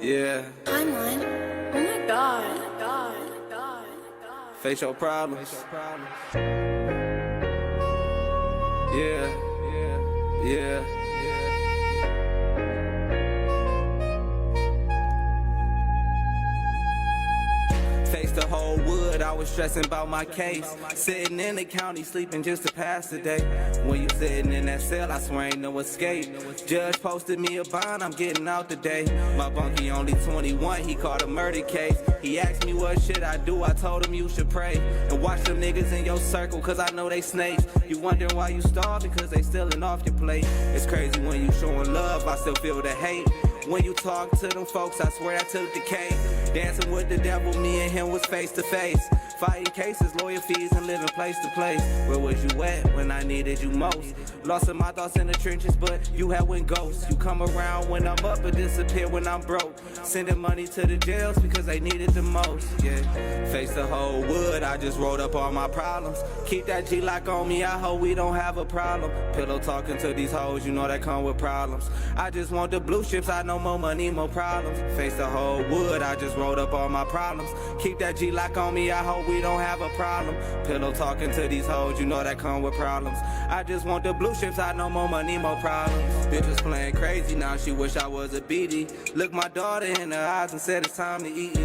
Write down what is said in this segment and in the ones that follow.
Yeah. Timeline. Oh my god. Face your problems. Yeah. Face the whole wood, I was stressing about my case. Sitting in the county, sleeping just to pass the day. When you sitting in that cell, I swear ain't no escape. Judge posted me a bond, I'm getting out today. My bunkie only 21, he caught a murder case. He asked me what should I do, I told him you should pray. And watch them niggas in your circle, cause I know they snakes. You wondering why you starve, because they stealing off your plate. It's crazy when you showing love, I still feel the hate. When you talk to them folks, I swear I took the cake. Dancing with the devil, me and him was face to face. Fighting cases, lawyer fees, and living place to place. Where was you at when I needed you most? Lost in my thoughts in the trenches, but you had when ghosts. You come around when I'm up, but disappear when I'm broke. Sending money to the jails because they needed the most, yeah. Face the whole wood, I just wrote up all my problems. Keep that G-lock on me, I hope we don't have a problem. Pillow talking to these hoes, you know that come with problems. I just want the blue chips, I know more money, more problems. Face the whole wood, I just wrote up all my problems. Keep that G-lock on me, I hope we don't have a problem. Pillow talking to these hoes, you know that come with problems. I just want the blue chips, I know more money, more problems. Bitch was playing crazy, now she wish I was a BD. Look my daughter in her eyes and said it's time to eat.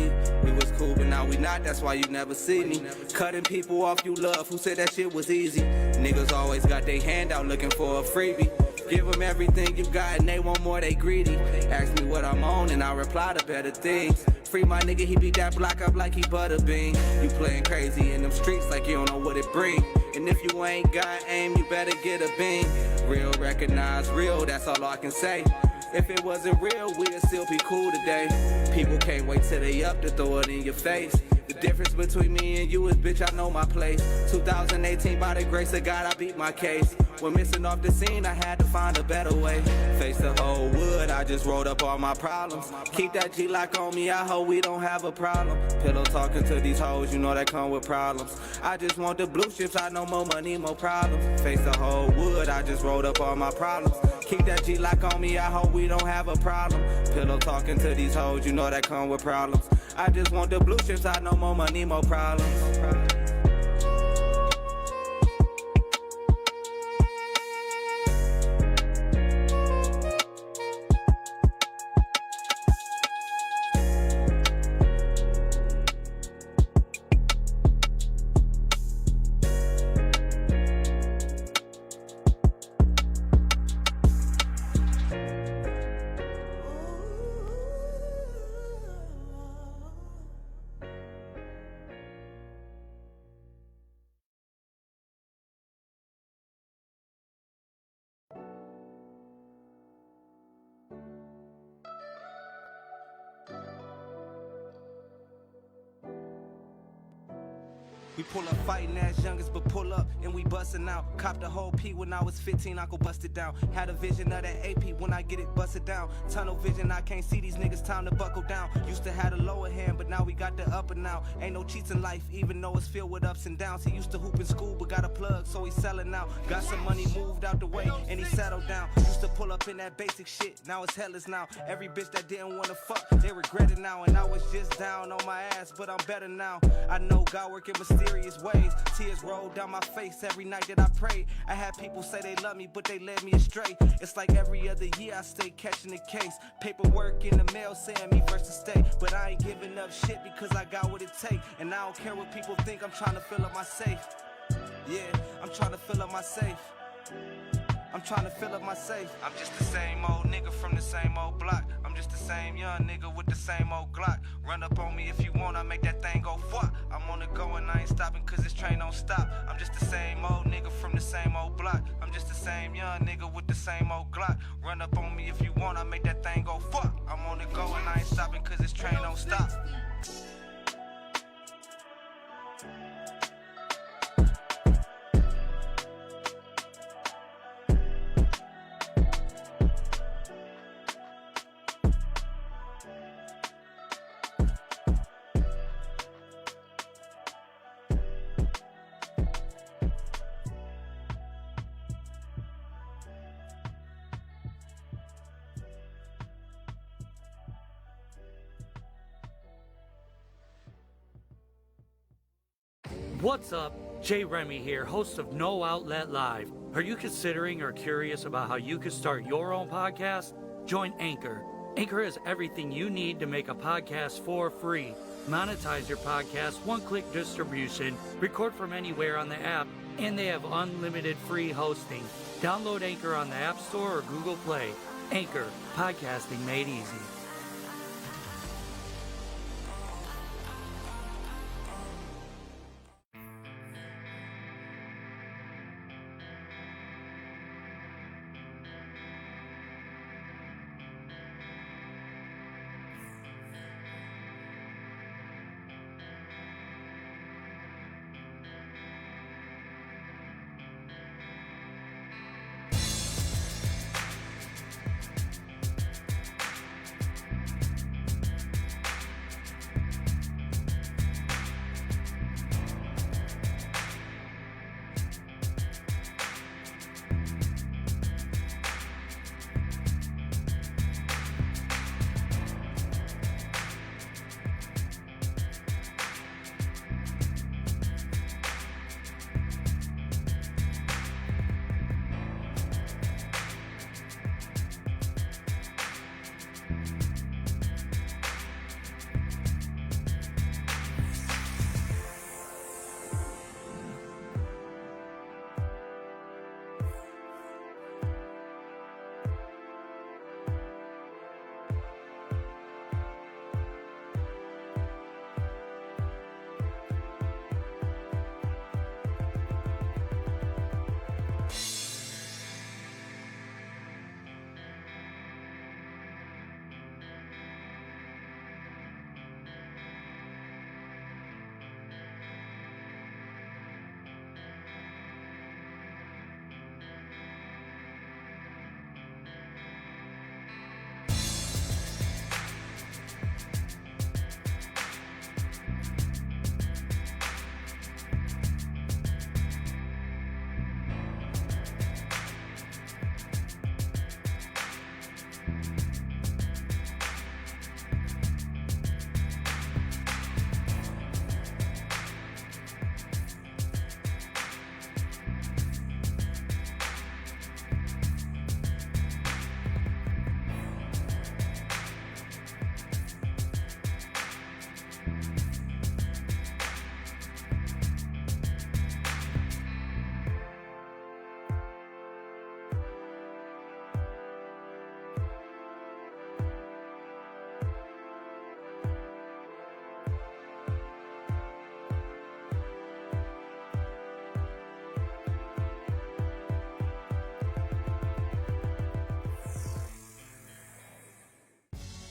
We was cool, but now we not, that's why you never see me. Cutting people off you love, who said that shit was easy? Niggas always got their hand out looking for a freebie. Give them everything you got and they want more, they greedy. Ask me what I'm on and I reply to better things. Free my nigga, he beat that block up like he butterbean. You playing crazy in them streets like you don't know what it bring. And if you ain't got aim, you better get a beam. Real recognize real, that's all I can say. If it wasn't real, we'd still be cool today. People can't wait till they up to throw it in your face. The difference between me and you is, bitch, I know my place. 2018, by the grace of God, I beat my case. When missing off the scene, I had to find a better way. Face the whole wood, I just wrote up all my problems. Keep that G-lock on me, I hope we don't have a problem. Pillow talking to these hoes, you know that come with problems. I just want the blue chips, I know more money, more problems. Face the whole wood, I just wrote up all my problems. Keep that G-lock on me, I hope we don't have a problem. Pillow talking to these hoes, you know that come with problems. I just want the blue chips, I know more money, more problems. We pull up fighting ass youngest, but pull up and we bustin' out. Copped the whole P when I was 15, Uncle busted down. Had a vision of that AP when I get it busted down. Tunnel vision, I can't see these niggas, time to buckle down. Used to have the lower hand, but now we got the upper now. Ain't no cheats in life, even though it's filled with ups and downs. He used to hoop in school, but got a plug, so he's selling now. Got some money, moved out the way, and he settled down. Used to pull up in that basic shit, now it's hellish now. Every bitch that didn't wanna fuck, they regret it now. And I was just down on my ass, but I'm better now. I know God working mysterious ways. Tears roll down my face every night that I pray. I had people say they love me, but they led me astray. It's like every other year I stay catching the case. Paperwork in the mail saying me versus stay. But I ain't giving up shit because I got what it take. And I don't care what people think, I'm trying to fill up my safe. Yeah, I'm trying to fill up my safe. I'm trying to fill up my safe. I'm just the same old nigga from the same old block. I'm just the same young nigga with the same old Glock. Run up on me if you want, I make that thing go fuck. I'm on the go and I ain't stopping cause this train don't stop. I'm just the same old nigga from the same old block. I'm just the same young nigga with the same old Glock. Run up on me if you want, I make that thing go fuck. I'm on the go and I ain't stopping cause this train don't stop. What's up? Jay Remy here, host of No Outlet Live. Are you considering or curious about how you could start your own podcast? Join Anchor. Anchor has everything you need to make a podcast for free. Monetize your podcast, one-click distribution, record from anywhere on the app, and they have unlimited free hosting. Download Anchor on the App Store or Google Play. Anchor, podcasting made easy.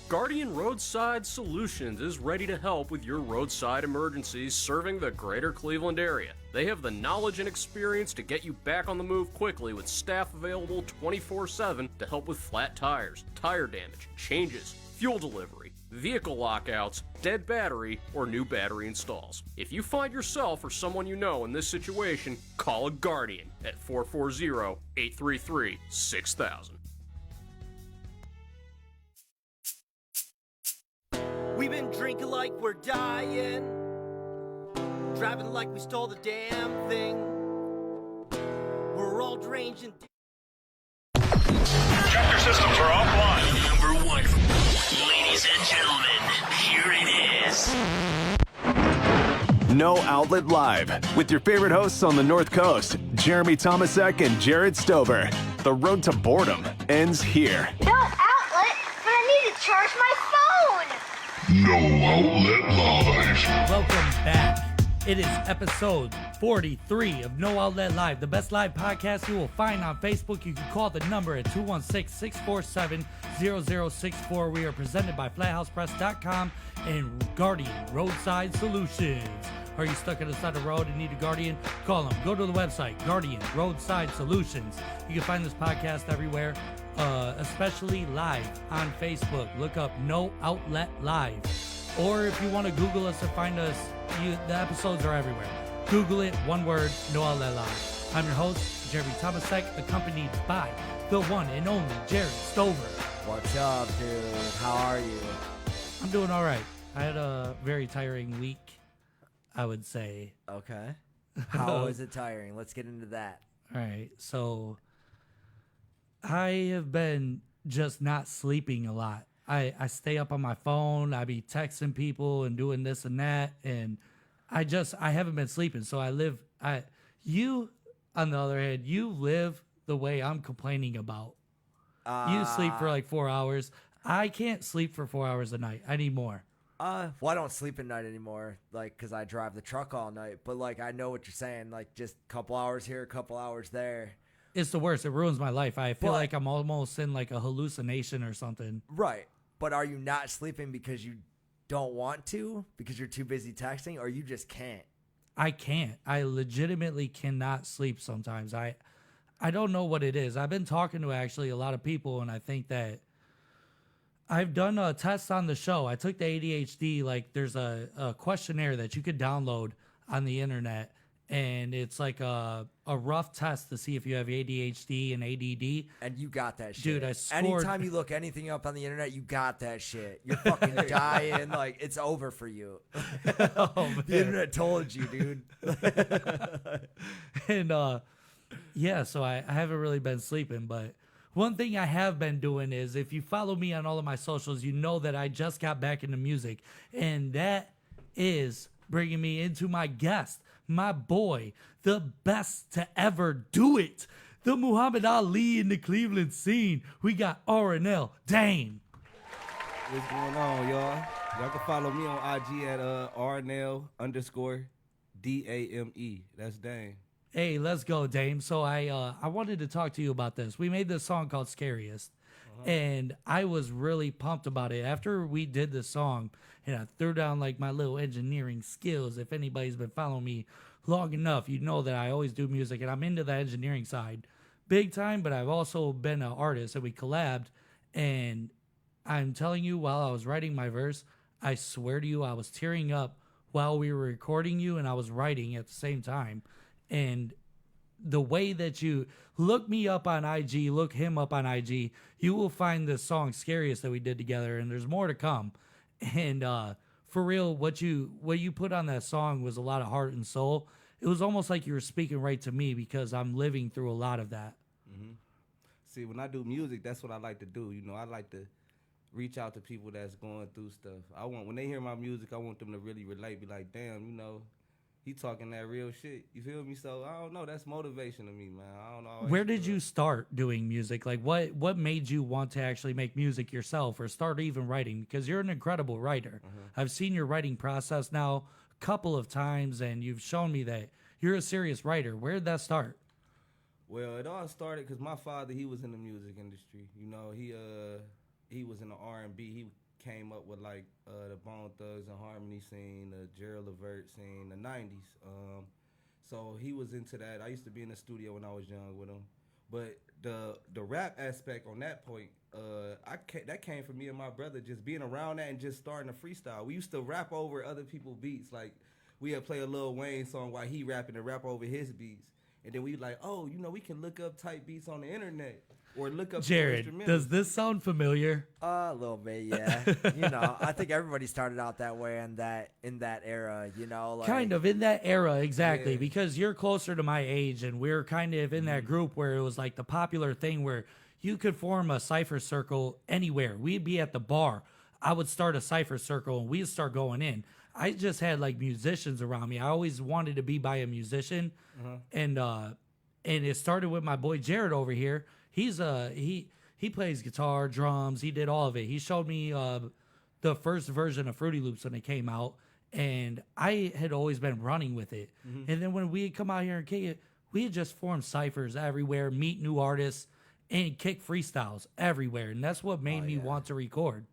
Guardian Roadside Solutions is ready to help with your roadside emergencies serving the greater Cleveland area. They have the knowledge and experience to get you back on the move quickly with staff available 24/7 to help with flat tires, tire damage, changes, fuel delivery, vehicle lockouts, dead battery, or new battery installs. If you find yourself or someone you know in this situation, call a Guardian at 440-833-6000. We've been drinking like we're dying, driving like we stole the damn thing. We're all deranged and... Chapter systems are offline. Number one. Ladies and gentlemen, here it is. No Outlet Live with your favorite hosts on the North Coast, Jeremy Thomasek and Jared Stover. The road to boredom ends here. No outlet, but I need to charge my phone. No Outlet Live. Welcome back. It is episode 43 of No Outlet Live, the best live podcast you will find on Facebook. You can call the number at 216-647-0064. We are presented by FlatHousePress.com and Guardian Roadside Solutions. Are you stuck on the side of the road and need a Guardian? Call them. Go to the website, Guardian Roadside Solutions. You can find this podcast everywhere, especially live on Facebook. Look up No Outlet Live. Or if you want to Google us and find us, the episodes are everywhere. Google it, one word, No Outlet Live. I'm your host, Jeremy Thomasek, accompanied by the one and only Jared Stover. What's up, dude? How are you? I'm doing all right. I had a very tiring week, I would say. Okay. How is it tiring? Let's get into that. All right. So I have been just not sleeping a lot. I stay up on my phone. I be texting people and doing this and that. And I haven't been sleeping. So you, on the other hand, you live the way I'm complaining about. You sleep for like 4 hours. I can't sleep for 4 hours a night. I need more. Well, I don't sleep at night anymore, like, because I drive the truck all night. But, like, I know what you're saying. Like, just a couple hours here, a couple hours there. It's the worst. It ruins my life. I feel like I'm almost in like a hallucination or something. Right. But are you not sleeping because you don't want to? Because you're too busy texting? Or you just can't? I can't. I legitimately cannot sleep sometimes. I don't know what it is. I've been talking to actually a lot of people, and I think that I've done a test on the show. I took the ADHD, like there's a questionnaire that you could download on the internet, and it's like a rough test to see if you have ADHD and ADD. And you got that shit. Dude, I scored. Anytime you look anything up on the internet, you got that shit. You're fucking dying. Like, it's over for you. The internet told you, dude. And, yeah, so I haven't really been sleeping, but one thing I have been doing is, if you follow me on all of my socials, you know that I just got back into music, and that is bringing me into my guest, my boy, the best to ever do it, the Muhammad Ali in the Cleveland scene. We got RNL Dame. What's going on, y'all? Y'all can follow me on IG at RNL_DAME. That's Dame. Hey, let's go, Dame. So I wanted to talk to you about this. We made this song called Scariest, and I was really pumped about it. After we did this song, and I threw down like my little engineering skills. If anybody's been following me long enough, you know that I always do music, and I'm into the engineering side big time, but I've also been an artist, and we collabed, and I'm telling you, while I was writing my verse, I swear to you, I was tearing up while we were recording you, and I was writing at the same time. And the way that you look me up on IG, look him up on IG, you will find the song Scariest that we did together, and there's more to come. And for real, what you put on that song was a lot of heart and soul. It was almost like you were speaking right to me, because I'm living through a lot of that. Mm-hmm. See, when I do music, that's what I like to do. You know, I like to reach out to people that's going through stuff. When they hear my music, I want them to really relate, be like, damn, you know, he talking that real shit. You feel me? So I don't know. That's motivation to me, man. I don't know. Where did you start doing music? Like, what made you want to actually make music yourself, or start even writing? Because you're an incredible writer. I've seen your writing process now a couple of times, and you've shown me that you're a serious writer. Where did that start? Well, it all started because my father, he was in the music industry. You know, he was in the R&B. He came up with like the Bone Thugs and Harmony scene, the Gerald Levert scene, the 90s. So he was into that. I used to be in the studio when I was young with him. But the rap aspect on that point, that came from me and my brother just being around that and just starting to freestyle. We used to rap over other people's beats. Like, we had play a Lil Wayne song while he rapping and rap over his beats. And then we like, oh, you know, we can look up type beats on the internet. Or look up Jared, does this sound familiar? A little bit, yeah. You know, I think everybody started out that way in that era, you know. Like, kind of in that era, exactly, Yeah. because you're closer to my age, and we're kind of in that group where it was like the popular thing where you could form a cipher circle anywhere. We'd be at the bar. I would start a cipher circle, and we'd start going in. I just had like musicians around me. I always wanted to be by a musician, and it started with my boy Jared over here. He's he plays guitar, drums. He did all of it. He showed me the first version of Fruity Loops when it came out, and I had always been running with it. And then when we had come out here and kick it, we had just formed ciphers everywhere, meet new artists, and kick freestyles everywhere. And that's what made me want to record.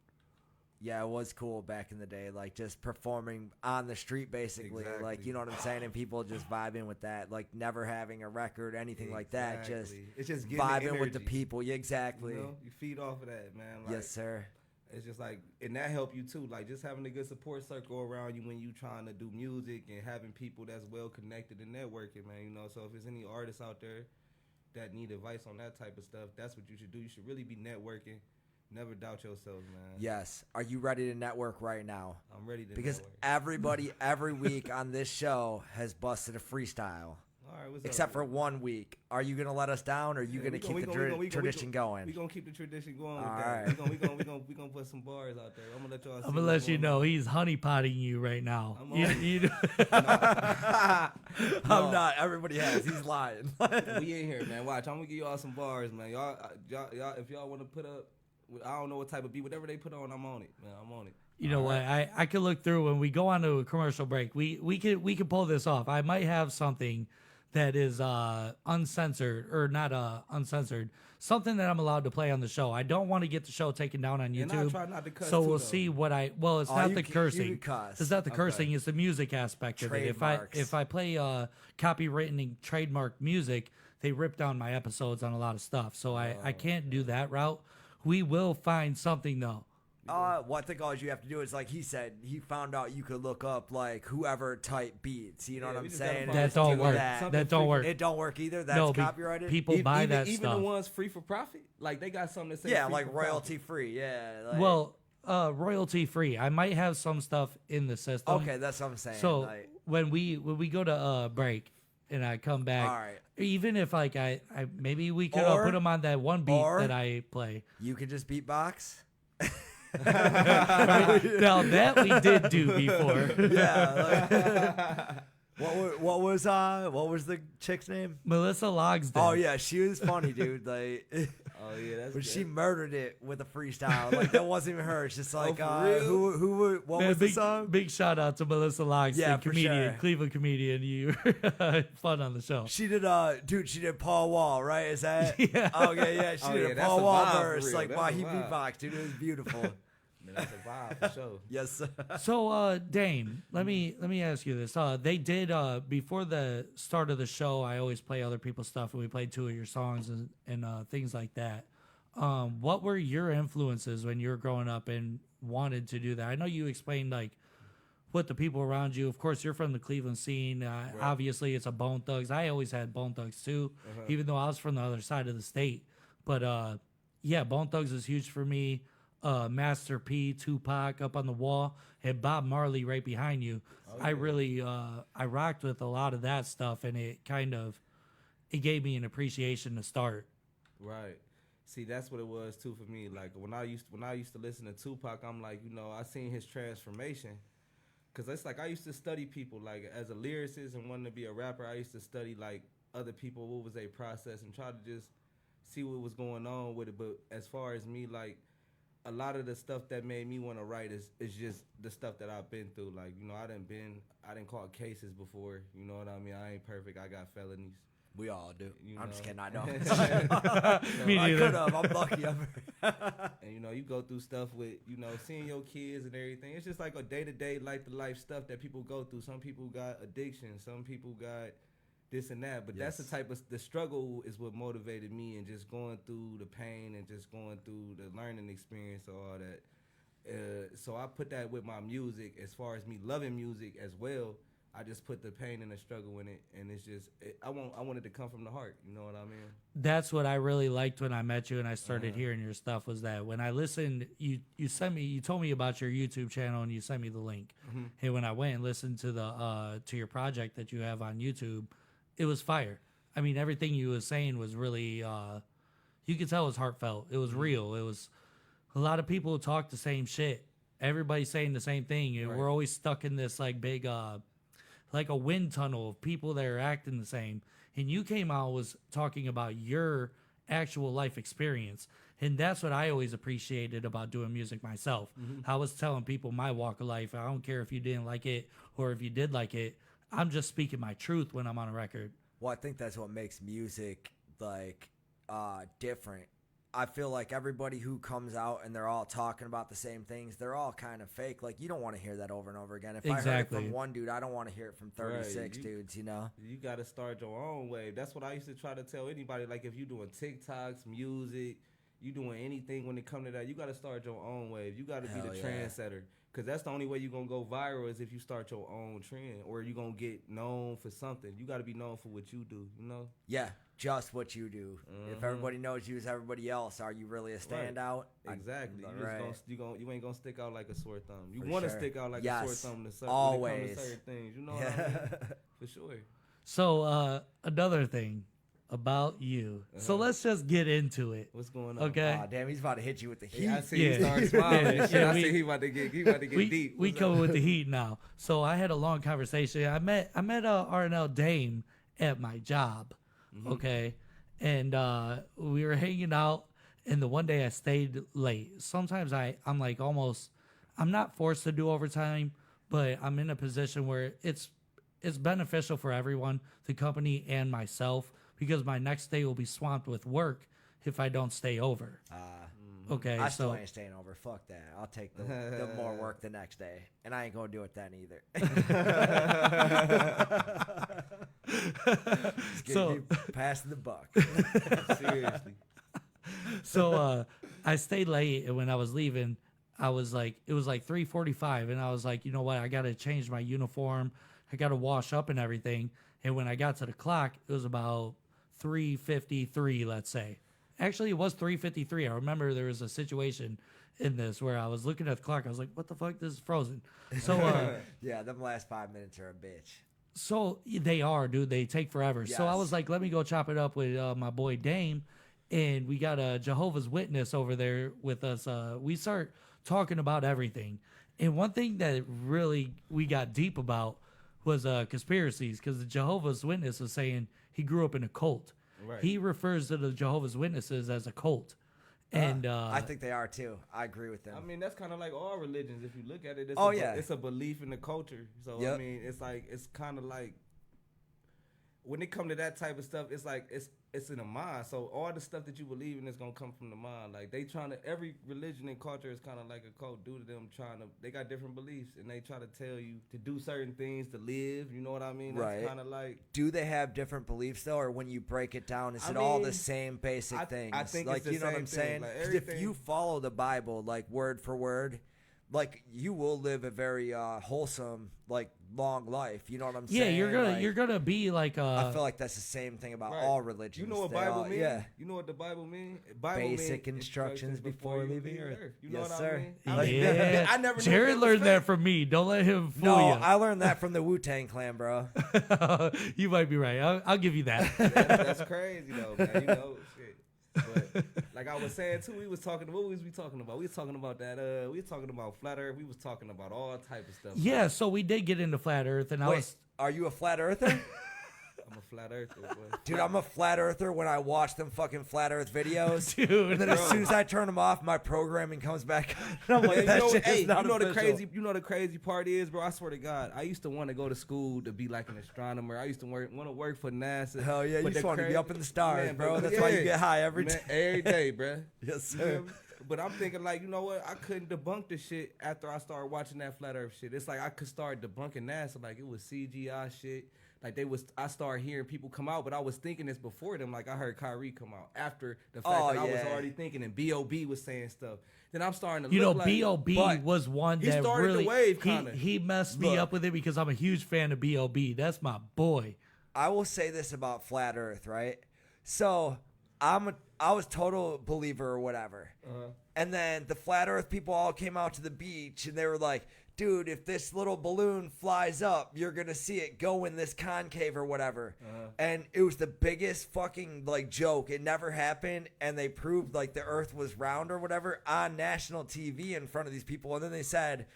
Yeah, it was cool back in the day, like just performing on the street, basically. Exactly. Like, you know what I'm saying? And people just vibing with that, like never having a record, anything like that. Just it's just getting vibing the with the energy. people. Yeah, exactly. You know, you feed off of that, man. Like, Yes, sir. It's just like, and that help you too. Like just having a good support circle around you when you trying to do music and having people that's well connected and networking, man. You know, so if there's any artists out there that need advice on that type of stuff, that's what you should do. You should really be networking. Never doubt yourself, man. Yes. Are you ready to network right now? I'm ready to Because network. everybody every week on this show has busted a freestyle. All right, what's Except up? for 1 week. Are you going to let us down, or are you going to keep the tradition going? We're going to keep the tradition going with All that. right. We're going to put some bars out there. I'm going to let y'all see I'm gonna what's let you going know on. he's honeypotting you right now. I'm on I'm not. Everybody has. He's lying. We in here, man. Watch, I'm going to give y'all some bars, man. Y'all, if y'all want to put up, I don't know what type of beat, whatever they put on, I'm on it, man. I'm on it. You know what? I could look through when we go on to a commercial break. We could pull this off. I might have something that is uncensored or not uncensored. Something that I'm allowed to play on the show. I don't want to get the show taken down on And I YouTube. try not to cuss So too, we'll though. see what I. Well, it's Oh, not you the can- cursing. you can cuss. It's not the Okay. cursing. It's the music aspect of it. Trademarks. If I play copywritten and trademark music, they rip down my episodes on a lot of stuff. So I can't do that route. We will find something though. What I think all you have to do is, like he said, he found out you could look up like whoever type beats. You know Yeah, what we I'm just gotta saying? find That Just don't do work. that. That don't work. It don't work either. That's No, copyrighted. people buy that even stuff. the ones free for profit, like they got something that say yeah, free like for royalty profit. free. Yeah. Like, Well, royalty free. I might have some stuff in the system. okay, that's what I'm saying. So like, when we go to break and I come back, all right, even if like I maybe we could Or- put them on that one beat or- that I play. you can just beatbox. Now that we did do before. Yeah. Like, what was the chick's name? Melissa Logsdon. Oh yeah, she was funny, dude. Like, Oh yeah, that's but good. she murdered it with a freestyle. Like that wasn't even her. It's just like, for real? who what Man, was the big, song? big shout out to Melissa Logsdon, Yeah, for comedian, sure. Cleveland comedian. You fun on the show. She did she did Paul Wall, right? Is that? Yeah. Okay, yeah, she Oh, did yeah, a that's Paul a Wall vibe for verse, real. like That's while a he vibe. beatboxed, dude. It was beautiful. Man, that's a vibe for sure. Yes, sir. So, Dame, let me ask you this. They did before the start of the show. I always play other people's stuff, and we played 2 of your songs and things like that. What were your influences when you were growing up and wanted to do that? I know you explained like what the people around you. Of course, you're from the Cleveland scene. Obviously, it's a Bone Thugs. I always had Bone Thugs too, even though I was from the other side of the state. But yeah, Bone Thugs is huge for me. Master P, Tupac up on the wall, and Bob Marley right behind you. I really I rocked with a lot of that stuff, and it gave me an appreciation to start. Right. See, that's what it was too for me. Like when I used to listen to Tupac, I'm like, I seen his transformation. Cause it's like I used to study people. Like as a lyricist and wanting to be a rapper, I used to study like other people, what was their process, and try to just see what was going on with it. But as far as me, like a lot of the stuff that made me want to write is just the stuff that I've been through. Like I didn't caught cases before. You know what I mean? I ain't perfect. I got felonies. We all do. I'm just kidding. I don't. Me I neither. could have. I'm lucky. And you go through stuff with seeing your kids and everything. It's just like a day-to-day life stuff that people go through. Some people got addiction, some people got this and that, but that's the type of the struggle is what motivated me, and just going through the pain and just going through the learning experience of all that. So I put that with my music. As far as me loving music as well, I just put the pain and the struggle in it, and it's just I want it to come from the heart. You know what I mean? That's what I really liked when I met you and I started hearing your stuff, was that when I listened, you told me about your YouTube channel and you sent me the link. And when I went and listened to to your project that you have on YouTube, it was fire. I mean, everything you was saying was really, you could tell it was heartfelt. It was real. It was a lot of people talk the same shit, everybody's saying the same thing. And we're always stuck in this like big, like a wind tunnel of people that are acting the same. And you came out was talking about your actual life experience. And that's what I always appreciated about doing music myself. I was telling people my walk of life. I don't care if you didn't like it or if you did like it. I'm just speaking my truth when I'm on a record. Well, I think that's what makes music like different. I feel like everybody who comes out and they're all talking about the same things, they're all kind of fake. Like, you don't want to hear that over and over again. If I heard it from one dude, I don't want to hear it from 36 dudes, you know? You got to start your own wave. That's what I used to try to tell anybody. Like, if you're doing TikToks, music, you doing anything when it comes to that, you got to start your own wave. You got to be the trendsetter. Because that's the only way you're going to go viral is if you start your own trend, or you're going to get known for something. You got to be known for what you do, you know? Yeah, just what you do. If everybody knows you as everybody else, are you really a standout? Exactly. You ain't going to stick out like a sore thumb. You For want to sure. stick out like a sore thumb to Always. when it comes to certain things. You know what I mean? For sure. So another thing about you. So let's just get into it. What's going on? Okay. Oh, damn, he's about to hit you with the heat. I see he started smiling. I see he about to get deep. We coming with the heat now. So I had a long conversation. I met Arnell Dame at my job. Okay. And we were hanging out, and the one day I stayed late. Sometimes I'm like I'm not forced to do overtime, but I'm in a position where it's beneficial for everyone, the company and myself, because my next day will be swamped with work if I don't stay over. Okay, I still ain't staying over. Fuck that. I'll take the more work the next day, and I ain't gonna do it then either. So pass the buck. Seriously. So I stayed late, and when I was leaving, I was like, it was like 3:45, and I was like, you know what? I gotta change my uniform. I gotta wash up and everything. And when I got to the clock, it was about 3:53, let's say. Actually, it was 3:53. I remember there was a situation in this where I was looking at the clock. I was like, what the fuck? This is frozen. So yeah, them last 5 minutes are a bitch. So they are, dude. They take forever. Yes. So I was like, let me go chop it up with my boy Dame. And we got a Jehovah's Witness over there with us. We start talking about everything. And one thing that really we got deep about was conspiracies, because the Jehovah's Witness was saying he grew up in a cult. Right. He refers to the Jehovah's Witnesses as a cult. And I think they are too. I agree with them. I mean, that's kind of like all religions. If you look at it, it's a belief in the culture. So I mean, it's kind of like when it come to that type of stuff, it's like it's in the mind. So all the stuff that you believe in is gonna come from the mind. Like they trying to, every religion and culture is kind of like a cult due to them they got different beliefs, and they try to tell you to do certain things to live. You know what I mean? That's right. Kind of like. Do they have different beliefs though, or when you break it down, is it all the same basic things? I think like it's the you know what same I'm saying? thing. Like, 'cause if you follow the Bible like word for word, like you will live a very wholesome, like long life. You know what I'm saying? Yeah, you're gonna be like. I feel like that's the same thing about all religions. You know what Bible means? Yeah. You know what the Bible means? Basic instructions before leaving Earth. You know yes, what sir. I mean? Yeah. I never. Jared learned that from me. Don't let him fool you. No, I learned that from the Wu-Tang Clan, bro. You might be right. I'll give you that. That's crazy though, man. You know, shit. But like I was saying too, what was we talking about? We was talking about that. We was talking about flat Earth. We was talking about all type of stuff. Yeah, so we did get into flat Earth, and are you a flat earther? I'm a flat earther, boy. Dude, I'm a flat earther when I watch them fucking flat Earth videos. Dude, and then as soon as I turn them off, my programming comes back. And I'm like, you know the crazy part is, bro. I swear to God, I used to want to go to school to be like an astronomer. I used to want to work for NASA. Hell yeah, you just want to be up in the stars, man, bro. That's why you get high every day, bro. Yes, sir. But I'm thinking, like, you know what? I couldn't debunk the shit after I started watching that flat Earth shit. It's like I could start debunking NASA, like it was CGI shit. Like I started hearing people come out, but I was thinking this before them. Like I heard Kyrie come out after the fact that I was already thinking, and B.O.B. was saying stuff. Then I'm starting to look like B.O.B. was one that really the wave, kinda. He messed me up with it because I'm a huge fan of B.O.B. That's my boy. I will say this about flat Earth, right? So I was total believer or whatever, and then the flat Earth people all came out to the beach and they were like, dude, if this little balloon flies up, you're going to see it go in this concave or whatever. And it was the biggest fucking like joke. It never happened. And they proved like the earth was round or whatever on national TV in front of these people. And then they said,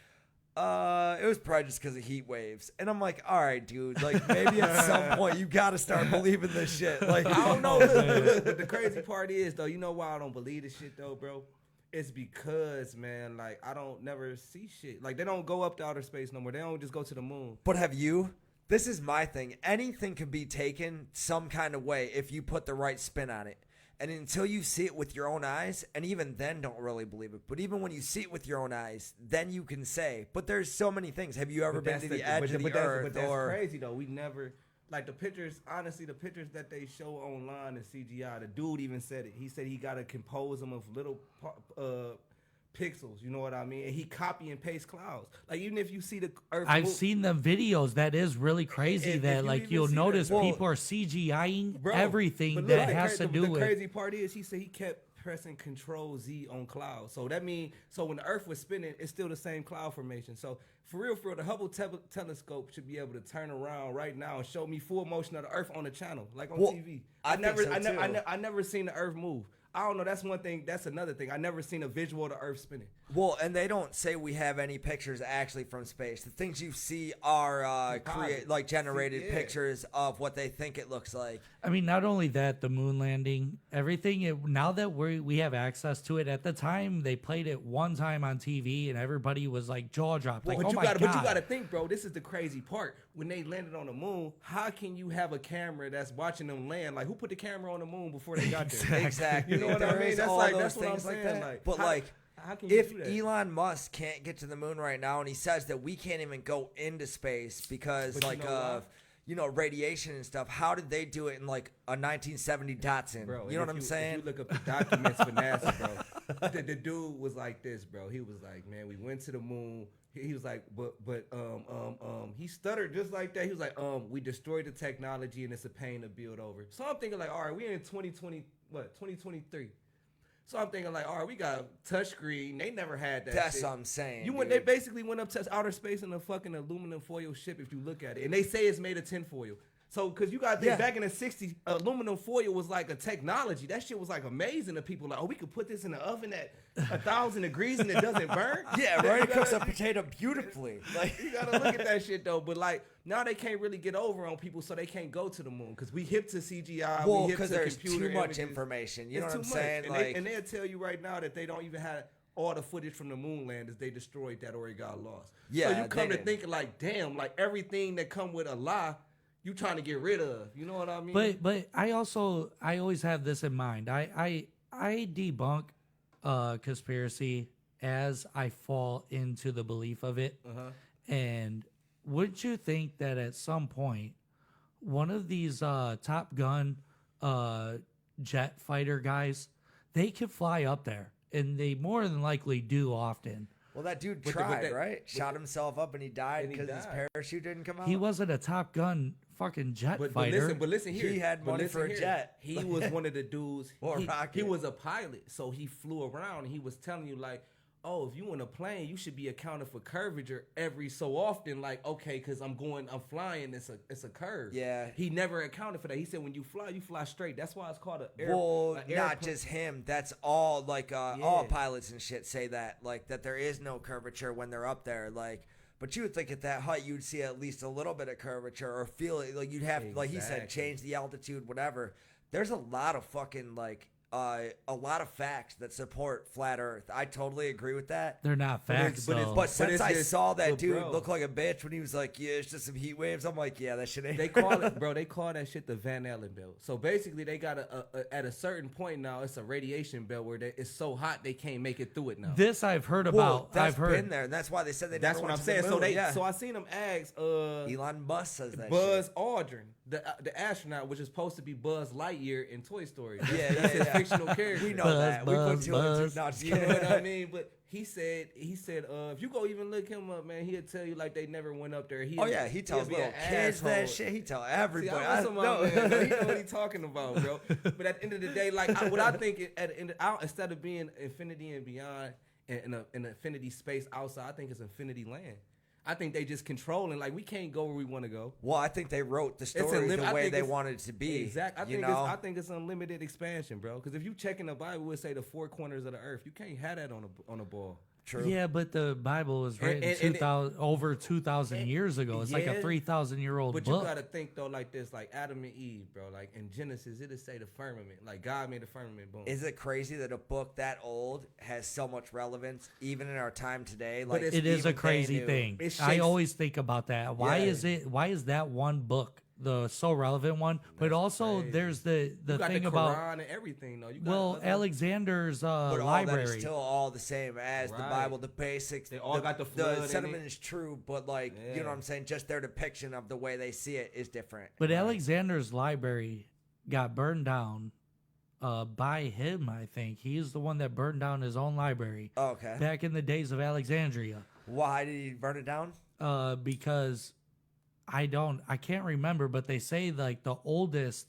it was probably just because of heat waves. And I'm like, all right, dude, like maybe at some point you got to start believing this shit. Like, I don't know. But the crazy part is, though, you know why I don't believe this shit, though, bro? It's because, man, like, I don't never see shit. Like, they don't go up to outer space no more. They don't just go to the moon. But have you? This is my thing. Anything can be taken some kind of way if you put the right spin on it. And until you see it with your own eyes, and even then don't really believe it. But even when you see it with your own eyes, then you can say, but there's so many things. Have you ever been to the edge of the earth? But that's crazy, though. We never, like the pictures, honestly, the pictures that they show online in CGI, the dude even said it. He said he got to compose them of little pixels, you know what I mean? And he copy and paste clouds. Like, even if you see the earth I've seen the videos. That is really crazy that, like, you'll notice people are CGIing everything that has to do with... The crazy part is, he said he kept pressing Control Z on clouds. So that means, so when the earth was spinning, it's still the same cloud formation. So for real, the Hubble telescope should be able to turn around right now and show me full motion of the earth on the channel, like on TV. I never seen the earth move. I don't know. That's one thing. That's another thing. I never seen a visual of the earth spinning. Well, and they don't say we have any pictures actually from space. The things you see are generated pictures of what they think it looks like. I mean, not only that, the moon landing, everything. Now that we have access to it, at the time they played it one time on TV, and everybody was like jaw dropped. Like, but oh my God. But you got to think, bro. This is the crazy part. When they landed on the moon, how can you have a camera that's watching them land? Like, who put the camera on the moon before they got there? Exactly. You know what I mean? That's what I'm saying. Like, but how can you if Elon Musk can't get to the moon right now, and he says that we can't even go into space because of radiation and stuff, how did they do it in like a 1970 Datsun? Bro, you know what I'm saying? If you look up the documents for NASA, bro, the dude was like this, bro. He was like, man, we went to the moon. He was like, but he stuttered just like that. He was like, we destroyed the technology and it's a pain to build over. So I'm thinking like, all right, we're in 2023. So I'm thinking like, all right, we got touchscreen. They never had that. That's shit. what I'm saying. They basically went up to outer space in a fucking aluminum foil ship. If you look at it, and they say it's made of tinfoil. So, because you got to think back in the 60s, aluminum foil was like a technology. That shit was like amazing to people. Like, oh, we could put this in the oven at 1,000 degrees and it doesn't burn. Yeah, right. It cooks a potato beautifully. Like, you gotta look at that shit though. But like now they can't really get over on people, so they can't go to the moon because we hip to CGI. Well, because there's too much information. You know what I'm saying? And they'll tell you right now that they don't even have all the footage from the moon landers. They destroyed that or it got lost. Yeah, so you come to think like, damn, like everything that come with a lie, you trying to get rid of. You know what I mean? But I always have this in mind. I debunk conspiracy as I fall into the belief of it. And wouldn't you think that at some point one of these Top Gun jet fighter guys, they could fly up there, and they more than likely do often. Well, that dude tried, right? Shot himself up and he died because his parachute didn't come out. He wasn't a Top Gun fucking jet fighter. But listen here. He had money for a jet. He was one of the dudes. Or a rocket. He was a pilot, so he flew around and he was telling you like, oh, if you in a plane, you should be accounting for curvature every so often. Like, okay, because I'm flying, it's a curve. Yeah. He never accounted for that. He said when you fly straight. That's why it's called an air. Well, not just him. That's all all pilots and shit say that. Like that there is no curvature when they're up there. Like, but you would think at that height you'd see at least a little bit of curvature or feel it. Like you'd have, like he said, change the altitude, whatever. There's a lot of fucking a lot of facts that support flat Earth. I totally agree with that. They're not facts, but since I saw that dude look like a bitch when he was like, yeah, it's just some heat waves, I'm like, yeah, that shit ain't. They call it, bro. They call that shit the Van Allen belt. So basically, they got at a certain point now, it's a radiation belt where it's so hot they can't make it through it now. This I've heard about. I've been there, and that's why they said they. That's never what I'm went saying. to the moon. So I seen them ask. Elon Musk says that. Buzz shit. Aldrin, the astronaut, which is supposed to be Buzz Lightyear in Toy Story. That's his yeah. fictional character. We know that. We put two and two. No, just You know what I mean? But he said, if you go even look him up, man, he'll tell you like they never went up there. He tells little kids that shit. He tell everybody. See, I know. Man, he know what he's talking about, bro. But at the end of the day, like what I think at the end, instead of being infinity and beyond in an infinity space outside, I think it's infinity land. I think they just controlling. Like, we can't go where we want to go. Well, I think they wrote the story the way they wanted it to be. Exactly. I think it's unlimited expansion, bro. Because if you check in the Bible, it would say the four corners of the earth. You can't have that on a ball. True. Yeah, but the Bible was written over 2,000 years ago. It's like a 3,000-year-old book. But you got to think, though, like this, like Adam and Eve, bro. Like in Genesis, it'll say the firmament. Like God made the firmament, boom. Is it crazy that a book that old has so much relevance, even in our time today? Like it is a crazy thing. I always think about that. Why is that one book the so relevant one? But also crazy. There's the thing the about Quran and everything, though. Alexander's but library. All that is still all the same as the Bible. The basics, they all got the flood. The sentiment is true, but like you know what I'm saying. Just their depiction of the way they see it is different. But Alexander's library got burned down by him. I think he's the one that burned down his own library. Okay. Back in the days of Alexandria. Why did he burn it down? Because I can't remember, but they say like the oldest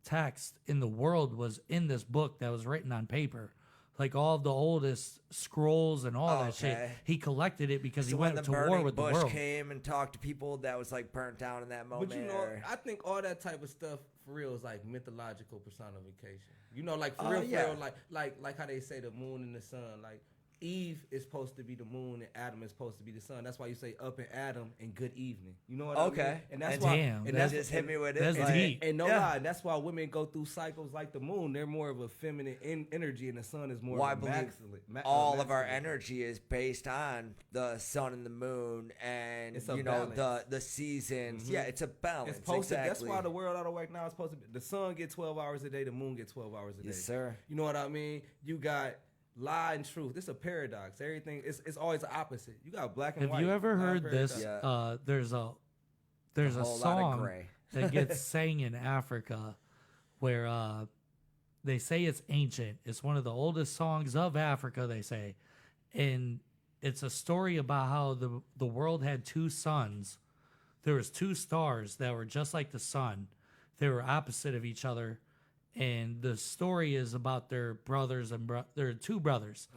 text in the world was in this book that was written on paper. Like all of the oldest scrolls and all that shit. He collected it because he went to war with the world. Bush came and talked to people that was like burnt down in that moment. But you know, I think all that type of stuff for real is like mythological personification. You know, like for real, like how they say the moon and the sun, like. Eve is supposed to be the moon and Adam is supposed to be the sun. That's why you say up in Adam and good evening. You know what I mean? And that's why. And that just hit me with it. That's deep. And no lie, that's why women go through cycles like the moon. They're more of a feminine energy, and the sun is more. Well, of a masculine. All of our energy is based on the sun and the moon, and the seasons. Mm-hmm. Yeah, it's a balance. It's supposed to. That's why the world out of whack now is supposed to be. The sun get 12 hours a day. The moon get 12 hours a day. Yes, sir. You know what I mean? You got. Lie and truth. This is a paradox. Everything it's always the opposite. You got black and white. Have you ever heard this? Yeah. There's a song that gets sang in Africa where they say it's ancient. It's one of the oldest songs of Africa, they say. And it's a story about how the world had two suns. There was two stars that were just like the sun. They were opposite of each other. And the story is about their brothers and they're two brothers,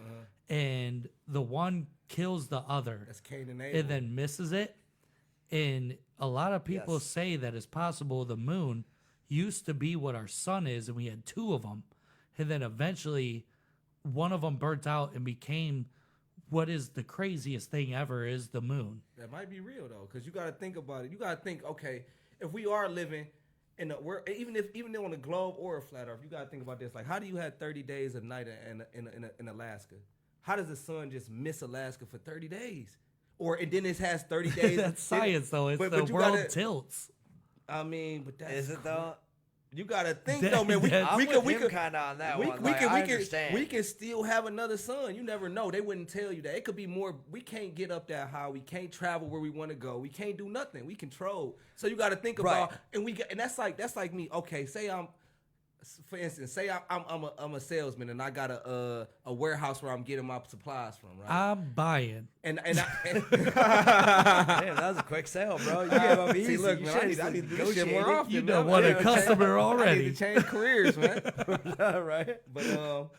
and the one kills the other. That's Cain and Abel. And then misses it. And a lot of people say that it's possible the moon used to be what our sun is, and we had two of them, and then eventually one of them burnt out and became what is the craziest thing ever is the moon. That might be real though, because you got to think about it. You got to think, okay, if we are living. And even on the globe or a flat earth, you gotta think about this. Like, how do you have 30 days of night in Alaska? How does the sun just miss Alaska for 30 days? And then it has 30 days. That's science, though. It's the world tilts. I mean, but that's is it though? You gotta think though, man. We can kind of on that one. I understand. We can still have another sun. You never know. They wouldn't tell you that. It could be more. We can't get up that high. We can't travel where we want to go. We can't do nothing. We control. So you got to think about. And that's like me. Okay, for instance, say I'm a salesman and I got a warehouse where I'm getting my supplies from. Right. I'm buying. Damn, that was a quick sale, bro. You gave up easy. See, look, man, I need to do this shit more often. You know what a customer already. I need to change careers, man. Right. But no,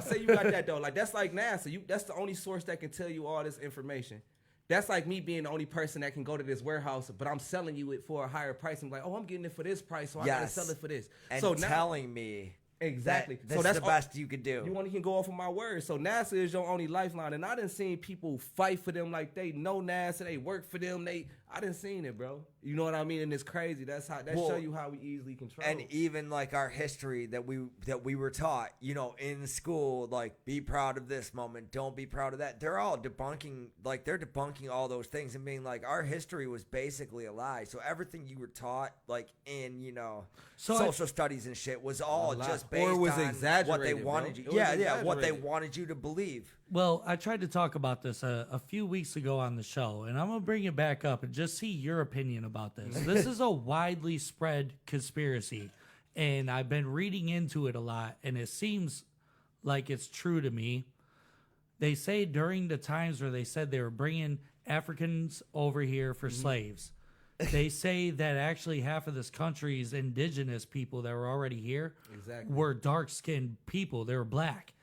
say you got that though. Like that's like NASA. That's the only source that can tell you all this information. That's like me being the only person that can go to this warehouse, but I'm selling you it for a higher price. I'm like, oh, I'm getting it for this price, so I gotta sell it for this. And so telling me exactly. That's the best you could do. You only can go off of my word. So NASA is your only lifeline, and I done seen people fight for them like they know NASA, they work for them. I done seen it, bro. You know what I mean? And it's crazy. Show you how we easily control. And even like our history that we were taught, you know, in school, like be proud of this moment, don't be proud of that. They're all debunking, they're debunking all those things and being like, our history was basically a lie. So everything you were taught, like in, you know, social studies and shit was all just based on what they wanted you. What they wanted you to believe. Well, I tried to talk about this a few weeks ago on the show, and I'm going to bring it back up and just see your opinion about this. This is a widely spread conspiracy, and I've been reading into it a lot, and it seems like it's true to me. They say during the times where they said they were bringing Africans over here for slaves, they say that actually half of this country's indigenous people that were already here were dark-skinned people. They were black.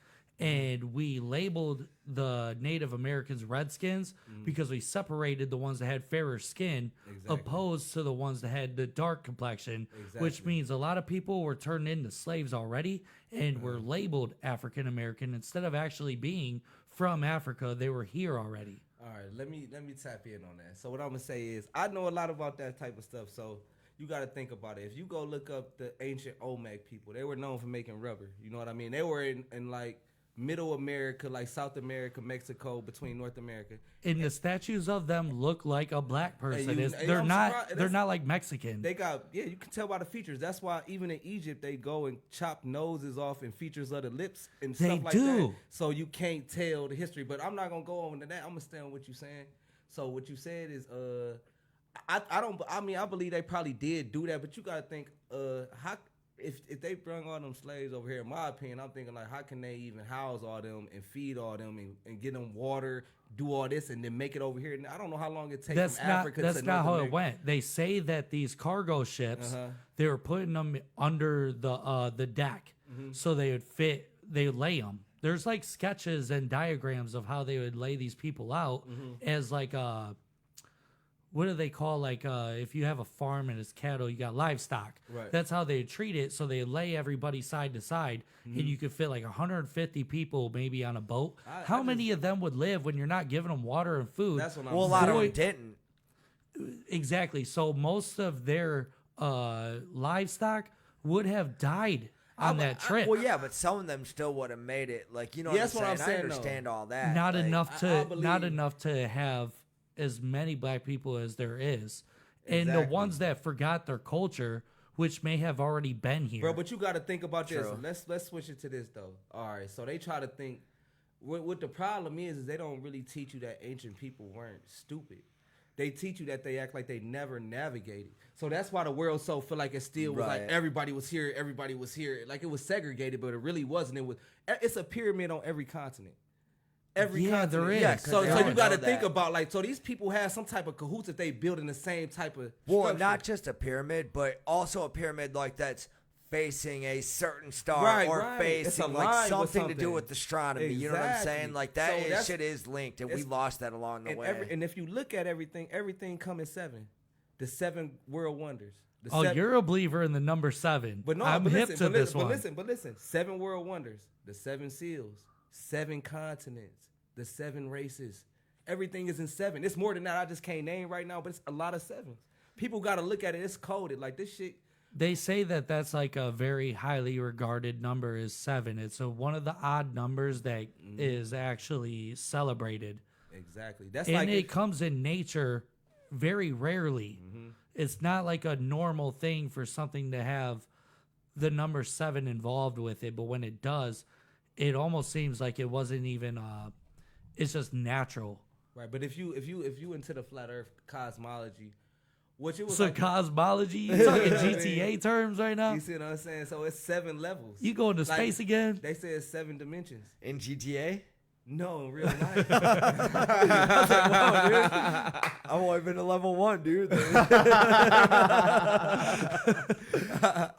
and we labeled the Native Americans Redskins because we separated the ones that had fairer skin opposed to the ones that had the dark complexion, which means a lot of people were turned into slaves already and were labeled African American instead of actually being from Africa. They were here already. All right, let me tap in on that. So what I'm gonna say is, I know a lot about that type of stuff. So you got to think about it. If you go look up the ancient Olmec people, they were known for making rubber. You know what I mean? They were in like Middle America, like South America, Mexico, between North America. And the statues of them look like a black person. They're not like Mexican. They got, you can tell by the features. That's why even in Egypt they go and chop noses off and features of the lips and stuff like that. So you can't tell the history. But I'm not gonna go on to that. I'm gonna stay on what you're saying. So what you said is, I believe they probably did do that, but you gotta think, how if they bring all them slaves over here, in my opinion, I'm thinking like, how can they even house all them and feed all them and get them water, do all this, and then make it over here? And I don't know how long it takes from Africa to North America. That's not how it went. They say that these cargo ships, they were putting them under the deck, so they would fit. They would lay them. There's like sketches and diagrams of how they would lay these people out as like what do they call, like, if you have a farm and it's cattle, you got livestock. Right. That's how they treat it. So they lay everybody side to side, and you could fit like 150 people maybe on a boat. How many of them would live when you're not giving them water and food? That's what I'm saying. Well, a lot of them didn't. Exactly. So most of their livestock would have died on that trip. Well, yeah, but some of them still would have made it. Like, you know what I'm saying? I understand all that. Not enough to have as many black people as there is. And the ones that forgot their culture, which may have already been here. Bro, but you got to think about this. Let's switch it to this, though. All right, so they try to think. What the problem is they don't really teach you that ancient people weren't stupid. They teach you that they act like they never navigated. So that's why the world so feel like it still was like everybody was here. Like it was segregated, but it really wasn't. It's a pyramid on every continent. Every continent. There is. Yeah, so you got to think about, like, so these people have some type of cahoots that they build in the same type of structure. Not just a pyramid, but also a pyramid like that's facing a certain star facing like something to do with astronomy. Exactly. You know what I'm saying? Like that shit is linked, and we lost that along the way. And if you look at everything come in 7. The 7 world wonders. You're a believer in the number 7. But no, I'm hip to this one. But listen, 7 world wonders, the 7 seals, 7 continents, the 7 races. Everything is in 7. It's more than that. I just can't name right now, but it's a lot of 7s. People got to look at it. It's coded. Like this shit. They say that that's like a very highly regarded number is 7. It's one of the odd numbers that is actually celebrated. Exactly. That's and it comes in nature very rarely. It's not like a normal thing for something to have the number 7 involved with it, but when it does, it almost seems like it wasn't even it's just natural. Right, but if you into the flat earth cosmology, which it was so like, cosmology, you talking GTA terms right now? You see what I'm saying? So it's 7 levels. You going to space again? They say it's 7 dimensions. In GTA? No, in real life. I was like, wow, dude. I've only been to level 1, dude.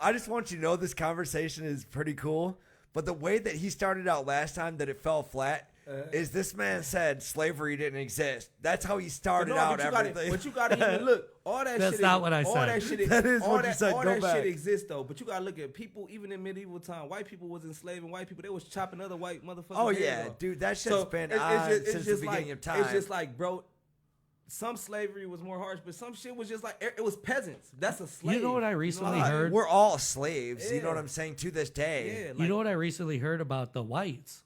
I just want you to know this conversation is pretty cool. But the way that he started out last time, that it fell flat, is this man said slavery didn't exist. That's how he started out everything. But you got to even look. All that That's shit. not what I said. That is what you said. All Go that back. shit exists though. But you got to look at people. Even in medieval time, white people was enslaving white people. They was chopping other white motherfuckers. Oh yeah, dude, that shit's been on since the beginning of time. It's just like, bro. Some slavery was more harsh, but some shit was just like, it was peasants. That's a slave. You know what I recently heard? We're all slaves. Yeah. You know what I'm saying? To this day. Yeah, you know what I recently heard about the whites?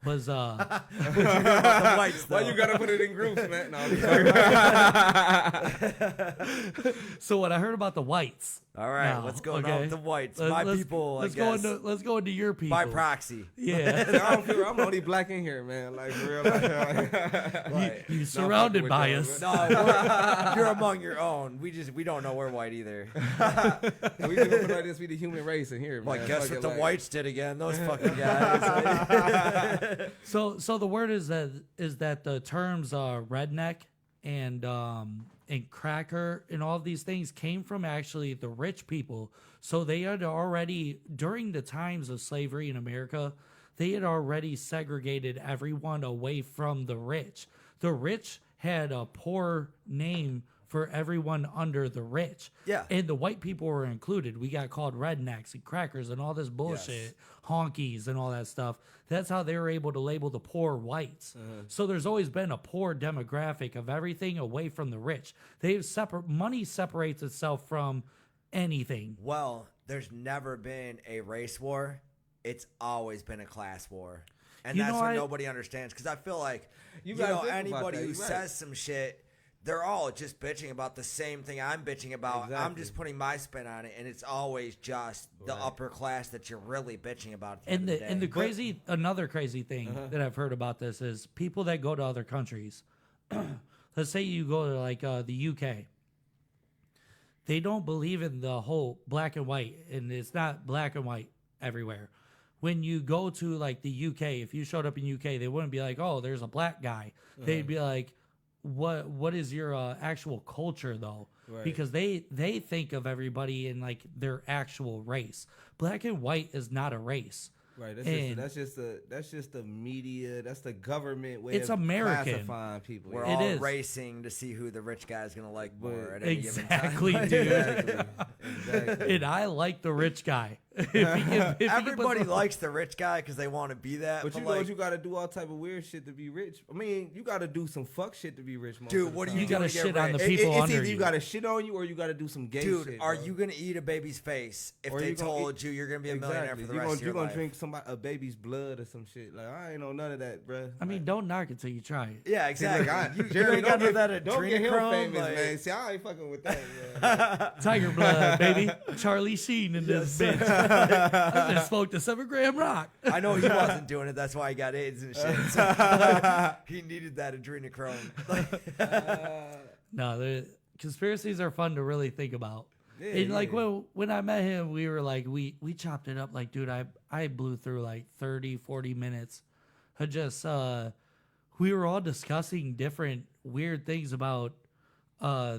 Was what you know about the whites, though? Why you gotta put it in groups, man? No, so what I heard about the whites. All right, what's going on with the whites? People, let's go into your people by proxy. Yeah, I don't feel I'm the only black in here, man. Like for real, right. you surrounded by us. No, you're among your own. We don't know we're white either. We just look like this. We the human race in here, man. Well, guess what the whites did again? Those fucking guys. So the word is that the terms redneck and cracker and all of these things came from actually the rich people. So they had already, during the times of slavery in America, they had already segregated everyone away from the rich. The rich had a poor name for everyone under the rich. Yeah. And the white people were included. We got called rednecks and crackers and all this bullshit, honkies and all that stuff. That's how they were able to label the poor whites. So there's always been a poor demographic of everything away from the rich. Money separates itself from anything. Well, there's never been a race war. It's always been a class war. And that's what nobody understands. Because I feel like, anybody who says some shit, they're all just bitching about the same thing I'm bitching about. Exactly. I'm just putting my spin on it, and it's always just the upper class that you're really bitching about. And another crazy thing that I've heard about this is people that go to other countries. Let's say you go to like the UK. They don't believe in the whole black and white, and it's not black and white everywhere. When you go to like the UK, if you showed up in UK, they wouldn't be like, "Oh, there's a black guy." They'd be like, what is your actual culture though? Right. Because they think of everybody in like their actual race. Black and white is not a race. Right. That's just the media. That's the government way it's of American. Classifying people. We're all racing to see who the rich guy is going to like more at any given time. Exactly, dude. Exactly. And I like the rich guy. if everybody likes the rich guy because they want to be that. But you know, you got to do all type of weird shit to be rich. I mean, you got to do some fuck shit to be rich. Dude, what do you got to shit on the people it's under either you got to shit on you or you got to do some gay shit. Dude, are you going to eat a baby's face if they told you you're going to be a millionaire for the rest of your life? You're going to drink a baby's blood or some shit. Like, I ain't know none of that, bro. I mean, don't knock it till you try it. Yeah, exactly. Jerry, don't get famous, man. See, I ain't fucking with that, man. Tiger blood, baby. Charlie Sheen in this bitch. I just smoked a 7-gram rock. I know he wasn't doing it. That's why he got AIDS and shit. So he needed that adrenochrome. No, the conspiracies are fun to really think about. Yeah, and like when I met him, we were like, we chopped it up. Like, dude, I blew through like 30, 40 minutes. I just, we were all discussing different weird things about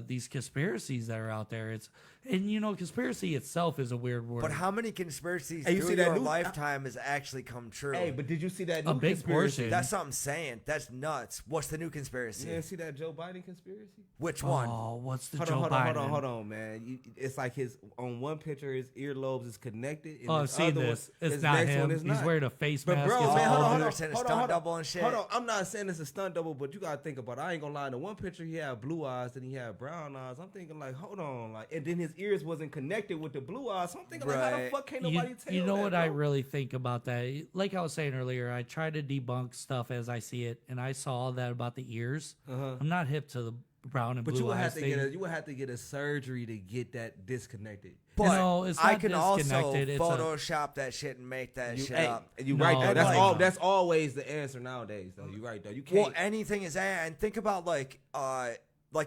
these conspiracies that are out there. And you know, conspiracy itself is a weird word. But how many conspiracies through your lifetime has actually come true? Hey, but did you see that new a big conspiracy? portion? That's what I'm saying. That's nuts. What's the new conspiracy? You didn't see that Joe Biden conspiracy? Which one? Oh, what's the Hold Biden? Hold on, man. It's like on one picture, his earlobes is connected. And I've seen this. It's not him. He's wearing a face mask. But bro, man, hold on. They're saying a stunt double and shit. Hold on. I'm not saying it's a stunt double, but you gotta think about it. I ain't gonna lie. In the one picture, he had blue eyes, then he had brown eyes. I'm thinking like, hold on, like, and then his ears wasn't connected with the blue eyes. So I'm thinking like, how the fuck can't nobody tell? You know what bro? I really think about that? Like I was saying earlier, I try to debunk stuff as I see it, and I saw that about the ears. I'm not hip to the brown and blue eyes thing. You would have to get a surgery to get that disconnected. But no, it's not I can also disconnected. Photoshop that shit and make that shit up. You No, right though. like- That's always the answer nowadays though. You right though. You can't. Well, anything is that. And think about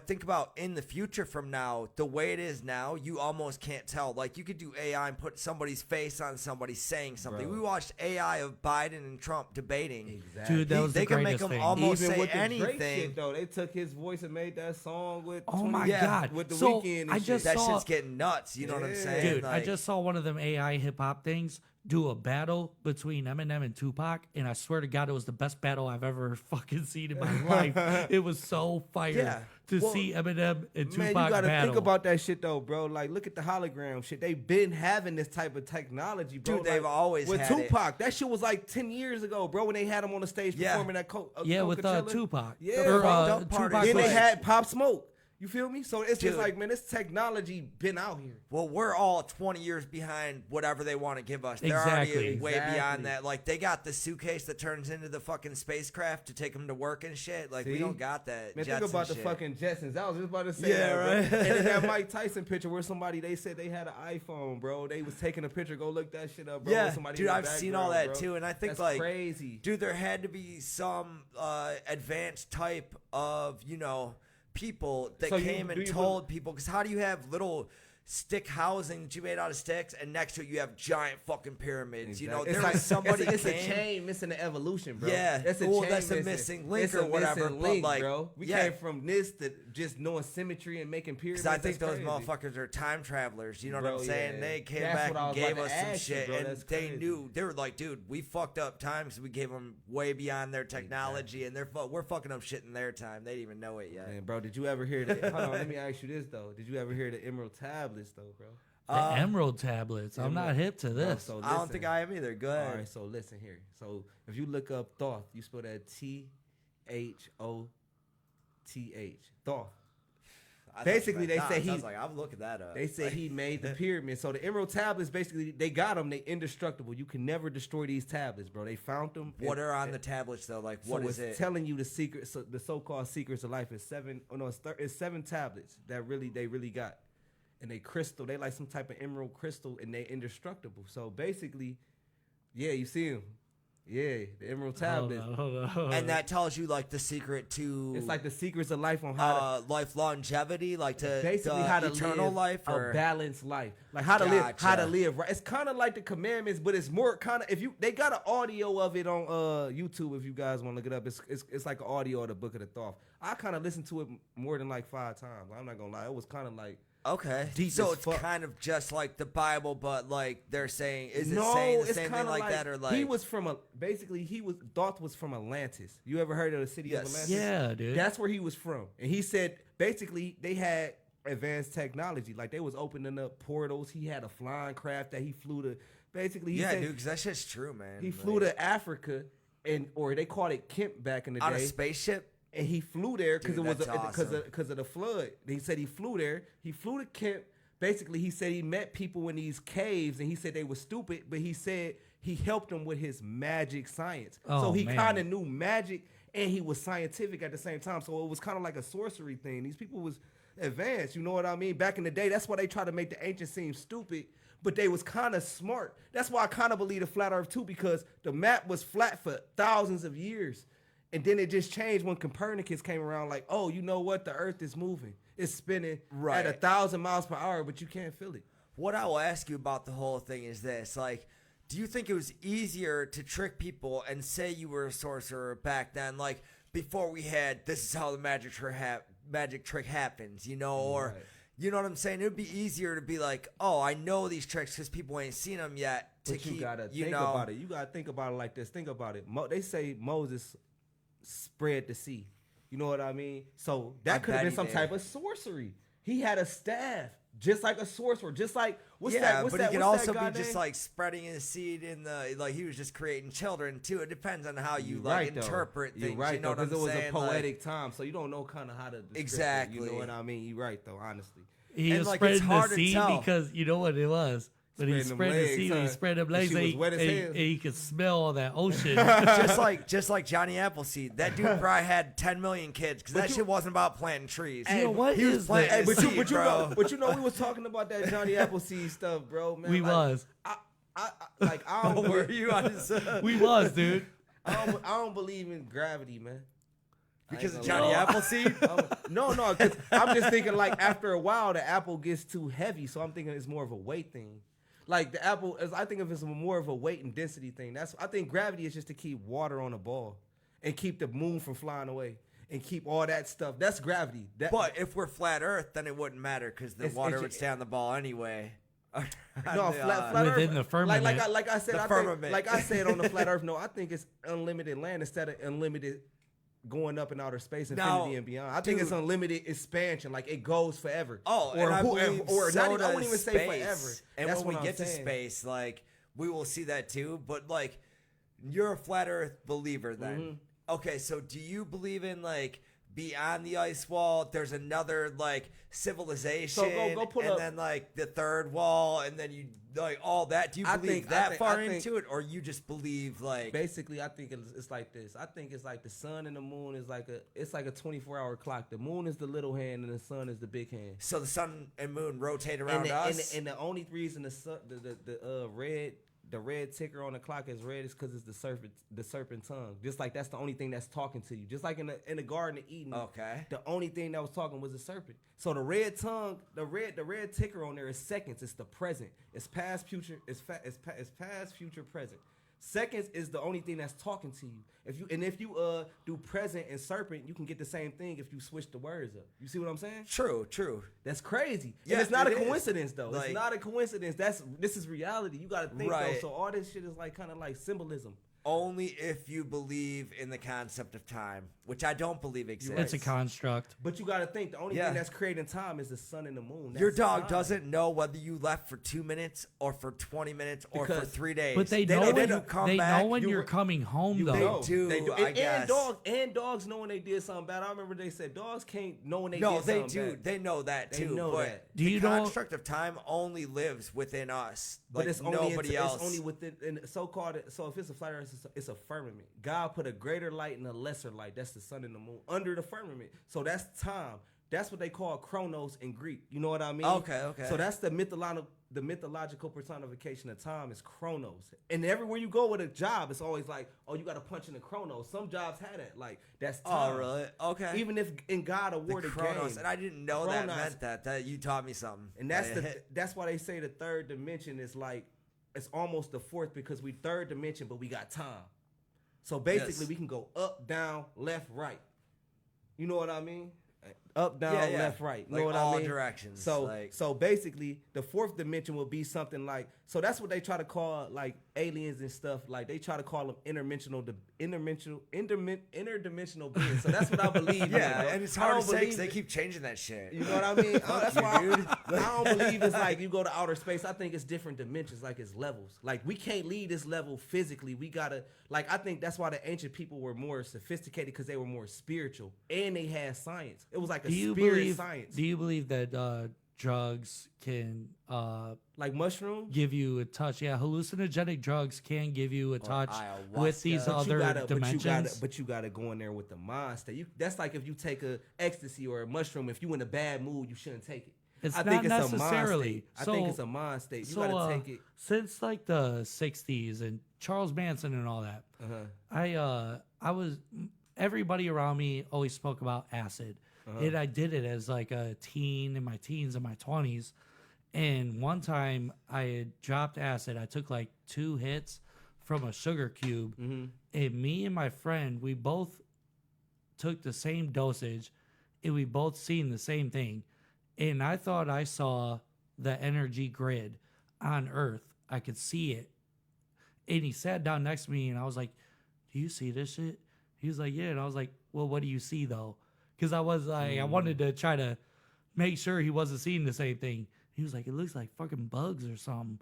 think about in the future from now, the way it is now, you almost can't tell. Like, you could do AI and put somebody's face on somebody saying something. Bro. We watched AI of Biden and Trump debating. Exactly. Dude, that was They the can greatest make them thing. almost Even say with the anything. Drake shit, though, they took his voice and made that song with. Oh 20 my God. With the So, Weeknd and I shit. just That saw- shit's getting nuts. You know what I'm Yeah. saying? Dude, I Like, just saw one of them AI hip hop things do a battle between Eminem and Tupac, and I swear to God, it was the best battle I've ever fucking seen in my life. It was so fire to see Eminem and Tupac Man, you gotta battle. think about that shit though, bro. Like, look at the hologram shit. They've been having this type of technology, bro. Dude, they've always with had it. Tupac. That shit was like 10 years ago, bro. When they had him on the stage performing at with Coachella. Tupac. Yeah, or bro. Tupac. Then they was- had Pop Smoke. You feel me? So it's Dude. just like, man, this technology been out here. Well, we're all 20 years behind whatever they want to give us. They're Exactly. already way Exactly. beyond that. Like, they got the suitcase that turns into the fucking spacecraft to take them to work and shit. Like, we See? don't got that. Man, Jetson think about the shit. fucking Jetsons. I was just about to say Yeah, that, bro. right. And then that Mike Tyson picture where they said they had an iPhone, bro. They was taking a picture. Go look that shit up, bro. Yeah, with somebody dude, in the I've seen all background, that bro. too, and I think That's like crazy. Dude, there had to be some advanced type of people that So came and told people. Because how do you have little stick housing that you made out of sticks, and next to it you have giant fucking pyramids. You know, Exactly. there It's was somebody it's a came- chain missing the evolution, bro. Yeah. that's a Well, chain that's a missing link It's or a whatever, missing but, link, like, bro. We yeah. came from this to just knowing symmetry and making pyramids. Because I think That's those crazy. motherfuckers are time travelers. You know Bro, what I'm saying? yeah. They came That's back what I and was about gave to us some ask you, shit, bro. and That's they crazy. knew. They were like, dude, we fucked up times. We gave them way beyond their technology, and we're fucking up shit in their time. They didn't even know it yet. Man, bro, did you ever hear the? Hold on, let me ask you this though. Did you ever hear the Emerald Tablets though, bro? The Emerald Tablets. I'm not hip to this. So I don't listen. think I am either. Go ahead. All right, so listen here. So if you look up Thoth, you spell that Thoth. Thoth. Basically, they say he. I was like, I'm looking that up. They say he made the pyramid. So the Emerald Tablets, basically, they got them. They indestructible. You can never destroy these tablets, bro. They found them. What are on the tablets though? Like, what so is it's it? telling you the secret, so the so-called secrets of life is seven. Oh no, it's 7 tablets that they really got, and they crystal. They like some type of emerald crystal, and they indestructible. So basically, yeah, you see them. Yeah, the Emerald Tablets. Hold on. And that tells you like the secret to. It's like the secrets of life on how to life longevity, like to basically the how to eternal live life, or a balanced life, like how to live, how to Gotcha. live right. It's kind of like the commandments, but it's more kind of they got an audio of it on YouTube if you guys want to look it up. It's like an audio of the Book of the Thoth. I kind of listened to it more than like 5 times. I'm not gonna lie, it was kind of like okay. deep So as it's fuck. kind of just like the Bible, but like they're saying, is it no, saying the it's same kind thing of like that, or like he was from Thoth was from Atlantis. You ever heard of the city of Yes. Atlantis? Yeah, dude. That's where he was from. And he said basically they had advanced technology. Like they was opening up portals. He had a flying craft that he flew to. Basically, he yeah, said dude, because that shit's true, man. he Like, flew to Africa, or they called it Kemp back in the on a day. spaceship. And he flew there because it Dude, was that's awesome. because of the flood. He said he flew there. He flew to Kemp. Basically, he said he met people in these caves, and he said they were stupid, but he said he helped them with his magic science. Oh, so he man. kind of knew magic, and he was scientific at the same time. So it was kind of like a sorcery thing. These people was advanced, you know what I mean? Back in the day, that's why they try to make the ancients seem stupid, but they was kind of smart. That's why I kind of believe the flat earth too, because the map was flat for thousands of years. And then it just changed when Copernicus came around, like, oh, you know what? The earth is moving. It's spinning Right. at 1,000 miles per hour, but you can't feel it. What I will ask you about the whole thing is this: like, do you think it was easier to trick people and say you were a sorcerer back then, like before we had this is how the magic trick happens, you know, or Right. you know what I'm saying? It would be easier to be like, oh, I know these tricks because people ain't seen them yet. To But keep, you gotta you think know, about it. You gotta think about it like this. Think about it. They say Moses spread the sea. You know what I mean? So I that could have bet been he some did. type of sorcery. He had a staff, just like a sorcerer, just like what's yeah, that? What's but that? he could what's also that guy be just name? like spreading his seed in the like he was just creating children too. It depends on how you You're like right, though. interpret things. You're right, you know what though, I'm because it was saying? a poetic time, so you don't know kind of how to describe it, Exactly. You know what I mean? You're right, though. Honestly, He And, was like, it's spreading the hard to seed tell. because you know what it was. But he Spreading them spread the legs, seed, he huh? spread them And legs, she was wet as hell. and he could smell all that ocean. just like Johnny Appleseed. That dude probably had 10 million kids because that shit wasn't about planting trees. You know what he was is planting that? the seed, but you bro. know, we was talking about that Johnny Appleseed stuff, bro. Man, We like, was. I don't. Were you on his, We was, dude. I don't believe in gravity, man. because of gonna Johnny lie. Appleseed? No, 'cause I'm just thinking like after a while the apple gets too heavy, so I'm thinking it's more of a weight thing. Like the apple, I think if it's more of a weight and density thing. I think gravity is just to keep water on a ball and keep the moon from flying away and keep all that stuff. That's gravity. But if we're flat Earth, then it wouldn't matter because the It's- water it's- would stay on the ball anyway. no, flat Within Earth, the firmament. Like I said, The I think, firmament. like I said on the flat Earth. No, I think it's unlimited land instead of unlimited going up in outer space, infinity Now, and beyond. I think it's dude. unlimited expansion, like it goes forever. Oh, or and I who- believe or so not even, I does wouldn't even say space. forever. And That's when we what I'm get to saying. space, like we will see that too. But like, you're a flat Earth believer then. Mm-hmm. Okay, so do you believe in like beyond the ice wall? There's another like civilization, So go pull and up- then like the third wall, and then you like all that. Do you I believe think- that I think- far I think- into it, or you just believe like? Basically, I think it's like this. I think it's like the sun and the moon is like a 24-hour clock. The moon is the little hand and the sun is the big hand. So the sun and moon rotate around us. And the only reason the sun, the red the red ticker on the clock is red is because it's the serpent tongue. Just like that's the only thing that's talking to you. Just like in the Garden of Eden. Okay. The only thing that was talking was the serpent. So the red tongue, the red ticker on there is seconds. It's the present. It's past, future. It's past, future, present. Seconds is the only thing that's talking to you. If you do present and serpent, you can get the same thing if you switch the words up. You see what I'm saying? True. That's crazy. Yeah, and it's not a it is. coincidence though. Like- it's not a coincidence. This is reality. You gotta think Right. though. So all this shit is like kind of like symbolism. Only if you believe in the concept of time, which I don't believe exists. It's a construct. But you gotta think the only Yeah. thing that's creating time is the sun and the moon. Your That's dog time. doesn't know whether you left for 2 minutes or for 20 minutes or for Because- 3 days. But they know know when you come they back. know when you're coming home though. They do, They do. I And guess. dogs know when they did something bad. I remember they said dogs can't know when they No, did they something do. bad. They know that They too. know but that. Do the you know- construct of time only lives within us. But Like it's only nobody else. It's only within in so-called. So if it's a flat earth, it's a firmament. God put a greater light and a lesser light. That's the sun and the moon under the firmament. So that's time. That's what they call chronos in Greek. You know what I mean? Okay. So that's the mythological personification of time is chronos. And everywhere you go with a job, it's always like, oh, you got to punch in the chronos. Some jobs had that. Like that's time. Oh, really? Okay. Even if in God the awarded Chronos, game, and I didn't know that Chronos- meant that. That you taught me something. and that's Like, that's why they say the third dimension is like it's almost the fourth because we third dimension, but we got time. So basically, Yes. we can go up, down, left, right. You know what I mean? Up, down, Yeah, yeah. left, right. You Like know what all I mean? directions, So, like- so basically, the fourth dimension will be something like. So that's what they try to call like aliens and stuff. Like they try to call them interdimensional beings. So that's what I believe. in, yeah, bro. and it's I hard don't to say 'cause believe they it. keep changing that shit. You know what I mean? That's you, why dude. I don't believe it's like you go to outer space. I think it's different dimensions, like it's levels. Like we can't leave this level physically. We gotta like I think that's why the ancient people were more sophisticated because they were more spiritual and they had science. It was like a spirit science. Do you believe that drugs can Like mushroom? give you a touch? Yeah, hallucinogenic drugs can give you a touch with ayahuasca. these But other dimensions. But you gotta go in there with the mind state. That's like if you take a ecstasy or a mushroom. If you in a bad mood, you shouldn't take it. It's I not think it's necessarily. a mind state. I think it's a mind state. You gotta take it. Since like the '60s and Charles Manson and all that, I was everybody around me always spoke about acid, and I did it as like a teen in my teens and my 20s. And one time I had dropped acid. I took like 2 hits from a sugar cube, and me and my friend, we both took the same dosage, and we both seen the same thing. And I thought I saw the energy grid on Earth. I could see it. And he sat down next to me, and I was like, "Do you see this shit?" He was like, "Yeah." And I was like, "Well, what do you see though?" Because I was like, I wanted to try to make sure he wasn't seeing the same thing. He was like, "It looks like fucking bugs or something."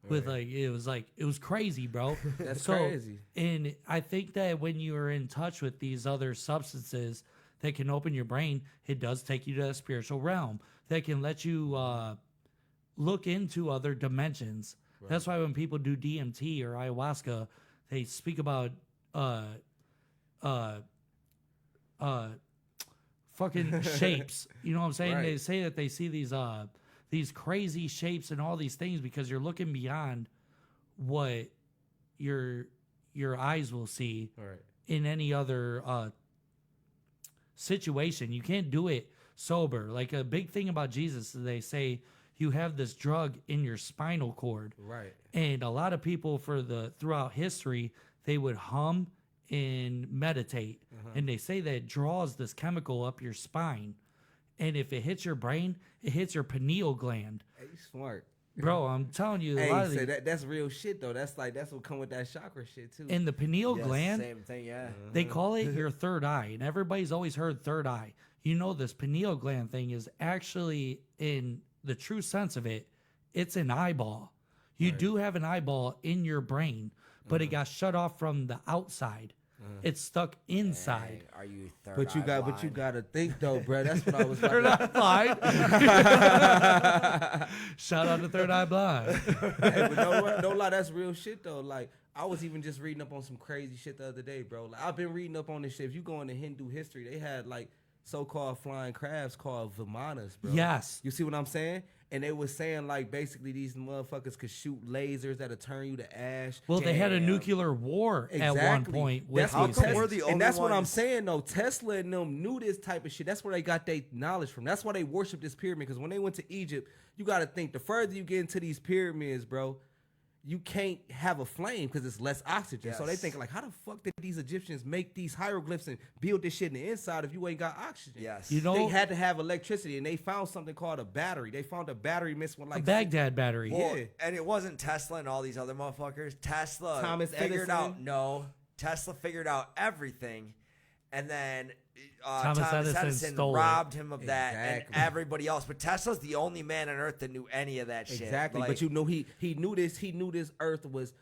With like it was crazy, bro. That's crazy. And I think that when you are in touch with these other substances that can open your brain, it does take you to a spiritual realm that can let you look into other dimensions. Right. That's why when people do DMT or ayahuasca, they speak about fucking shapes. You know what I'm saying? Right. They say that they see these crazy shapes and all these things because you're looking beyond what your eyes will see in any other situation. You can't do it sober. Like a big thing about Jesus is they say you have this drug in your spinal cord. Right. And a lot of people throughout history, they would hum and meditate. And they say that it draws this chemical up your spine. And if it hits your brain, it hits your pineal gland. Hey, you smart. Bro, I'm telling you, Hey, a lot of so that's real shit though. That's what come with that chakra shit too. and the pineal Yes, gland, Same thing, yeah. they call it your third eye. And everybody's always heard third eye. You know, this pineal gland thing is actually, in the true sense of it, it's an eyeball. You do have an eyeball in your brain, but it got shut off from the outside. It's stuck inside. Hey, are you third But you eye got blind? to think though, bro. That's what I was. Third eye blind. Shout out to Third Eye Blind. Hey, but no lie, that's real shit though. Like I was even just reading up on some crazy shit the other day, bro. Like I've been reading up on this shit. If you go into Hindu history, they had like so-called flying crabs called Vimanas, bro. Yes. You see what I'm saying? And they was saying like basically these motherfuckers could shoot lasers that'll turn you to ash. Well, they had a Damn. nuclear war at one point with That's what these come Tesla, we're things. the only and that's what I'm ones- saying though. Tesla and them knew this type of shit. That's where they got their knowledge from. That's why they worship this pyramid. Because when they went to Egypt, you got to think the further you get into these pyramids, bro, you can't have a flame because it's less oxygen. So they Yes. think like, how the fuck did these Egyptians make these hieroglyphs and build this shit in the inside if you ain't got oxygen? Yes. You know, They had to have electricity, and they found something called a battery. They found a battery mixed with a like Baghdad battery. Well, Yeah. and it wasn't Tesla and all these other motherfuckers. Tesla Thomas figured Edison. out Tesla figured out everything, and then Thomas Thomas Edison Edison stole it. robbed him of that, and Exactly. everybody else. But Tesla's the only man on earth that knew any of that shit. Exactly, Like, but you know he knew this. He knew this Earth was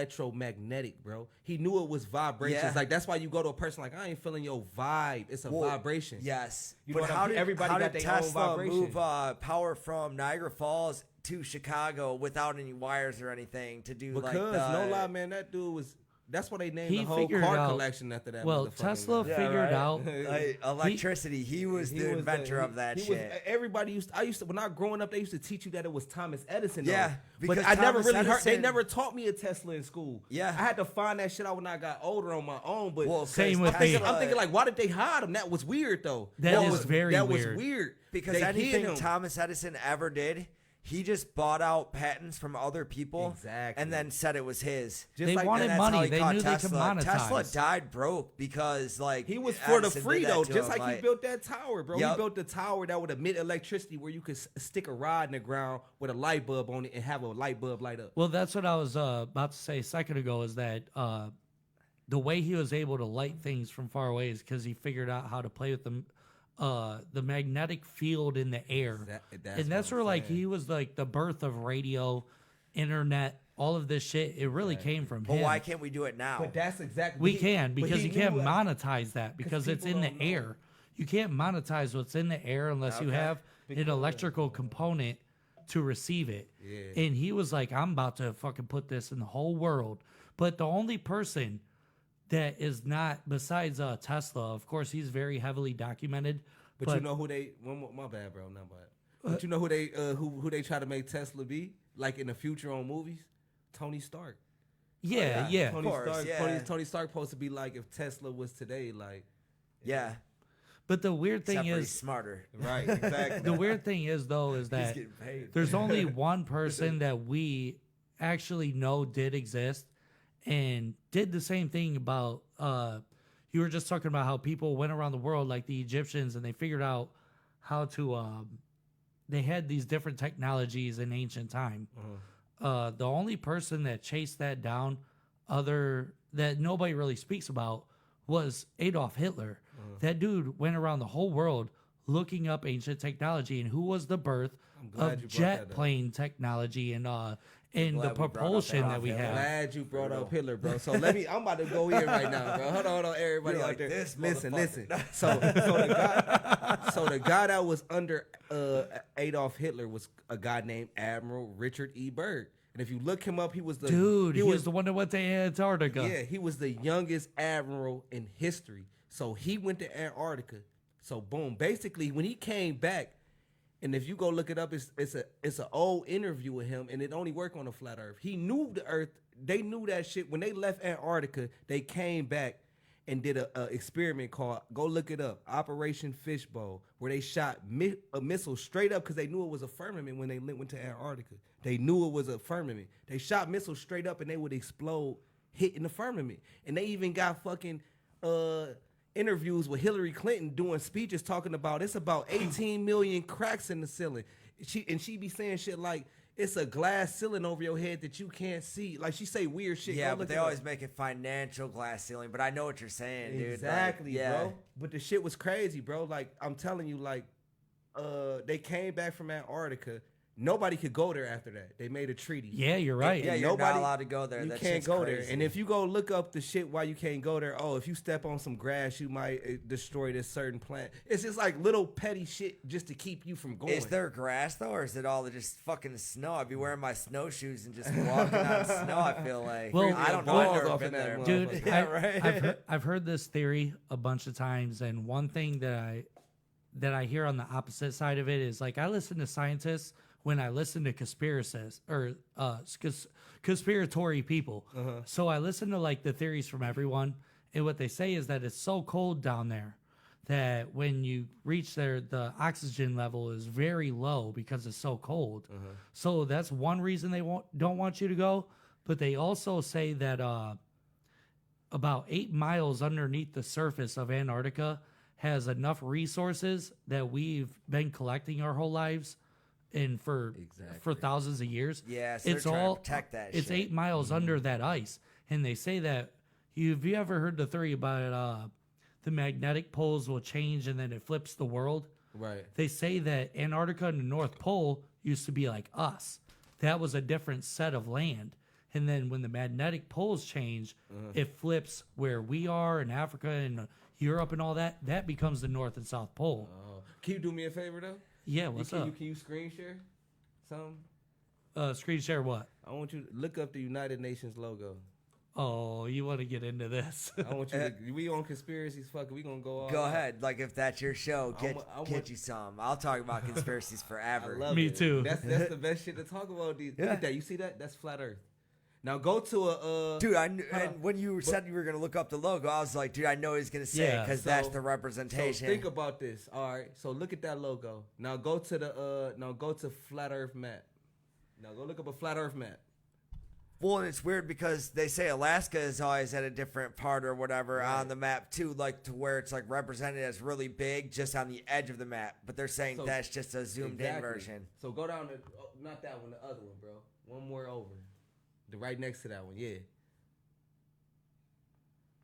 electromagnetic, bro. He knew it was vibrations. Yeah. Like that's why you go to a person like, I ain't feeling your vibe. It's a well, vibration. Yes, You but know what how I mean? did Everybody how got did their own Tesla vibration. move power from Niagara Falls to Chicago without any wires or anything to do Because like the, no lie, man, that dude was. That's why they named He the whole figured car out- collection after that. Well, motherfucking Tesla guy. figured out. like, electricity. He was the inventor of that shit. Everybody used. I used to when I was growing up. They used to teach you that it was Thomas Edison. Yeah, though. because but I never Thomas really heard. They Edison- never taught me a Tesla in school. Yeah. I had to find that shit out when I got older on my own. But Well, Same 'cause with me. Tesla- I'm thinking like, why did they hide him? That was weird though. That is was very that weird. was weird because They hid anything him. Thomas Edison ever did, he just bought out patents from other people Exactly. and then said it was his. Just They like wanted And that's money. how he They caught knew they could Tesla. monetize. Tesla died broke because like He was for the Edison free did that though, to just him, like he built that tower, bro. Yup. He built the tower that would emit electricity, where you could stick a rod in the ground with a light bulb on it and have a light bulb light up. Well, that's what I was about to say a second ago, is that the way he was able to light things from far away is because he figured out how to play with the magnetic field in the air. That's And that's what where I'm like saying. he was like the birth of radio, internet, all of this shit. It really came from But him. why can't we do it now? But that's exactly We can, but because he you can't knew, monetize that because it's people in the don't know. air. You can't monetize what's in the air unless you Okay. have an electrical component to receive it. Yeah. And he was like, I'm about to fucking put this in the whole world. But the only person that is not, besides Tesla, of course, he's very heavily documented. But you know who they? My bad, bro. Not bad. But you know who they who they try to make Tesla be? Like in the future on movies, Tony Stark. yeah, yeah. Tony course, Stark. yeah. Tony Stark supposed to be like if Tesla was today, like Yeah, But the weird except thing for he's is, smarter. right, exactly. the weird thing is though, is that getting paid. there's only one person that we actually know did exist and did the same thing about you were just talking about how people went around the world like the Egyptians and they figured out how to they had these different technologies in ancient time. The only person that chased that down that nobody really speaks about was Adolf Hitler. That dude went around the whole world looking up ancient technology and who was the birth glad of you brought that jet up. plane technology and glad the we brought up propulsion that Adolf we Hitler. have. Glad you brought up Hitler, bro. So I'm about to go in right now, bro. Hold on, everybody You're out like, there. "This Listen. motherfucker." So the guy that was under Adolf Hitler was a guy named Admiral Richard E. Byrd. And if you look him up, he was the Dude, he was the one that went to Antarctica. Yeah, he was the youngest admiral in history. So he went to Antarctica. So boom, basically when he came back, and if you go look it up, it's an old interview with him, and it only worked on a flat Earth. He knew the Earth. They knew that shit when they left Antarctica. They came back and did a experiment called, go look it up, Operation Fishbowl, where they shot a missile straight up because they knew it was a firmament when they went to Antarctica. They knew it was a firmament. They shot missiles straight up and they would explode, hitting the firmament. And they even got fucking interviews with Hillary Clinton doing speeches talking about it's about 18 million cracks in the ceiling. She be saying shit like it's a glass ceiling over your head that you can't see. Like she say weird shit. Yeah, Go but look they it up. always make it financial glass ceiling. But I know what you're saying, dude. Like, Exactly, yeah. bro. But the shit was crazy, bro. Like I'm telling you, like they came back from Antarctica. Nobody could go there after that. They made a treaty. Yeah, you're right. Yeah, you're not allowed to go there. You That can't shit's go there. crazy. And if you go look up the shit why you can't go there, oh, if you step on some grass, you might destroy this certain plant. It's just like little petty shit just to keep you from going. Is there grass though, or is it all just fucking snow? I'd be wearing my snowshoes and just walking on snow. I feel like. Well, I don't know. balls I've never off been in that there, Dude, Yeah, right. I've heard this theory a bunch of times, and one thing that that I hear on the opposite side of it is like I listen to scientists when I listen to conspiracists or conspiratory people. So I listen to like the theories from everyone, and what they say is that it's so cold down there that when you reach there, the oxygen level is very low because it's so cold. So that's one reason they don't want you to go. But they also say that about 8 miles underneath the surface of Antarctica has enough resources that we've been collecting our whole lives and for thousands of years. Yeah, so it's they're trying all to protect that it's shit. 8 miles under that ice, and they say that have you ever heard the theory about the magnetic poles will change and then it flips the world? Right. They say that Antarctica and the North Pole used to be like us. That was a different set of land. And then when the magnetic poles change, it flips where we are in Africa and Europe and all that. That becomes the North and South Pole. Can you do me a favor though? Yeah, what's up? Can you screen share something? Screen share what? I want you to look up the United Nations logo. Oh, you want to get into this? I want you to. We on conspiracies, fuck it. We gonna go all Go out. ahead. Like, if that's your show, I get want- you some. I'll talk about conspiracies forever. I love Me it. too. That's the best shit to talk about. Look at that. You see that? That's flat Earth. Now go to a Dude, and when you said you were going to look up the logo, I was like, dude, I know he's going to say it Yeah. because that's the representation. So think about this. All right. So look at that logo. Now go to the flat Earth map. Now go look up a flat Earth map. Well, and it's weird because they say Alaska is always at a different part or whatever on the map too, like to where it's like represented as really big just on the edge of the map. But they're saying So- that's just a zoomed in version. So go down to not that one, the other one, bro. One more over. The right next to that one, yeah.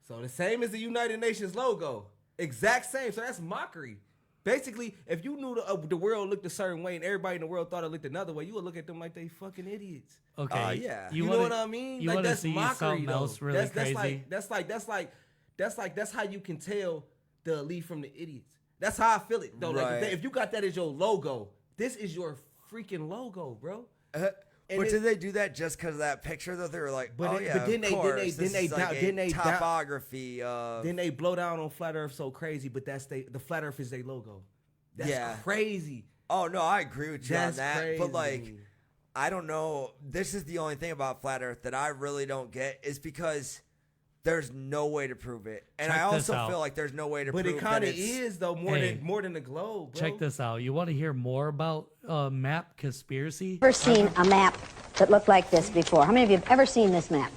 So the same as the United Nations logo. Exact same. So that's mockery. Basically, if you knew the world looked a certain way and everybody in the world thought it looked another way, you would look at them like they fucking idiots. Okay. Yeah. You know what I mean? You Like want to that's see mockery something though. else really crazy? That's how you can tell the elite from the idiots. That's how I feel it though. Like Right. if you got that as your logo, this is your freaking logo, bro. And But it- did they do that just because of that picture? Though they were like, But "Oh it- yeah, but then of they- course. then This they is like down- a then they down- topography of." Then they blow down on flat Earth so crazy, but that's the flat Earth is their logo. That's Yeah. crazy. Oh no, I agree with you That's on that. crazy. But like, I don't know. This is the only thing about flat Earth that I really don't get is because there's no way to prove it, and Check I this also out. feel like there's no way to But prove it kind that of it's- is though more than the globe, bro. Check this out. You want to hear more about map conspiracy? Ever seen a map that looked like this before? How many of you have ever seen this map?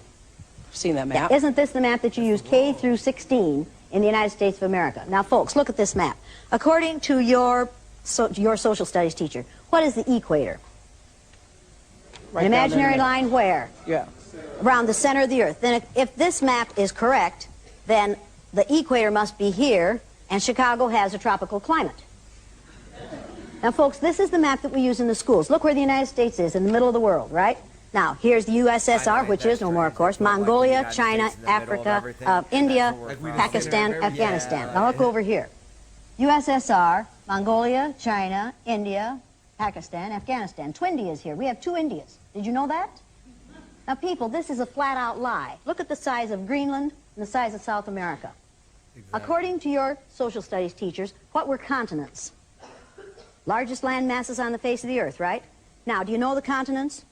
Seen that map? Isn't this the map that you use K through 16 in the United States of America? Now, folks, look at this map. According to your social studies teacher, what is the equator? Right An down imaginary there. line where? Yeah. Around the center of the Earth. Then if this map is correct, then the equator must be here, and Chicago has a tropical climate. Now, folks, this is the map that we use in the schools. Look where the United States is, in the middle of the world, right? Now, here's the USSR, which is no more, of course, Mongolia, China, Africa, India, Pakistan, Afghanistan. Now, look over here. USSR, Mongolia, China, India, Pakistan, Afghanistan. Twindy is here. We have two Indias. Did you know that? Now, people, this is a flat-out lie. Look at the size of Greenland and the size of South America. According to your social studies teachers, what were continents? Largest land masses on the face of the Earth, right? Now, do you know the continents?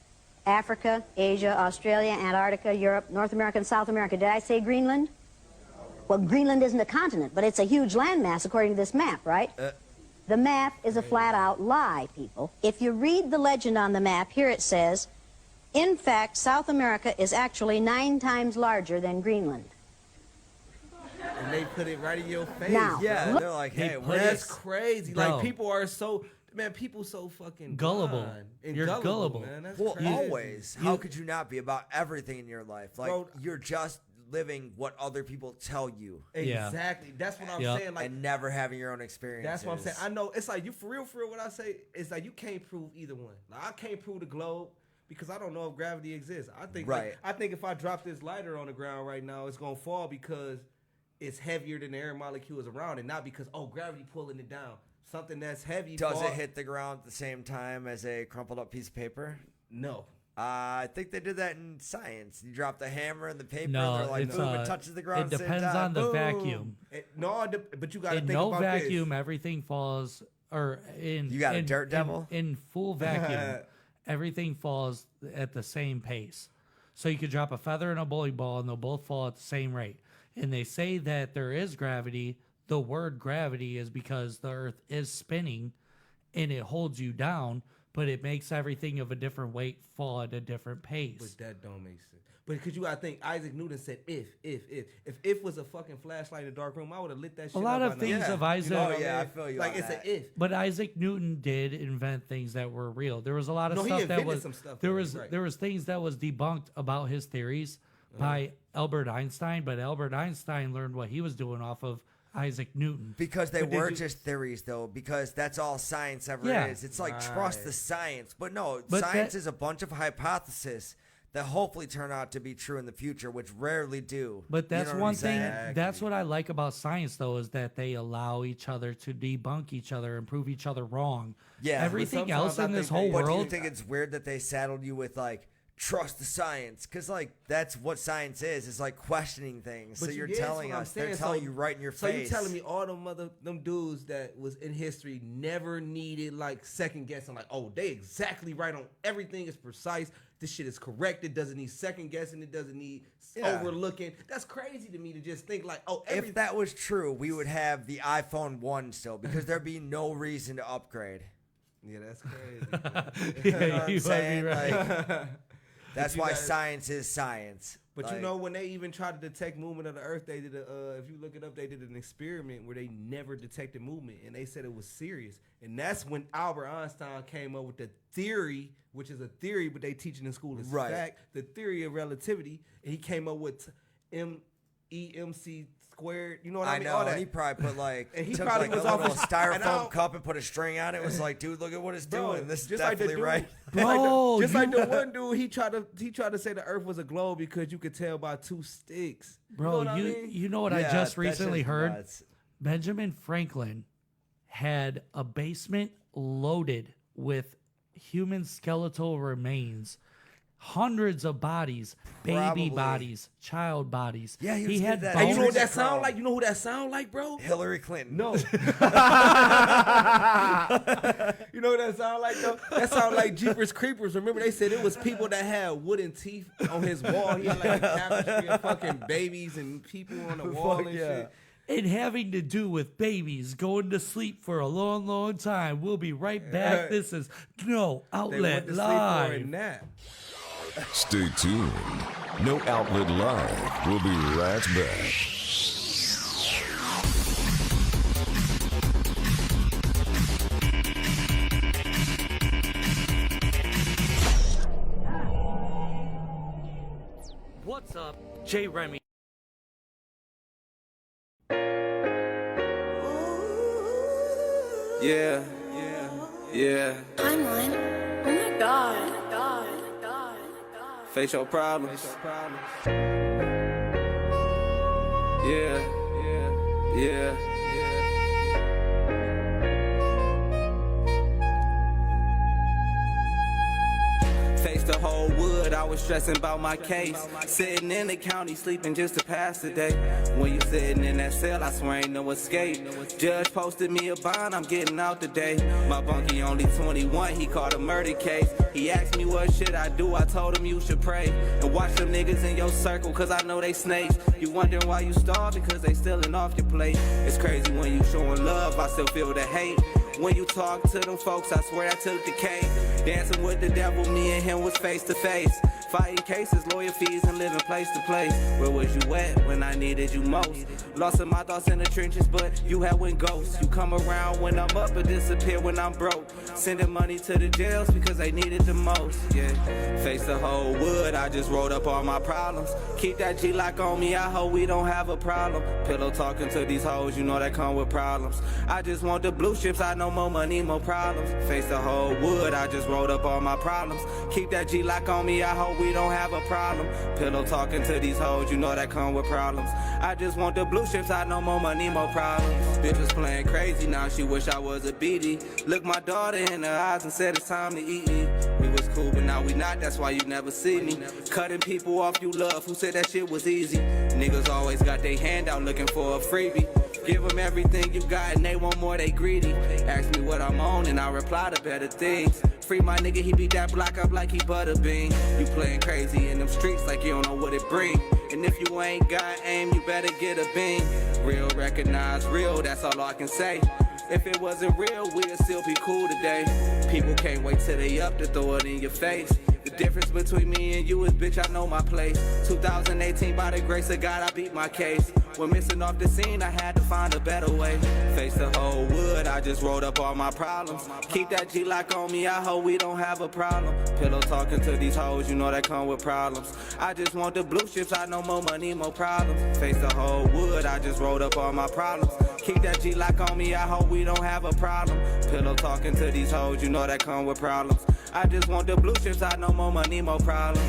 Africa, Asia, Australia, Antarctica, Europe, North America, and South America. Did I say Greenland? Well, Greenland isn't a continent, but it's a huge landmass according to this map, right? The map is a flat-out lie, people. If you read the legend on the map, here it says, in fact, South America is actually 9 times larger than Greenland. And they put it right in your face. Now, Yeah, look- they're like, They "Hey, put what That's is?" crazy. Bro. Like people are so people so fucking Gullible. blind and You're gullible. man. That's Well, crazy. always. How could you not be about everything in your life? Like Bro, you're just living what other people tell you, Yeah. Exactly. That's what I'm Yep. saying. Like and never having your own experience. that's what I'm saying. I know it's like you for real. What I say is like you can't prove either one. Like I can't prove the globe because I don't know if gravity exists. I think Right. I think if I drop this lighter on the ground right now, it's gonna fall because it's heavier than the air molecules around it, not because gravity pulling it down. Something that's heavy. Does fall- it hit the ground at the same time as a crumpled up piece of paper? No. I think they did that in science. You drop the hammer in the paper, No, and they're like, it's, boom, it touches the ground. It at the same depends time. on the Boom. vacuum. But you got to In think no about vacuum, this. everything falls, or in You got a dirt devil? In full vacuum, everything falls at the same pace. So you could drop a feather and a bowling ball, and they'll both fall at the same rate. And they say that there is gravity. The word gravity is because the Earth is spinning, and it holds you down, but it makes everything of a different weight fall at a different pace. But that don't make sense. But because you got to think, Isaac Newton said if was a fucking flashlight in the dark room, I would have lit that shit A lot up of by now. things of Isaac. You know what Oh, yeah, I I mean? feel you Like, on it's that. an if. But Isaac Newton did invent things that were real. There was a lot of No, he stuff that invented was some stuff, there though, was right. there was things that was debunked about his theories by Albert Einstein, but Albert Einstein learned what he was doing off of Isaac Newton. Because they But did were you- just theories, though, because that's all science ever Yeah. is. It's like, Right. trust the science. But no, But science that- is a bunch of hypotheses that hopefully turn out to be true in the future, which rarely do. But You that's know what one I'm thing. saying? That's what I like about science, though, is that they allow each other to debunk each other and prove each other wrong. Yeah, but Everything sometimes else I in this think whole they- But do you world. think it's weird that they saddled you with, like, trust the science? Because, like, that's what science is. It's like questioning things. So But you're yeah, that's telling what I'm us. They're saying. telling So- you right in your So face. you telling me all them dudes that was in history never needed like second guessing, like, oh, they exactly right on everything is precise. This shit is correct. It doesn't need second guessing. It doesn't need Yeah. overlooking. That's crazy to me to just think like, oh, If that was true, we would have the iPhone 1 still because there'd be no reason to upgrade. yeah, that's crazy. You know what Yeah, I'm you might saying? be right. Like, that's you why gotta- science is science. But Like, you know, when they even tried to detect movement of the Earth, they did if you look it up, they did an experiment where they never detected movement, and they said it was serious. And that's when Albert Einstein came up with the theory, which is a theory, but they teach it in school as Right. fact, the theory of relativity, and he came up with MEMC squared. You know what I I mean? know, All and that. he probably put like And he took probably like was a off little his- and I styrofoam don't- cup and put a string on it. It was like, dude, look at what it's Bro, doing. This is just like the definitely dude, right. Bro, just like you- the one dude, he tried to say the Earth was a globe because you could tell by two sticks. Bro, you know what I mean? you know what I Yeah, just that's recently heard? nuts. Benjamin Franklin had a basement loaded with human skeletal remains, hundreds of bodies, Probably. baby bodies, child bodies. Yeah, he was he getting had that Hey, you know what that Bones. sound like? You know who that sound like, bro? Hillary Clinton. No. You know what that sound like, though? That sound like Jeepers Creepers. Remember, they said it was people that had wooden teeth on his wall. He had like a tapestry of fucking babies and people on the wall and shit. And having to do with babies going to sleep for a long, long time. We'll be right back. Yeah. This is No They Outlet went to sleep for a Live. nap. Stay tuned. No Outlet Live. We'll be right back. What's up? Jay Remy. Yeah, yeah. Timeline. Oh my god. Face your problems. Yeah, yeah. Face the whole wood, I was stressing about my case. Sitting in the county, sleeping just to pass the day. When you sitting in that cell, I swear ain't no escape. Judge posted me a bond, I'm getting out today. My bunkie only 21, he caught a murder case. He asked me what should I do, I told him you should pray. And watch them niggas in your circle, cause I know they snakes. You wondering why you starving, cause they stealing off your plate. It's crazy when you showing love, I still feel the hate. When you talk to them folks, I swear I took the cake. Dancing with the devil, me and him was face to face. Fighting cases, lawyer fees, and living place to place. Where was you at when I needed you most? Lost in my thoughts in the trenches, but you had when ghosts. You come around when I'm up, but disappear when I'm broke. Sending money to the jails because they needed the most. Yeah, face the whole wood, I just wrote up all my problems. Keep that G-lock on me, I hope we don't have a problem. Pillow talking to these hoes, you know that come with problems. I just want the blue chips, I know more money, more problems. Face the whole wood, I just wrote up all my problems. Keep that G-lock on me, I hope we don't have a problem. Pillow talking to these hoes, you know that come with problems. I just want the blue chips, I know more money, more problems. Bitch was playing crazy, now she wish I was a BD. Look my daughter in her eyes and said it's time to eat me. We was cool, but now we not, that's why you never see me. Cutting people off you love, who said that shit was easy? Niggas always got their hand out looking for a freebie. Give them everything you got and they want more, they greedy. Ask me what I'm on and I reply to better things. Free my nigga, he beat that block up like he butterbean. You playing crazy in them streets like you don't know what it bring. And if you ain't got aim, you better get a beam. Real recognize real, that's all I can say. If it wasn't real, we'd still be cool today. People can't wait till they up to throw it in your face. The difference between me and you is, bitch, I know my place. 2018, by the grace of God, I beat my case. When missing off the scene, I had to find a better way. Face the whole wood, I just wrote up all my problems. Keep that G-lock on me, I hope we don't have a problem. Pillow talking to these hoes, you know that come with problems. I just want the blue chips, I know more money, more problems. Face the whole wood, I just wrote up all my problems. Keep that G-lock on me, I hope we don't have a problem. Pillow talking to these hoes, you know that come with problems. I just want the blue chips, I know more money, more problems.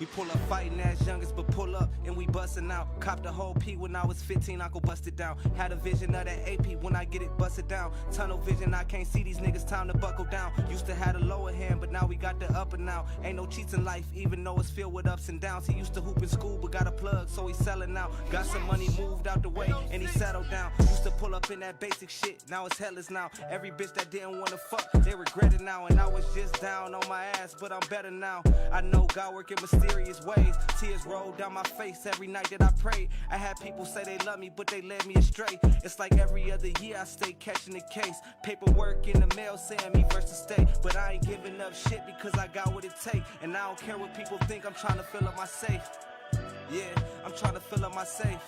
We pull up fighting as youngest, but pull up and we bustin' out. Cop the whole P when I was 15, I go bust it down. Had a vision of that AP when I get it busted down. Tunnel vision, I can't see these niggas, time to buckle down. Used to have the lower hand, but now we got the upper now. Ain't no cheats in life, even though it's filled with ups and downs. He used to hoop in school, but got a plug, so he's selling out. Got some money, moved out the way, and he settled down. Used to pull up in that basic shit, now it's hellas now. Every bitch that didn't wanna fuck, they regret it now. And I was just down on my ass, but I'm better now. I know God working mysterious ways. Tears rolled down my face every night that I prayed. I had people say they love me, but they led me astray. It's like every other year I stay catching the case. Paperwork in the mail saying me versus stay. But I ain't giving up shit because I got what it take. And I don't care what people think, I'm trying to fill up my safe. Yeah, I'm trying to fill up my safe.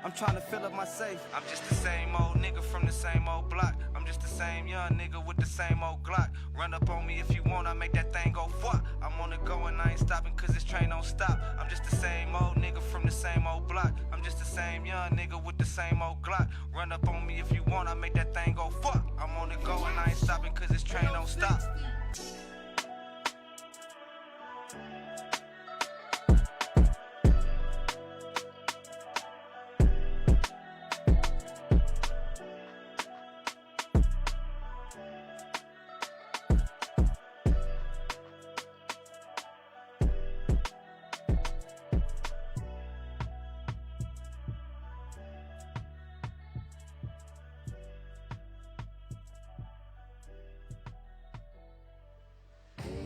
I'm trying to fill up my safe. I'm just the same old nigga from the same old block. I'm just the same young nigga with the same old Glock. Run up on me if you want, I make that thing go fuck. I'm on the go and I ain't stopping cause this train don't stop. I'm just the same old nigga from the same old block. I'm just the same young nigga with the same old Glock. Run up on me if you want, I make that thing go fuck. I'm on the go and I ain't stopping cause this train don't stop.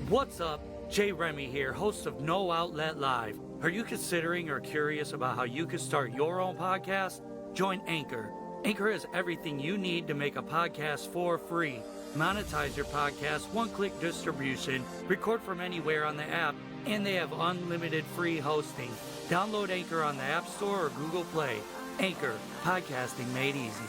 What's up? Jay Remy here, host of No Outlet Live. Are you considering or curious about how you could start your own podcast? Join Anchor. Anchor has everything you need to make a podcast for free. Monetize your podcast, one-click distribution, record from anywhere on the app, and they have unlimited free hosting. Download Anchor on the App Store or Google Play. Anchor, podcasting made easy.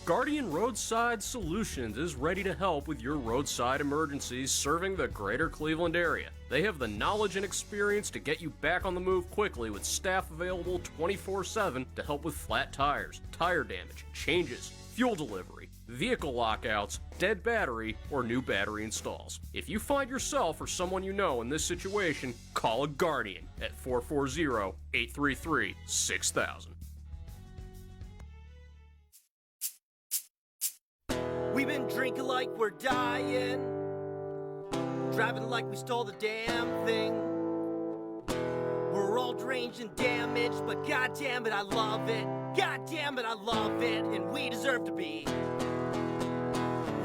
Guardian Roadside Solutions is ready to help with your roadside emergencies serving the greater Cleveland area. They have the knowledge and experience to get you back on the move quickly with staff available 24/7 to help with flat tires, tire damage, changes, fuel delivery, vehicle lockouts, dead battery, or new battery installs. If you find yourself or someone you know in this situation, call a Guardian at 440-833-6000. We've been drinking like we're dying, driving like we stole the damn thing. We're all deranged and damaged, but goddamn it, I love it. Goddamn it, I love it, and we deserve to be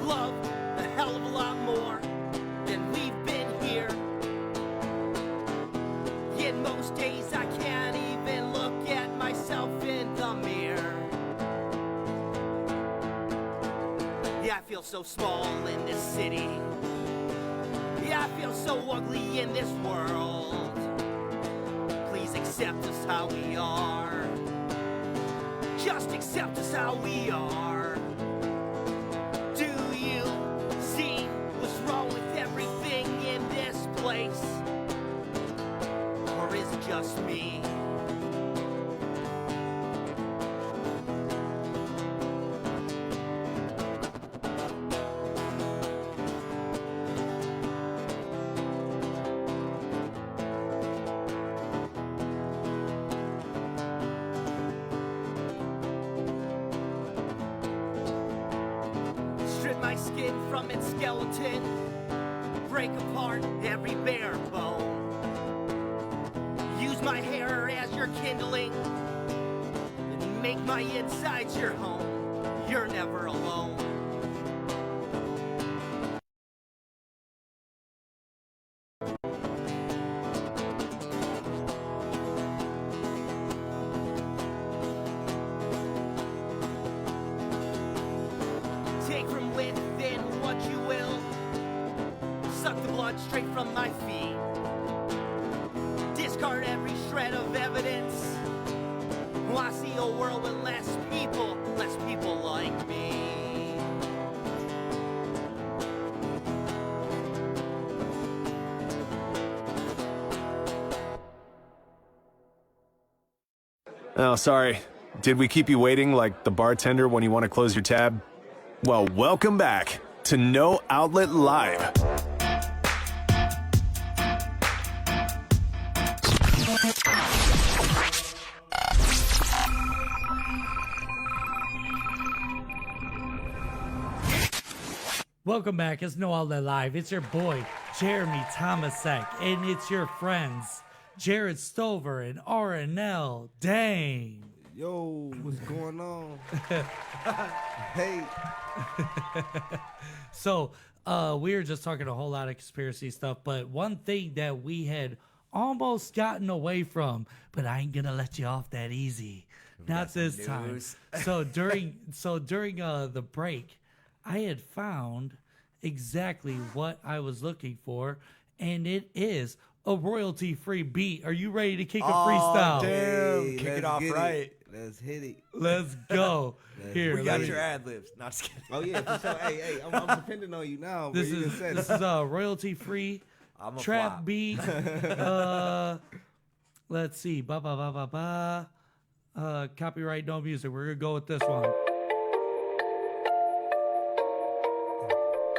loved a hell of a lot more than we've been here. Yet most days I can't even look at myself in the mirror. Yeah, I feel so small in this city. Yeah, I feel so ugly in this world. Please accept us how we are. Just accept us how we are. Do you see what's wrong with everything in this place? Or is it just me? My skin from its skeleton, break apart every bare bone. Use my hair as your kindling, and make my insides your home. You're never alone. Take from within what you will. Suck the blood straight from my feet. Discard every shred of evidence. I see a world with less people like me. Oh, sorry. Did we keep you waiting like the bartender when you want to close your tab? Well, welcome back to No Outlet Live. Welcome back. It's No Outlet Live. It's your boy, Jeremy Tomasek, and it's your friends, Jared Stover and RNL Dane. Yo, what's going on? Hey. So, we were just talking a whole lot of conspiracy stuff, but one thing that we had almost gotten away from, but I ain't gonna let you off that easy. Not this time. So during the break, I had found exactly what I was looking for, and it is a royalty-free beat. Are you ready to kick a freestyle? Damn, Hey, kick it let's off get right. Let's hit it. Let's go. Here, We let got me- your ad libs. Not just kidding. Oh yeah, for sure. Hey, I'm depending on you now. This bro. You is just said this it. is a royalty-free I'm a trap flop. beat. Let's see. Copyright, no music. We're gonna go with this one.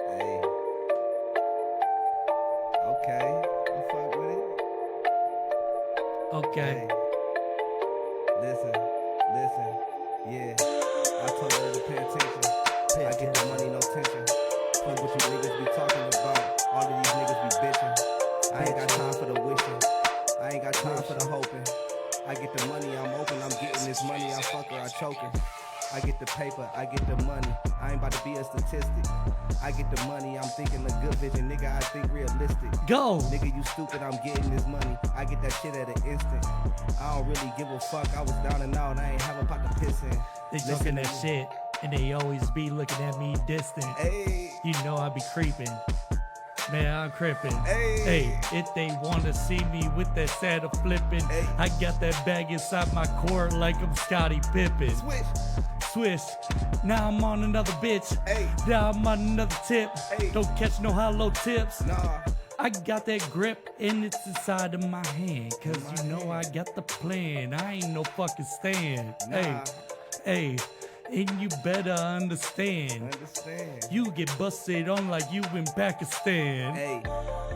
Hey. Okay. I fuck with it. Okay. Hey. Listen. Yeah. I told her to pay attention. I get the money, no tension. Fuck what you niggas be talking about. All of these niggas be bitching. I ain't got time for the wishing. I ain't got time for the hoping. I get the money, I'm open. I'm getting this money. I fuck her, I choke her. I get the paper, I get the money. I ain't about to be a statistic. I get the money, I'm thinking a good vision. Nigga, I think realistic. Go! Nigga, you stupid, I'm getting this money. I get that shit at an instant. I don't really give a fuck. I was down and out, I ain't have a pot to piss in. They talking that shit, and they always be looking at me distant. Hey. You know I be creeping. Man, I'm crippin'. Hey. If they wanna see me with that Santa flippin', Hey. I got that bag inside my core like I'm Scottie Pippen. Switch. Swish, Now I'm on another bitch. Now I'm on another tip. Don't catch no hollow tips. I got that grip and it's inside of my hand. Cause you know I got the plan. I ain't no fucking stand. Hey, and you better understand. You get busted on like you in Pakistan. Hey,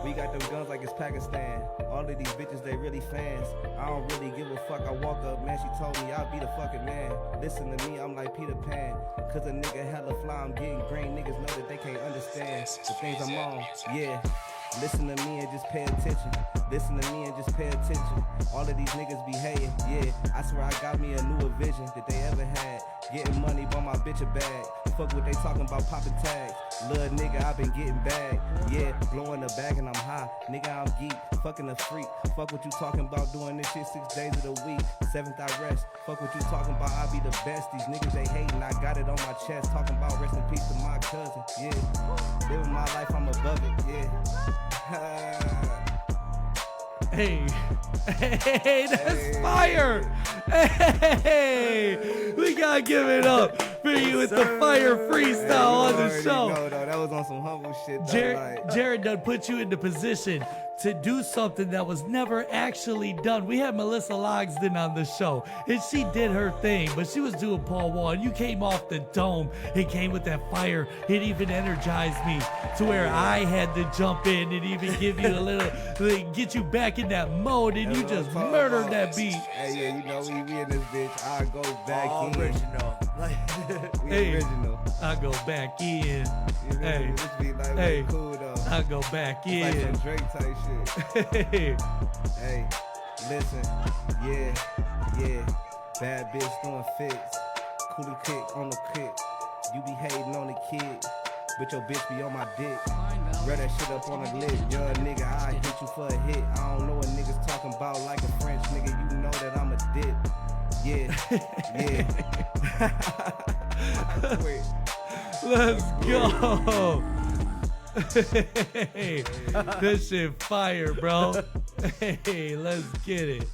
we got them guns like it's Pakistan. All of these bitches, they really fans. I don't really give a fuck. I walk up, man, she told me I'll be the fucking man. Listen to me, I'm like Peter Pan. Cause a nigga hella fly, I'm getting green. Niggas know that they can't understand the things I'm on. Yeah. Listen to me and just pay attention. Listen to me and just pay attention. All of these niggas be hating, yeah. I swear I got me a newer vision that they ever had. Getting money, bought my bitch a bag. Fuck what they talking about, popping tags. Little nigga, I been getting bag. Yeah, blowing the bag and I'm high. Nigga, I'm geek, fucking a freak. Fuck what you talking about, doing this shit 6 days of the week. 7th I rest. Fuck what you talking about, I be the best. These niggas, they hating, I got it on my chest. Talking about rest in peace to my cousin, yeah. Living my life, I'm above it, yeah. Hey, that's fire! Hey, we gotta give it up for you with the fire freestyle on the show. No, that was on some humble shit. Jared done put you in the position to do something that was never actually done. We had Melissa Logsdon on the show, and she did her thing, but she was doing Paul Wall, and you came off the dome. It came with that fire. It even energized me to where I had to jump in and even give you a little, get you back in that mode, and you just murdered that beat. Hey, yeah, you know, we in this bitch. I go back in. Original. Hey, original. I go back in. Hey, this beat like really cool though. I go back in. It's like some Drake type shit. Hey, listen, yeah. Bad bitch throwing fits. Coolie kick on the kick. You be hating on the kid, but your bitch be on my dick. Read that shit up on the lip. Young nigga, I hit you for a hit. I don't know what niggas talking about like a French nigga. You know that I'm a dip. Yeah. Let's go. Hey, this shit fire, bro. Hey, let's get it.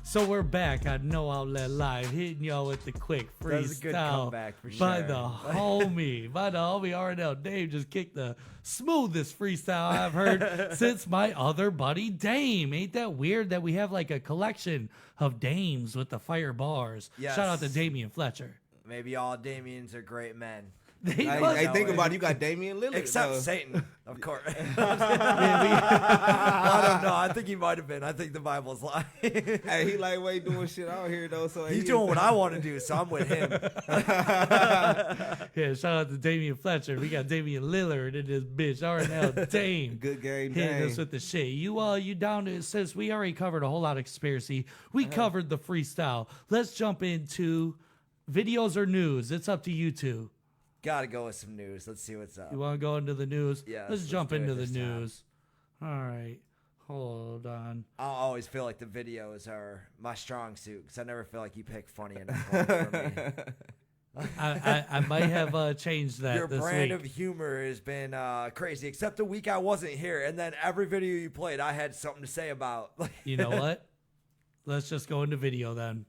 So we're back on No Outlet Live, hitting y'all with the quick freestyle. That was a good comeback for sure. By the homie RNL Dave just kicked the smoothest freestyle I've heard since my other buddy Dame. Ain't that weird that we have like a collection of Dames with the fire bars? Yes. Shout out to Damian Fletcher. Maybe all Damians are great men. Hey, think about it. You got Damian Lillard. Except though. Satan, of course. I don't know. I think he might have been. I think the Bible's lying. Hey, he lightweight doing shit out here, though. So he's doing what I want to do, so I'm with him. Yeah, shout out to Damian Fletcher. We got Damian Lillard in this bitch. RNL Dame. Good game, hitting Dame. us with the shit. You down to, since we already covered a whole lot of conspiracy, we covered the freestyle. Let's jump into videos or news. It's up to you two. Gotta go with some news. Let's see what's up. You want to go into the news? Yeah. Let's jump do it into the this time. news. All right. Hold on. I always feel like the videos are my strong suit because I never feel like you pick funny enough ones for me. I might have changed that Your this brand week. of humor has been crazy, except the week I wasn't here. And then every video you played, I had something to say about. You know what? Let's just go into video then.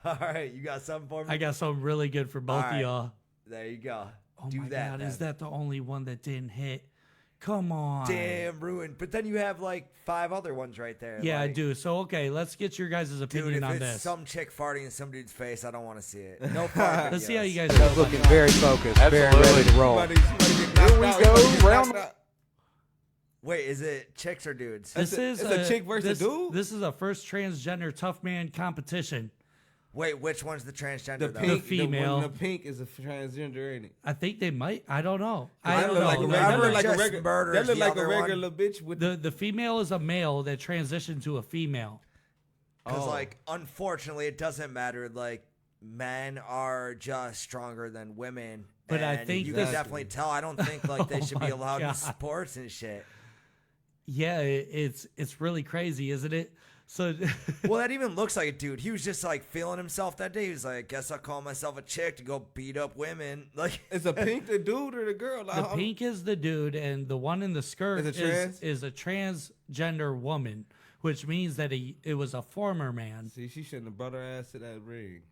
All right. You got something for me? I got something really good for both of y'all. There you go. Oh Do my that. God, then. is that the only one that didn't hit? Come on. Damn, ruined. But then you have like 5 other ones right there. Yeah, I like, do. So, okay, let's get your guys' opinion dude, if on it's this. some chick farting in some dude's face, I don't want to see it. No fart Let's see how you guys That's looking very focused, very ready to roll. Here we go, round. Wait, is it chicks or dudes? This is it's a chick versus a dude? This is a first transgender tough man competition. Wait, which one's the transgender? The though? pink, female. The pink is a transgender, ain't it? I think they might. I don't know. That look like a regular bitch with the female is a male that transitioned to a female. Because like, unfortunately, it doesn't matter. Like, men are just stronger than women. But I and think you this- can definitely tell. I don't think like they should be Oh my allowed in God. sports and shit. Yeah, it's really crazy, isn't it? So, Well, that even looks like a dude. He was just like feeling himself that day. He was like, I guess I'll call myself a chick to go beat up women. Like, is the pink the dude or the girl? the pink is the dude, and the one in the skirt Is it trans? is a transgender woman, which means that it was a former man. See, she shouldn't have brought her ass to that ring.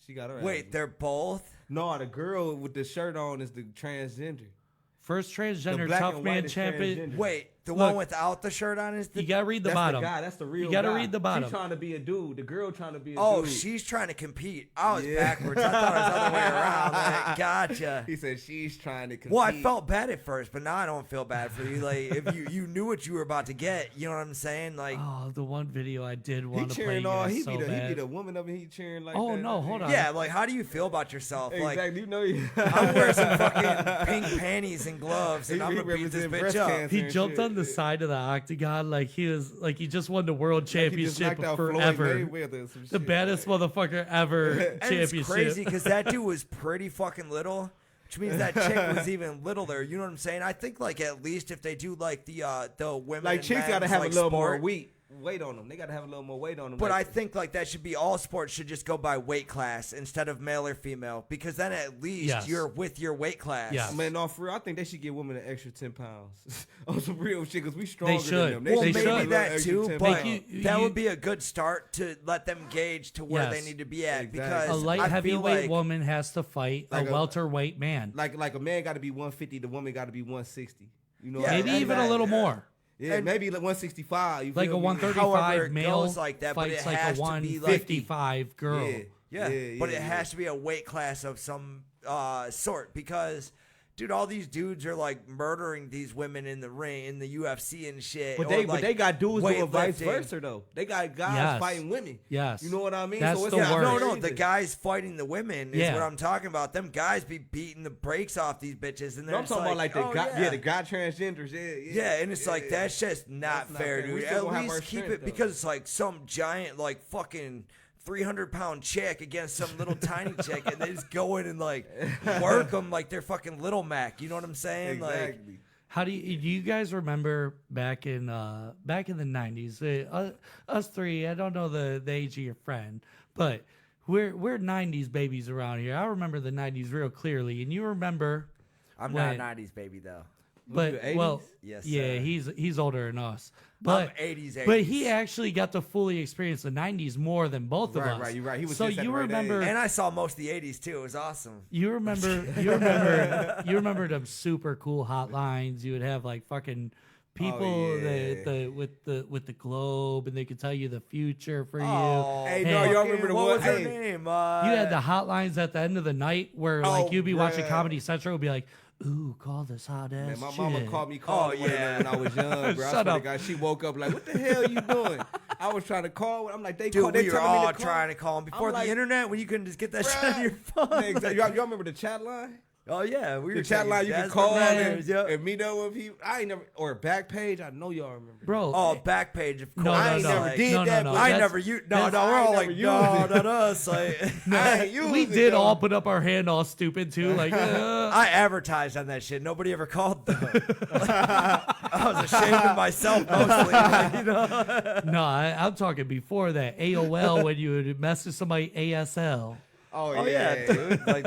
She got her. Wait, they're both? No, the girl with the shirt on is the transgender. First transgender black tough and man white is champion. transgender. Wait, the Look, one without the shirt on is the. You gotta read the That's bottom. the guy. That's the real You gotta guy. read the bottom. She's trying to be a dude. The girl trying to be a Oh, dude. she's trying to compete. I was backwards. I thought it was the other way around. Like, gotcha. He said she's trying to compete. Well, I felt bad at first, but now I don't feel bad for you. Like, if you knew what you were about to get, you know what I'm saying? Like, Oh, the one video I did He want to play cheering you all. guys He so be bad. the woman of it. He cheering like Oh, that. no, hold on. yeah, like, how do you feel about yourself? Like, Exactly. You know you. I'm wearing some fucking pink panties and gloves, and He I'm gonna beat this represent bitch breast up. cancer. He and jumped shit. on the side of the octagon like he just won the world Like he just championship knocked out Floyd forever. Mayweather or some The shit. baddest motherfucker ever And championship. it's crazy because that dude was pretty fucking little, which means that chick was even littler. You know what I'm saying? I think like at least if they do like the women, Like and chicks got to men's, have like, a little more sport, weight on them. They got to have a little more weight on them. But like, I think like that should be all sports should just go by weight class instead of male or female because then at least Yes. you're with your weight class. Yes. man, no, for real, I think they should give women an extra 10 pounds on some real shit because we stronger should. than them. Well, They maybe should. that Extra too, 10 but pounds. that would be a good start to let them gauge to where Yes. they need to be at Exactly. because A light I feel heavyweight like, woman has to fight Like a a- welterweight man. like a man got to be 150, the woman got to be 160. You know, Yeah, what I Maybe mean? even a little more. Yeah, and- maybe like 165. You Like feel a me? 135 However it male goes like that, but fights it like a has to be, like, 155 girl. Yeah. Yeah, but it has to be a weight class of some sort because, dude, all these dudes are like murdering these women in the ring in the UFC and shit. But or, they got dudes doing vice weightlifting. versa though. They got guys Yes. fighting women. Yes. You know what I mean? That's it's the not worst. No, crazy. the guys fighting the women is Yeah. what I'm talking about. Them guys be beating the brakes off these bitches, and No, then I'm it's talking about like the oh, guy, the guy transgenders. Yeah, and it's like that's just not That's not fair, fair. We dude. still At gonna have least our keep strength, it though. because it's like some giant, like fucking 300-pound chick against some little tiny chick, and they just go in and like work them like they're fucking Little Mac. You know what I'm saying? Like, Exactly. How do you guys remember back in the 90s? Us three, I don't know the age of your friend, but we're 90s babies around here. I remember the 90s real clearly, and you remember I'm when- not a '90s baby though. But you 80s? well, Yes, yeah, sir. he's older than us. But 80s. But he actually got to fully experience the 90s more than both of Right, us. right, you're right. He was so just at you the right remember, And I saw most of the '80s too. It was awesome. you remember them super cool hotlines. You would have like fucking people yeah. with the globe, and they could tell you the future for Oh, Hey, Hey, no, y'all fucking- remember the what one? was her Hey, name? you. You had the hotlines at the end of the night where like Oh, you'd be watching bruh. Comedy Central, would be like, "Ooh, call this hot ass Man, my chick." mama called me Oh, one of them yeah. when I was young, bro. I Shut swear to up. God, she woke up like, "What the hell you doing?" I was trying to call. I'm like, they Dude, call. They we were telling me all to call. trying to call him before I'm the like, internet when you couldn't just get that shit on your phone. Man, exactly. Y'all remember the chat line? Oh yeah, we were The chat taking line you can Jasper call Matters, yep. and meet up with people. I ain't never or back page. I know y'all remember. Bro, Oh, back page, of course. No, I ain't no, never no. did No, no, that. no. but I That's- never used. No, that's- no, we're I all never like, used no, it. not us. Like, I ain't used we it, did though. all put up our hand all stupid too. Like, I advertised on that shit. Nobody ever called though. I was ashamed of myself mostly. Like, you know? no, I'm talking before that. AOL when you would message somebody ASL. Oh yeah, dude. Like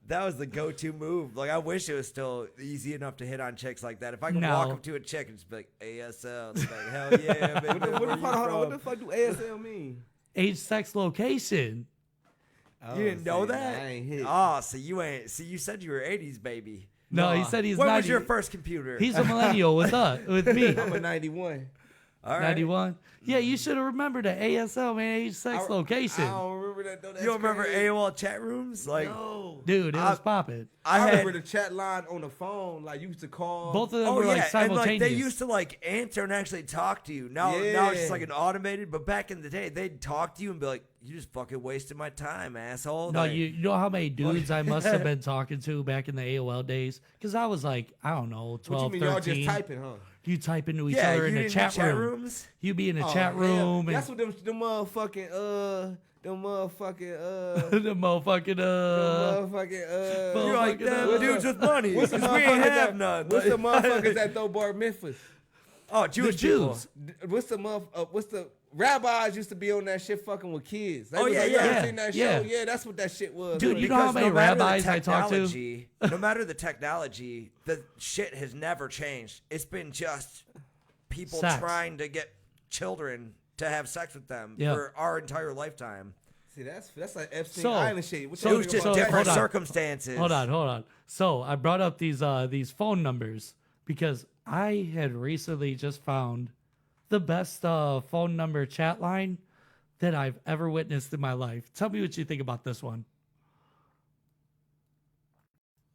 that was the go-to move. Like I wish it was still easy enough to hit on chicks like that. If I could walk No. up to a chick and just be like ASL, it's like hell yeah, baby. What the fuck do ASL mean? Age, sex, location. You didn't know that? I ain't hit. Oh, so you ain't. See, you said you were '80s baby. No, he said he's When 90. was your first computer? He's a millennial with me. I'm a 91. All right. 91. Yeah, you should have remembered the ASL, man. Age, sex, location. I don't remember that though. You don't remember AOL chat rooms? Like, No. Dude, it was popping. I had- remember the chat line on the phone. Like you used to call. Both of them oh were yeah, like and simultaneous. like they used to like answer and actually talk to you. Now it's just like an automated. But back in the day, they'd talk to you and be like, "You just fucking wasted my time, asshole." No, Like, you know how many dudes I must have been talking to back in the AOL days? Because I was like, I don't know, 12, What you mean? Y'all 13. just typing, huh? You type into each Yeah, other you in the didn't do chat chat room. rooms? You be in the Oh, chat hell. room. That's what them motherfucking the motherfucking You're like them dudes with money. What's the 'cause we ain't motherfuckers have that- none. What's the Like- motherfuckers that throw bar Memphis? Oh, Jewish people. Jews. What's the rabbis used to be on that shit fucking with kids? They Oh, was yeah, like, you yeah. ever seen that Yeah. show? Yeah, that's what that shit was. Dude, Like, you know how Because many no matter the rabbis I talked to? technology, no matter the technology, the shit has never changed. It's been just people Sex. trying to get children to have sex with them Yeah. for our entire lifetime. See, that's like Epstein So- Island shit. What so- you It was think just about different that? circumstances. Hold on. So I brought up these phone numbers because I had recently just found the best phone number chat line that I've ever witnessed in my life. Tell me what you think about this one.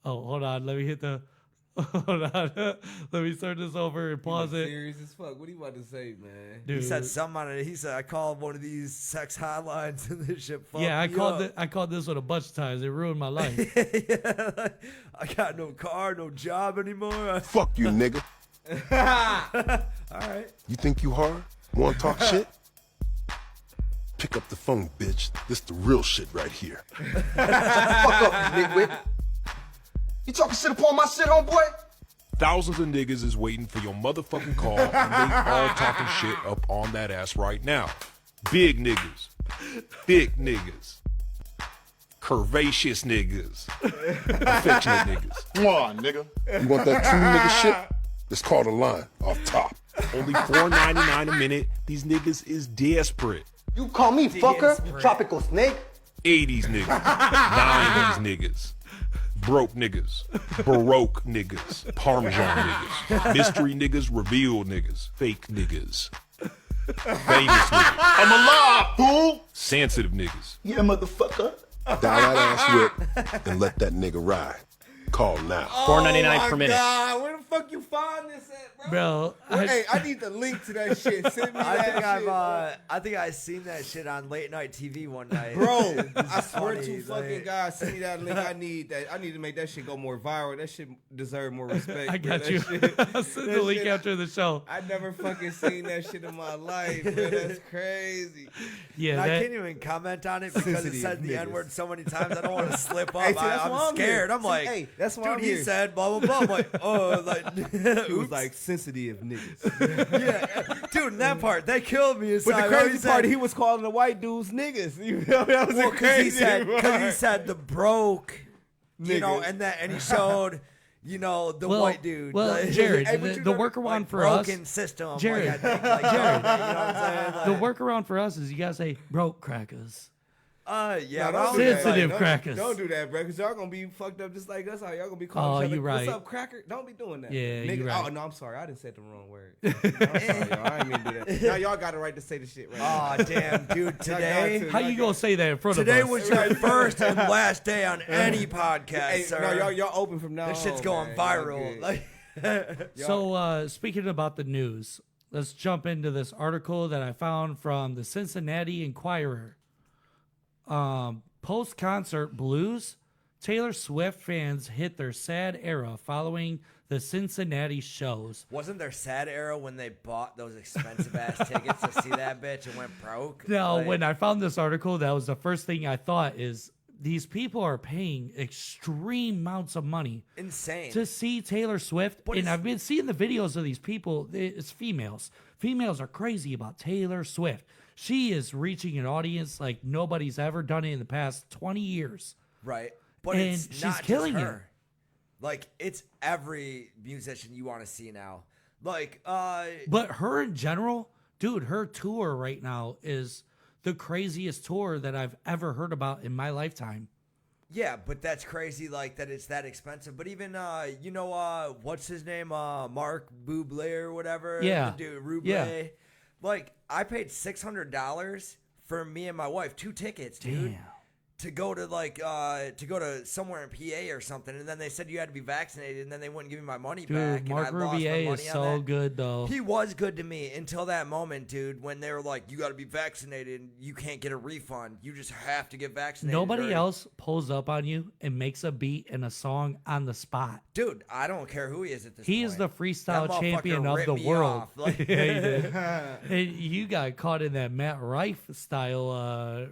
Oh, hold on. Let me hit the. Hold on. Let me start this over and pause it. Serious as fuck. What are you about to say, man? He Dude. said something on it. He said, I called one of these sex hotlines and this shit fucked Yeah, I me called up. I called this one a bunch of times. It ruined my life. Yeah, I got no car, no job anymore. Fuck you, nigga. All right. You think you hard? Want to talk shit? Pick up the phone, bitch. This the real shit right here. Fuck up, nigga. You talking shit upon my shit, homeboy? Thousands of niggas is waiting for your motherfucking call, and they all talking shit up on that ass right now. Big niggas, thick niggas, curvaceous niggas, affectionate niggas. Come on, nigga. You want that true nigga shit? It's called a line off top. Only $4.99 a minute. These niggas is desperate. You call me fucker? Tropical snake? 80s niggas, 90s niggas, broke niggas, Baroque niggas, Parmesan niggas, mystery niggas, reveal niggas, fake niggas, famous niggas. I'm alive, fool! Sensitive niggas. Yeah, motherfucker. Dial that ass whip and let that nigga ride. Call now. $4.99 per minute. God, where the fuck you find this at, Bro, Hey, I need the link to that shit. Send me that shit. I think I seen that shit on late night TV one night. Bro, I It's swear funny, to fucking like- God, send me that link. I need that. I need to make that shit go more viral. That shit deserve more respect. I bro. got That you. shit- I'll send that the link shit- after the show. I never fucking seen that shit in my life, bro. That's crazy. Yeah, And I that- can't even comment on it because it Sensitive said the niggas. N-word so many times. I don't want to slip up. Hey, see, that's why I'm I'm scared. here. I'm See, like, hey, that's why dude, I'm he here. said blah, blah, blah. I'm like, oh, like, He was oops. like sensitive niggas. yeah. Dude, in that part, they killed me. But the inside. crazy He said- part, he was calling the white dudes niggas. You know, that was Well, the because he crazy said, part. the broke, you know, Niggas. and he showed, you know, the Well- white dude. well, like- Jared, Hey, the- but you the know, workaround like, for us- broken system. Jared, like, I think, like, Jared, you know what I'm saying? the workaround for us is you gotta say broke crackers. Yeah, No, don't do that. Sensitive Don't- crackers. Don't do that, bro, because y'all gonna be fucked up just like us. How y'all gonna be calling Oh, each other, you right. what's up, cracker? Don't be doing that. Yeah, Nigga, you right. Oh, no, I'm sorry. I didn't say the wrong word. I'm sorry, y'all. I didn't mean to do that. Now y'all got the right to say the shit right now. Oh, damn, dude. Today, How you gonna say that in front of us? today was your first and last day on any podcast, Hey, sir. no, y'all open from now This shit's on, going man. viral. Y'all Like, So, speaking about the news, let's jump into this article that I found from the Cincinnati Enquirer. Post-concert blues, Taylor Swift fans hit their sad era following the Cincinnati shows. wasn't there sad era when they bought those expensive ass tickets to see that bitch and went broke? Now, Like, when I found this article, that was the first thing I thought is these people are paying extreme amounts of money insane. to see Taylor Swift. But And it's- I've been seeing the videos of these people. It's females. Females are crazy about Taylor Swift. She is reaching an audience like nobody's ever done it in the past 20 years. Right. But And it's she's not killing just it. her. Like, it's every musician you want to see now. Like, But her in general, dude, her tour right now is the craziest tour that I've ever heard about in my lifetime. yeah, but that's crazy, like, that it's that expensive. But even, you know, what's his name? Mark Bublé or whatever? Yeah. The dude, Rublé. Yeah. Like, I paid $600 for me and my wife, 2 tickets, dude. Damn. To go to somewhere in PA or something, and then they said you had to be vaccinated, and then they wouldn't give me my money back. Dude, Mark and I lost my Rubier money is on so that. good, though. He was good to me until that moment, dude, when they were like, you got to be vaccinated and you can't get a refund. You just have to get vaccinated. Nobody or- else pulls up on you and makes a beat and a song on the spot. Dude, I don't care who he is at this He point. is the freestyle That motherfucker champion of ripped the me world. off. Like- Yeah, he did. And you got caught in that Matt Rife style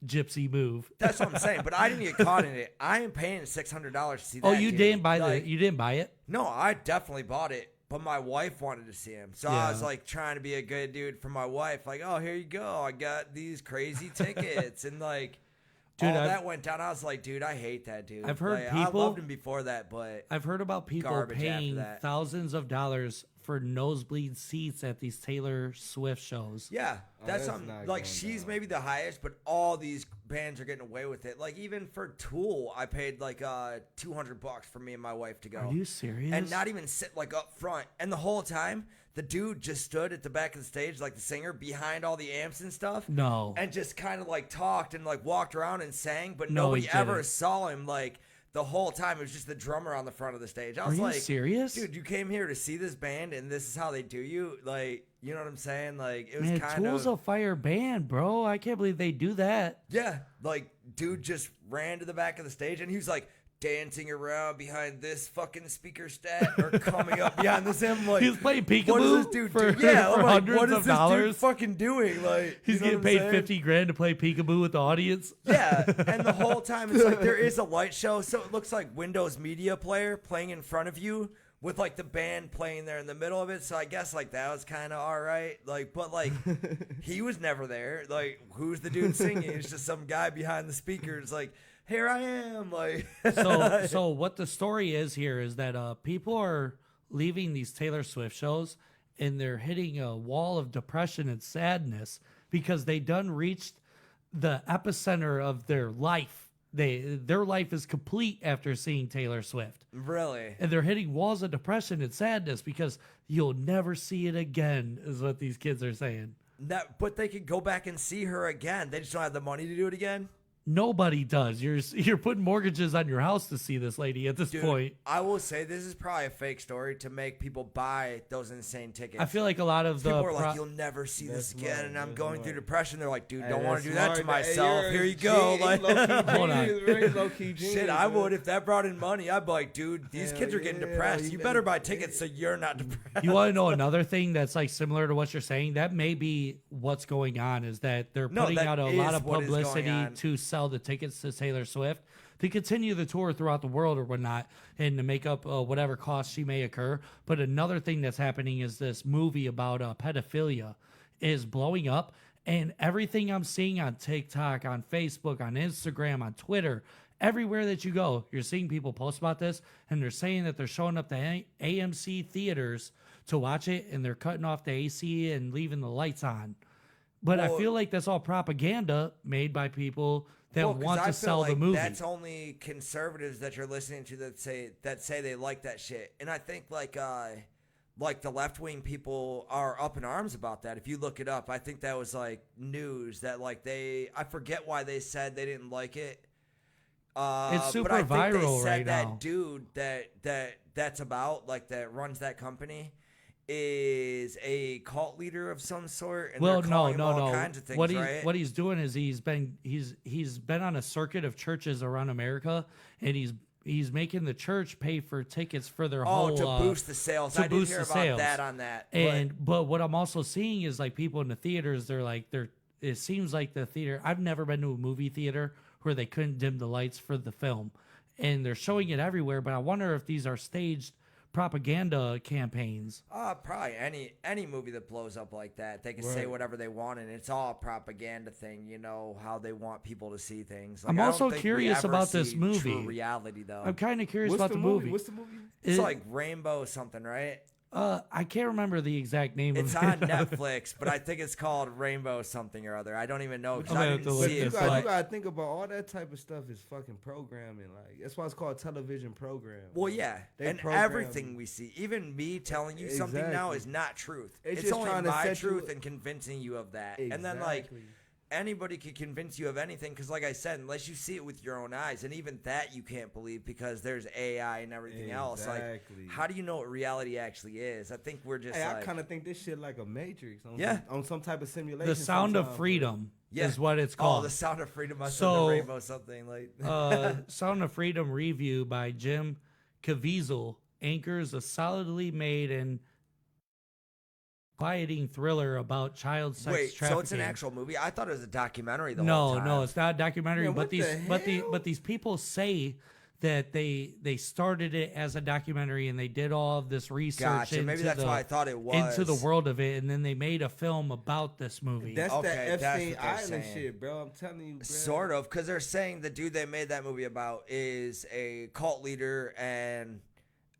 gypsy move. That's what I'm saying, but I didn't get caught in it. I am paying $600 to see that. Oh, you dude. didn't buy Like, you didn't buy it? No, I definitely bought it, but my wife wanted to see him. So Yeah. I was like trying to be a good dude for my wife. Like, oh, here you go. I got these crazy tickets. And like, Dude, all I've- that went down. I was like, dude, I hate that dude. I've heard Like, people- I loved him before that, but I've heard about people garbage after paying that. thousands of dollars for nosebleed seats at these Taylor Swift shows. Yeah, that's that's something. not Like, going she's down. maybe the highest, but all these bands are getting away with it. Like, even for Tool, I paid like $200 for me and my wife to go. Are you serious? And not even sit like up front. And the whole time, the dude just stood at the back of the stage, like the singer, behind all the amps and stuff. No. And just kind of like talked and like walked around and sang, but No, nobody he ever didn't. saw him like the whole time. It was just the drummer on the front of the stage. I Are was you like, serious? dude, you came here to see this band and this is how they do you? Like, you know what I'm saying? Like, it was Man, kind Tool's of. a fire band, bro. I can't believe they do that. Yeah, like, dude just ran to the back of the stage and he was like dancing around behind this fucking speaker stat or coming up behind this. I'm like, He was playing what is peekaboo this dude for, do? Yeah, for I'm like, hundreds what is of this dollars. dude fucking doing? Like, He's you know getting what I'm paid saying? 50 grand to play peekaboo with the audience. Yeah, and the whole time it's like there is a light show, so it looks like Windows Media Player playing in front of you with like the band playing there in the middle of it. So I guess like that was kind of all right. Like, but like he was never there. Like, who's the dude singing? It's just some guy behind the speakers. Like, here I am. Like, So what the story is here is that people are leaving these Taylor Swift shows and they're hitting a wall of depression and sadness because they done reached the epicenter of their life. Their life is complete after seeing Taylor Swift. Really? And they're hitting walls of depression and sadness because you'll never see it again, is what these kids are saying. But they could go back and see her again. They just don't have the money to do it again. Nobody does. You're putting mortgages on your house to see this lady at this Dude, point. I will say this is probably a fake story to make people buy those insane tickets. I feel like a lot of the people are like, "You'll never see this again," smart, and I'm that's going smart. through depression. They're like, "Dude, Hey, don't want that's to do that to smart. myself." Hey, Here you you're go. a Like, low-key Hold on. genius, very low-key genius, shit, I man. would if that brought in money. I'd be like, "Dude, these Hell kids are getting yeah, depressed. you You better buy tickets so you're not depressed." You want to know another thing that's like similar to what you're saying? That may be what's going on is that they're No, putting that out a is lot of what is going publicity on. to sell the tickets to Taylor Swift to continue the tour throughout the world or whatnot and to make up whatever costs she may occur. But another thing that's happening is this movie about pedophilia is blowing up. And everything I'm seeing on TikTok, on Facebook, on Instagram, on Twitter, everywhere that you go, you're seeing people post about this, and they're saying that they're showing up to AMC theaters to watch it, and they're cutting off the AC and leaving the lights on. But I Well- feel like that's all propaganda made by people that Well, 'cause want I to feel sell the like movie. That's only conservatives that you're listening to that say they like that shit. And I think like the left wing people are up in arms about that. If you look it up, I think that was like news that like I forget why they said they didn't like it. It's super but I think viral they said right that now. dude that's about like that runs that company is a cult leader of some sort, and Well, they're no, calling him no, all no. kinds of things, What right? he's doing is he's been on a circuit of churches around America, and he's making the church pay for tickets for their whole to boost the sales. to I did boost hear the about sales. that on that. But what I'm also seeing is like people in the theaters. It seems like the theater. I've never been to a movie theater where they couldn't dim the lights for the film, and they're showing it everywhere. But I wonder if these are staged propaganda campaigns. Probably any movie that blows up like that, they can say Right. whatever they want, and it's all a propaganda thing. You know how they want people to see things. Like, I'm I don't also think we curious ever about this see movie. True reality, though. I'm kind of curious What's about the movie. What's the movie? It's like Rainbow something, right? I can't remember the exact name It's of it. on Netflix, but I think it's called Rainbow something or other. I don't even know because I'm I gonna have didn't to see look it. this You up. gotta think about all that type of stuff is fucking programming. Like that's why it's called television programming. Well, yeah, They and program- everything we see, even me telling you something now Exactly. is not truth. It's It's just only trying to my set you- truth and convincing you of that. And then like Exactly. anybody could convince you of anything because, like I said, unless you see it with your own eyes, and even that you can't believe because there's AI and everything else. Like, Exactly. how do you know what reality actually is? I think we're just Hey, like, I kind of think this shit like a Matrix. Yeah. On some type of simulation. The Sound of sometime, Freedom Yeah. is what it's Oh, called. The Sound of Freedom. I said So, the Rainbow something like. Sound of Freedom review by Jim Caviezel anchors a solidly made and quieting thriller about child sex Wait, trafficking. so it's an actual movie? I thought it was a documentary. The No, whole time. no, it's not a documentary. Man, but what these, the but these people say that they started it as a documentary and they did all of this research. Gotcha. Maybe into that's the- why I thought it into the was. world of it, and then they made a film about this movie. That's Okay, that that's Epstein what they're Island saying. shit, bro. I'm telling you, bro. Sort of, because they're saying the dude they made that movie about is a cult leader and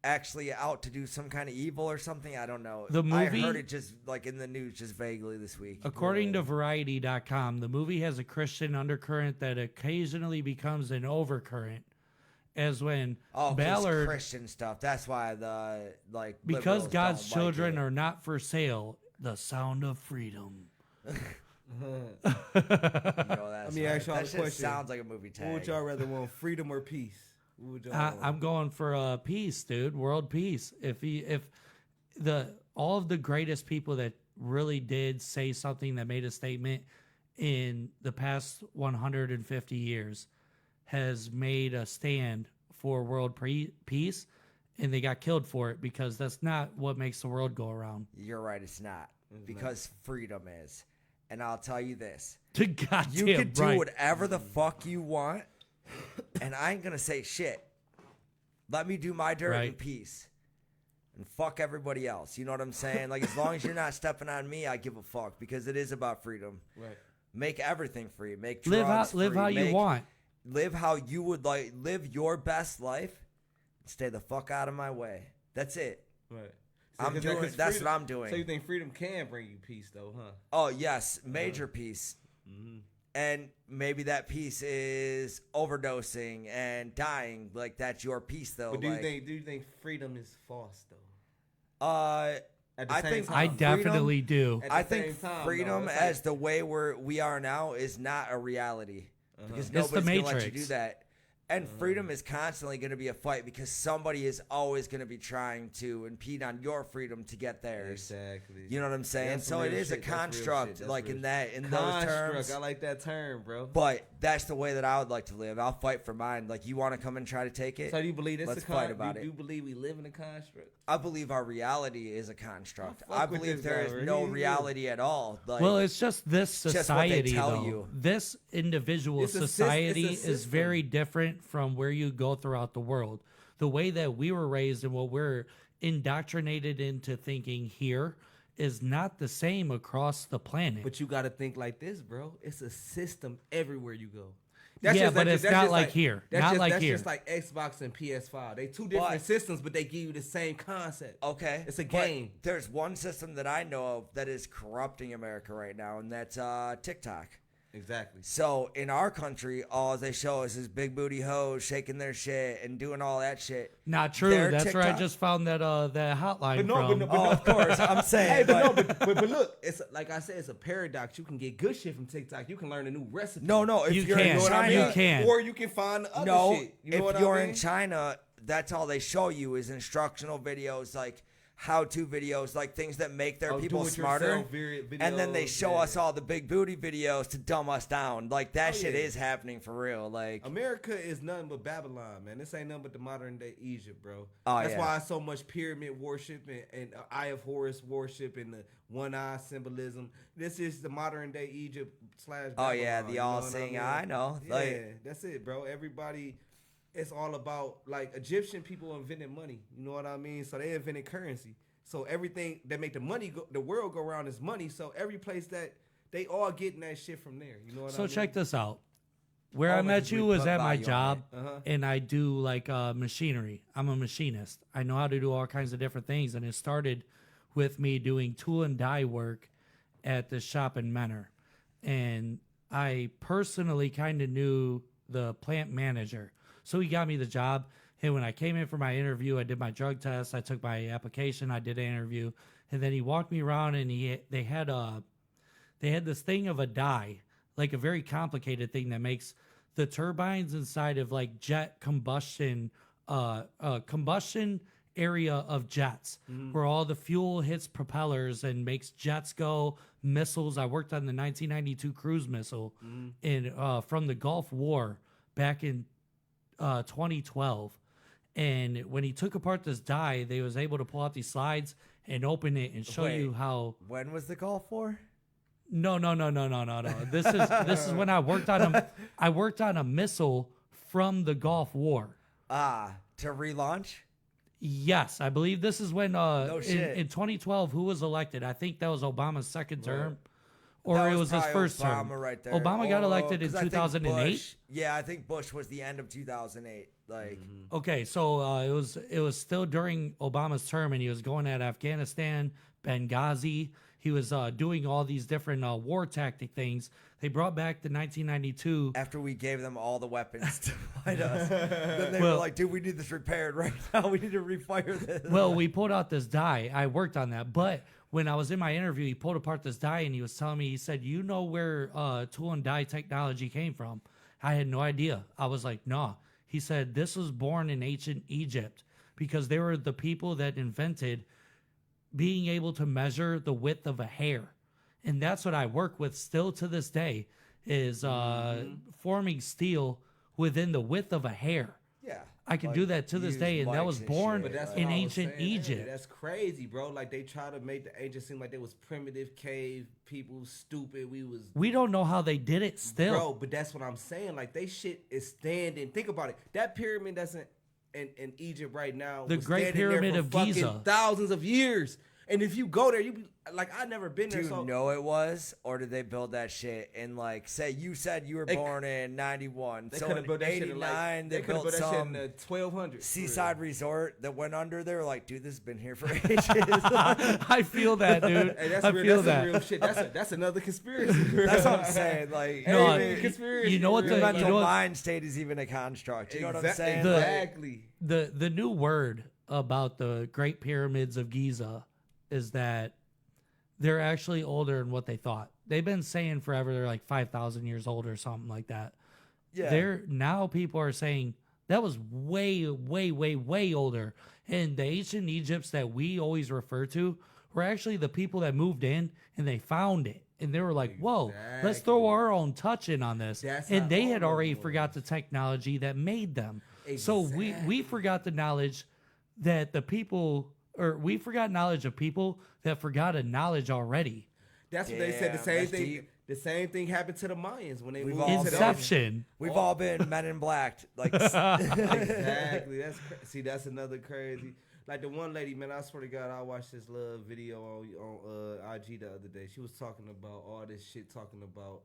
actually out to do some kind of evil or something. I don't know. The movie- I heard it just like in the news just vaguely this week. According to Variety.com, the movie has a Christian undercurrent that occasionally becomes an overcurrent, as when Ballard, Christian stuff. That's why the because liberals God's don't like children it. are not for sale, the sound of freedom. That's Let me ask y'all that a shit question. sounds like a movie tag. What would y'all rather want, freedom or peace? What would y'all want? I'm going for peace, dude. World peace. If all of the greatest people that really did say something that made a statement in the past 150 years has made a stand for world peace, and they got killed for it because that's not what makes the world go around. You're right, it's not. Because freedom is. And I'll tell you this. Goddamn You can do right. whatever the fuck you want, and I ain't gonna say shit. Let me do my dirt in Right. peace. And fuck everybody else. You know what I'm saying? Like, as long as you're not stepping on me, I give a fuck. Because it is about freedom. Right. Make everything free. Make Live drugs live free. how you want. Live how you would like. Live your best life. Stay the fuck out of my way. That's it. Right. I'm Because doing. That's freedom- what I'm doing. So you think freedom can bring you peace, though, huh? Oh yes, major peace. Mm-hmm. And maybe that peace is overdosing and dying. Like that's your peace, though. But like, do you think freedom is false, though? I think I definitely freedom- do. I think freedom though, as the way we are now is not a reality because It's the nobody's gonna let you Matrix. do that. And freedom is constantly going to be a fight because somebody is always going to be trying to impede on your freedom to get theirs. Exactly. You know what I'm saying? That's so real it is a shit. That's real construct, shit. That's like real in that shit. in those Construct. terms. I like that term, bro. But that's the way that I would like to live. I'll fight for mine. Like you want to come and try to take it. So do you believe this? Let's a fight about do it. you believe we live in a construct? I believe our reality is a construct. I fuck I with believe this there guy, is right? no He- reality at all. Like, Well, it's just this just what they society, tell though. you. This individual It's a society it's a is system. very different from where you go throughout the world. The way that we were raised and what we're indoctrinated into thinking here is not the same across the planet. But you got to think like this, bro. It's a system everywhere you go. Yeah, but it's not like here. Not like that's here. just like Xbox and PS5. They two different But- systems, but they give you the same concept. Okay. It's a but game. There's one system that I know of that is corrupting America right now, and that's TikTok. Exactly. So in our country, all they show us is big booty hoes shaking their shit and doing all that shit. Not true. Their That's where I TikTok- just found that that hotline from. Oh, of course. I'm saying. Hey, but look, it's like I said, it's a paradox. You can get good shit from TikTok. You can learn a new recipe. No. If You you're can. in You know what I China, mean? can. Or you can find the other no. shit. You know If what you're I mean? in China, that's all they show you is instructional videos, like how-to videos, like things that make their Oh, people do-it-yourself smarter. And then they videos, show yeah. us all the big booty videos to dumb us down. Like that shit yeah. is happening for real. Like America is nothing but Babylon, man. This ain't nothing but the modern day Egypt, bro. Oh, That's yeah. why so much pyramid worship and Eye of Horus worship and the one eye symbolism. This is the modern day Egypt / Babylon. Oh, yeah, the you know what all-seeing mean? eye, I know. Yeah, Like- that's it, bro. Everybody, it's all about, like, Egyptian people invented money. You know what I mean? So they invented currency. So everything that make the world go around is money. So every place that they all getting that shit from there. You know what I So mean? check this out. Where I Always met you we was put at my value on job, it. Uh-huh. and I do like machinery. I'm a machinist. I know how to do all kinds of different things, and it started with me doing tool and die work at the shop in Menor. And I personally kind of knew the plant manager, so he got me the job. And when I came in for my interview, I did my drug test, I took my application, I did an interview, and then he walked me around, and they had this thing of a die, like a very complicated thing that makes the turbines inside of like jet combustion area of jets, where all the fuel hits propellers and makes jets go. Missiles. I worked on the 1992 cruise missile from the Gulf War back in 2012. And when he took apart this die, they was able to pull out these slides and open it and show you how. when was the Gulf War? No. This is when I worked on a missile from the Gulf War. To relaunch? Yes, I believe this is when shit. in 2012 who was elected? I think that was Obama's second term or That it was his probably first term. Obama right there. Obama got elected in 'cause I think 2008. Bush- Yeah, I think Bush was the end of 2008. Like, Okay, so it was still during Obama's term, and he was going at Afghanistan, Benghazi. He was doing all these different war tactic things. They brought back the 1992. after we gave them all the weapons to fight us, then they Well- were like, "Dude, we need this repaired right now. We need to refire this." Well, we pulled out this die. I worked on that, but when I was in my interview, he pulled apart this die, and he was telling me, he said, "You know where tool and die technology came from?" I had no idea. I was like, "Nah." He said, "This was born in ancient Egypt because they were the people that invented being able to measure the width of a hair." And that's what I work with still to this day, is forming steel within the width of a hair. Yeah. I can do that to this day, and that was born But that's what in I was ancient saying. Egypt. That's crazy, bro. Like they try to make the ancients seem like they was primitive cave people, stupid. We don't know how they did it still. Bro, but that's what I'm saying. Like they shit is standing. Think about it. That pyramid that's in Egypt right now. The was Great standing there Pyramid for of fucking Giza. thousands of years. And if you go there, you be like, I never been Do there. you So know it was, or did they build that shit in like? Say you said you were born in '91, they so could in have built that shit in '89 like they could have built built that shit in some the 1200s. seaside resort that went under. They were like, "Dude, this has been here for ages." I feel that, dude. Hey, that's I real, feel that's that. real shit. That's another conspiracy. That's what I'm saying. Like, No, hey, conspiracy. you know what the the mental you know what, mind state is even a construct. You know what I'm saying? Exactly. the new word about the Great Pyramids of Giza is that they're actually older than what they thought. They've been saying forever they're like 5,000 years old or something like that. Yeah. They're now people are saying that was way, way, way, way older. And the ancient Egypts that we always refer to were actually the people that moved in and they found it. And they were like, whoa, let's throw our own touch in on this. That's and how they had old it already was. forgot the technology that made them. So we forgot the knowledge that the people, or we forgot knowledge of people that forgot a knowledge already. That's what they said. The Damn, same that's thing. deep. The same thing happened to the Mayans when they We've moved all to the Inception. We've all been Men in Black. Like, Exactly. See, that's another crazy. Like the one lady, man, I swear to God, I watched this little video on IG the other day. She was talking about all this shit, talking about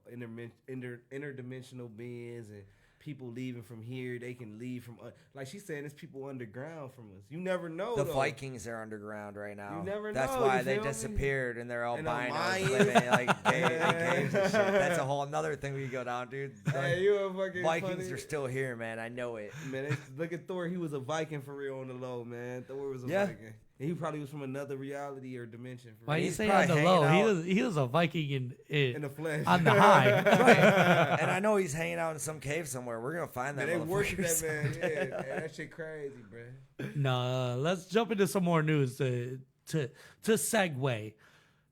interdimensional beings and people leaving from here. They can leave from like she's saying, there's people underground from us. You never know. the though. Vikings are underground right now. You never That's know, why you they feel me? disappeared and they're And the albinos Mayans. living in like caves and shit. That's a whole another thing we could go down, dude. Hey, you a fucking Vikings funny. are still here, man. I know it. Man, look at Thor. He was a Viking for real on the low, man. Thor was a Yeah. Viking. And he probably was from another reality or dimension. For Why real. you He's say on probably the low? hanging He was a Viking in the flesh. on the high. Right. And I know he's hanging out in some cave somewhere. We're gonna find that. Man, they worship motherfucker that man. Yeah, someday. man, that shit crazy, bro. No, let's jump into some more news to segue.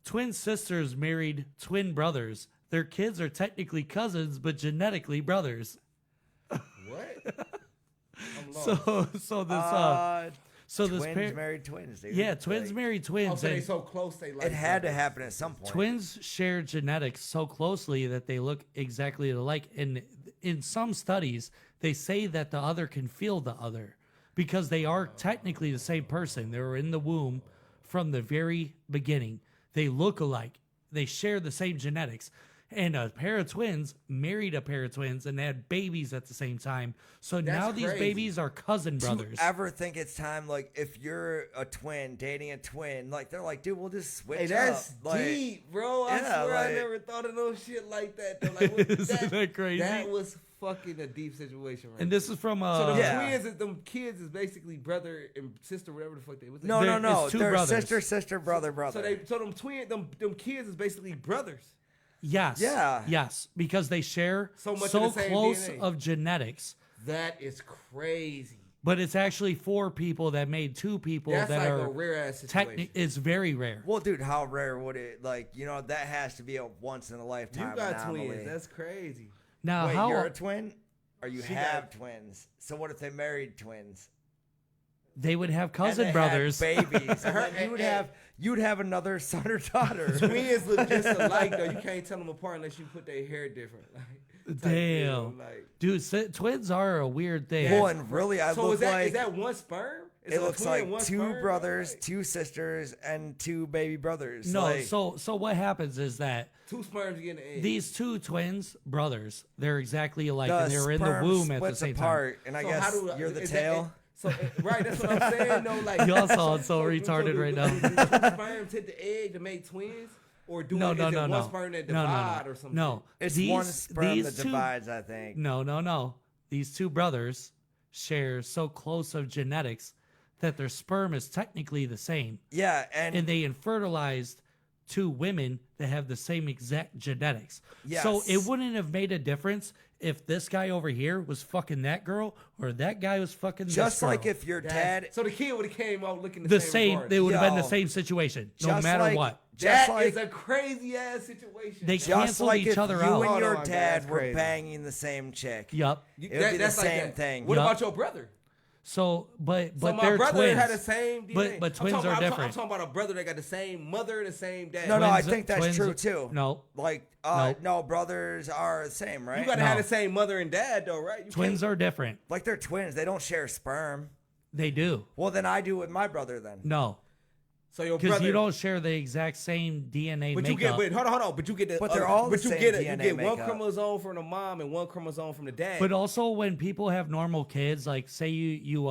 Twin sisters married twin brothers. Their kids are technically cousins, but genetically brothers. What? I'm lost. So this twins married twins, dude. Yeah, twins Like, married twins. Oh, so they and so close. They like It had to happen at some point. twins share genetics so closely that they look exactly alike. And in some studies, they say that the other can feel the other because they are technically the same person. They were in the womb from the very beginning. They look alike. They share the same genetics. And a pair of twins married a pair of twins and they had babies at the same time. So now these crazy. babies are cousin brothers. Do you ever think it's time, like, if you're a twin dating a twin, like, they're like, dude, we'll just switch Hey, that's up. Like, deep, bro. I yeah, swear I like- never thought of no shit like that. Though. Like, what, Isn't that crazy? That was fucking a deep situation, right? And this is from so them Yeah. twins, them kids is basically brother and sister, whatever the fuck they was. No, There- no. it's two They're brothers. sister, brother. So them twin, them kids is basically brothers. Yes. Yeah. Yes, because they share So much of so the same close DNA. of genetics. That is crazy. But it's actually 4 people that made 2 people That's that like are a rare ass situation. It's very rare. Well, dude, how rare would it, like, you know, that has to be a once in a lifetime You got anomaly. twins. That's crazy. Now, Wait, how you're a twin? Or you She have got- twins? So what if they married twins? they would have And cousin they had brothers. babies. And then you'd have another son or daughter. Twins look just alike though. You can't tell them apart unless you put their hair different. Like, type deal, Damn. like. Dude, twins are a weird thing. Well, and really, I So look is that like is that one sperm? It's it a looks twin, like one 2 sperm, brothers, right? 2 sisters, and 2 baby brothers. No, Like, so what happens is that 2 sperms get in the egg. these 2 twins, brothers, they're exactly alike, the and they're in the sperm womb at the splits same apart, time. and I So guess how do- you're the is that- tail. Right, that's what I'm saying. No, like Y'all sound so retarded right now. Do 2 sperms hit the egg to make twins, or do No, it, no, is no, it no. one sperm that No, no, no. divide or something? No, It's these, one sperm these that two, divides, I think. No. These 2 brothers share so close of genetics that their sperm is technically the same. Yeah, and they infertilized 2 women that have the same exact genetics. So Yes. it wouldn't have made a difference if this guy over here was fucking that girl or that guy was fucking this just girl. like if your dad, So the kid would have came out looking the same, regardless. they would have been the Yo, same situation, no just matter like- what. just That like is a crazy ass situation. They just canceled like each if other you out. and Oh, your my God, dad that's were crazy. banging the same chick. Yup. You- It would be the that's like same that. thing. What Yup. about your brother? So, but So my they're brother twins. had the same DNA. But twins are I'm different. talking about a brother that got the same mother and the same dad. No, I Twins- think that's twins- true too. No. Like, No. no, brothers are the same, right? You gotta No. have the same mother and dad though, right? You Twins can't- are different. Like they're twins. They don't share sperm. They do. Well, then I do with my brother. Then No. So your Because brother, you don't share the exact same DNA but you makeup. get, but hold on, but you get the, But they're all the but you same get DNA you get one makeup. chromosome from the mom and one chromosome from the dad. But also, when people have normal kids, like say you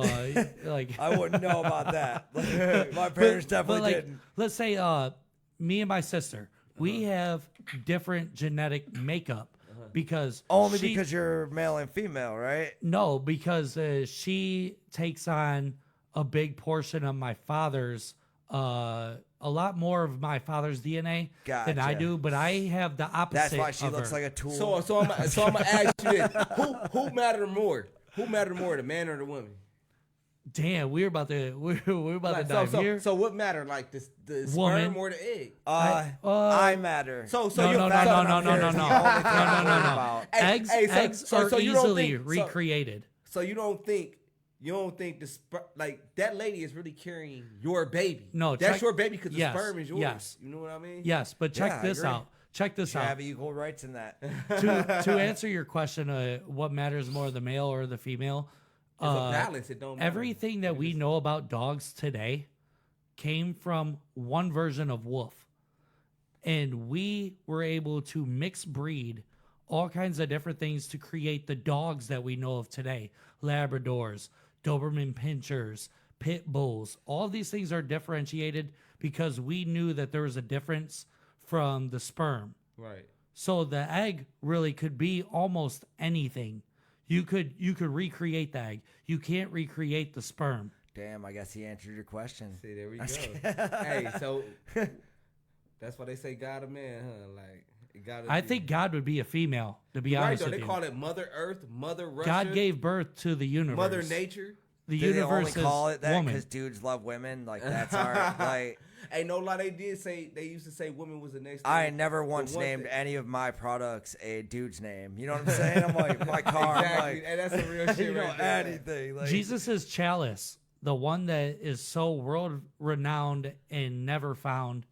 like I wouldn't know about that. My parents definitely like, didn't. let's say me and my sister, we have different genetic makeup because Only she- because you're male and female, right? no, because she takes on a big portion of my father's a lot more of my father's DNA than I Gotcha. do, but I have the opposite. That's why she of looks her. like a tool. so I'm gonna ask you this: who mattered more? Who mattered more, the man or the woman? Damn, we're about to Like, dive here. so what mattered? Like the Woman. sperm or the egg? I matter. So no, you're no, so- no. Eggs, Hey, so- eggs so- are so you don't easily think- so- recreated. So you don't think like that lady is really carrying your baby? No, that's check- your baby because the yes, sperm is yours. yes. You know what I mean? Yes, but check Yeah, I this agree. out. Check this Should out. have equal rights in that. To answer your question, what matters more, the male or the female? It's a balance. It don't matter. Everything that we know about dogs today came from one version of wolf. And we were able to mix breed all kinds of different things to create the dogs that we know of today. Labradors, Doberman Pinschers, Pit Bulls. All of these things are differentiated because we knew that there was a difference from the sperm. Right. So the egg really could be almost anything. You could recreate the egg. You can't recreate the sperm. Damn, I guess he answered your question. See, there we go. Hey, so that's why they say God a man, huh? Like it gotta I be- think God would be a female, to be right honest though. with They you. call it Mother Earth, Mother Russia. God gave birth to the universe. Mother Nature. The Do they universe only call is it that woman. because dudes love women? Like that's our like. Hey, no lie, they used to say woman was the next. I thing. never But once one named thing- any of my products a dude's name. You know what I'm saying? I'm like my car. Exactly. I'm like, Hey, that's some real shit you know right there. anything. Like, Jesus' chalice, the one that is so world renowned and never found,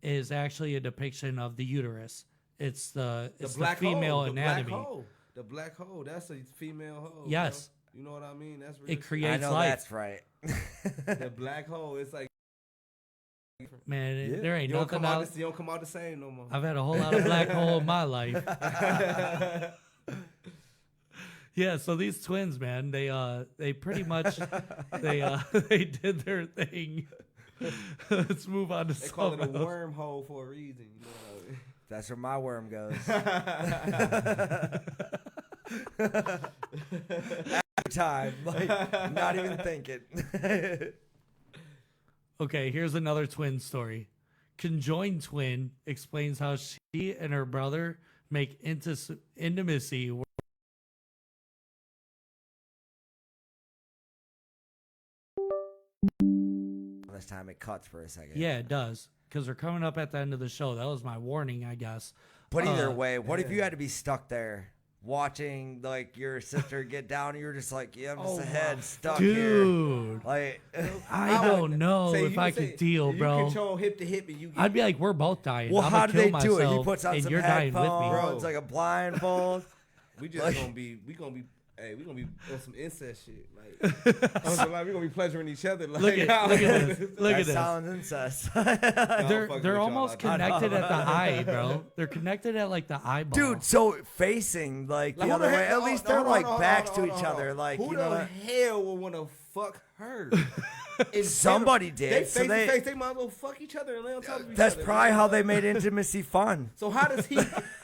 is actually a depiction of the uterus. It's the black female hole, anatomy. The black hole. That's a female hole. Yes. Bro. You know what I mean? That's real It shit. creates I know life. that's right. The black hole. It's like Man, there ain't you don't nothing come out. else. You don't come out the same no more. I've had a whole lot of black hole in my life. Yeah, so these twins, man, they pretty much they did their thing. Let's move on to They call it a something else. wormhole for a reason. You know what I mean? That's where my worm goes. Every time, like not even thinking. Okay, here's another twin story. Conjoined twin explains how she and her brother make intimacy. This time it cuts for a second. Yeah, it does. Because we're coming up at the end of the show. That was my warning, I guess. But either way, what if you had to be stuck there watching like your sister get down and you're just like, yeah, I'm just a head stuck Dude. here. Like I don't know Say, if you I can could say deal, you bro. control hip to hip, and you. Get, I'd be like, we're both dying. well, I'm how gonna do they kill do it? He myself, puts on and some you're dying with me. headphones, like a blindfold. we just like- gonna be. We gonna be. Hey, we gonna be on some incest shit. Like, we gonna be pleasuring each other. Like, Look at this. Look at this. Sounds incest. They're almost connected at the eye, bro. They're connected at like the eyeball. Dude, so facing like the other way. At least they're like backs to each other. Like, who you know, the hell would want to fuck her? Somebody did. They So face to they- face. They might as well fuck each other and lay on top of each that's other. probably how they made intimacy fun. So how does he?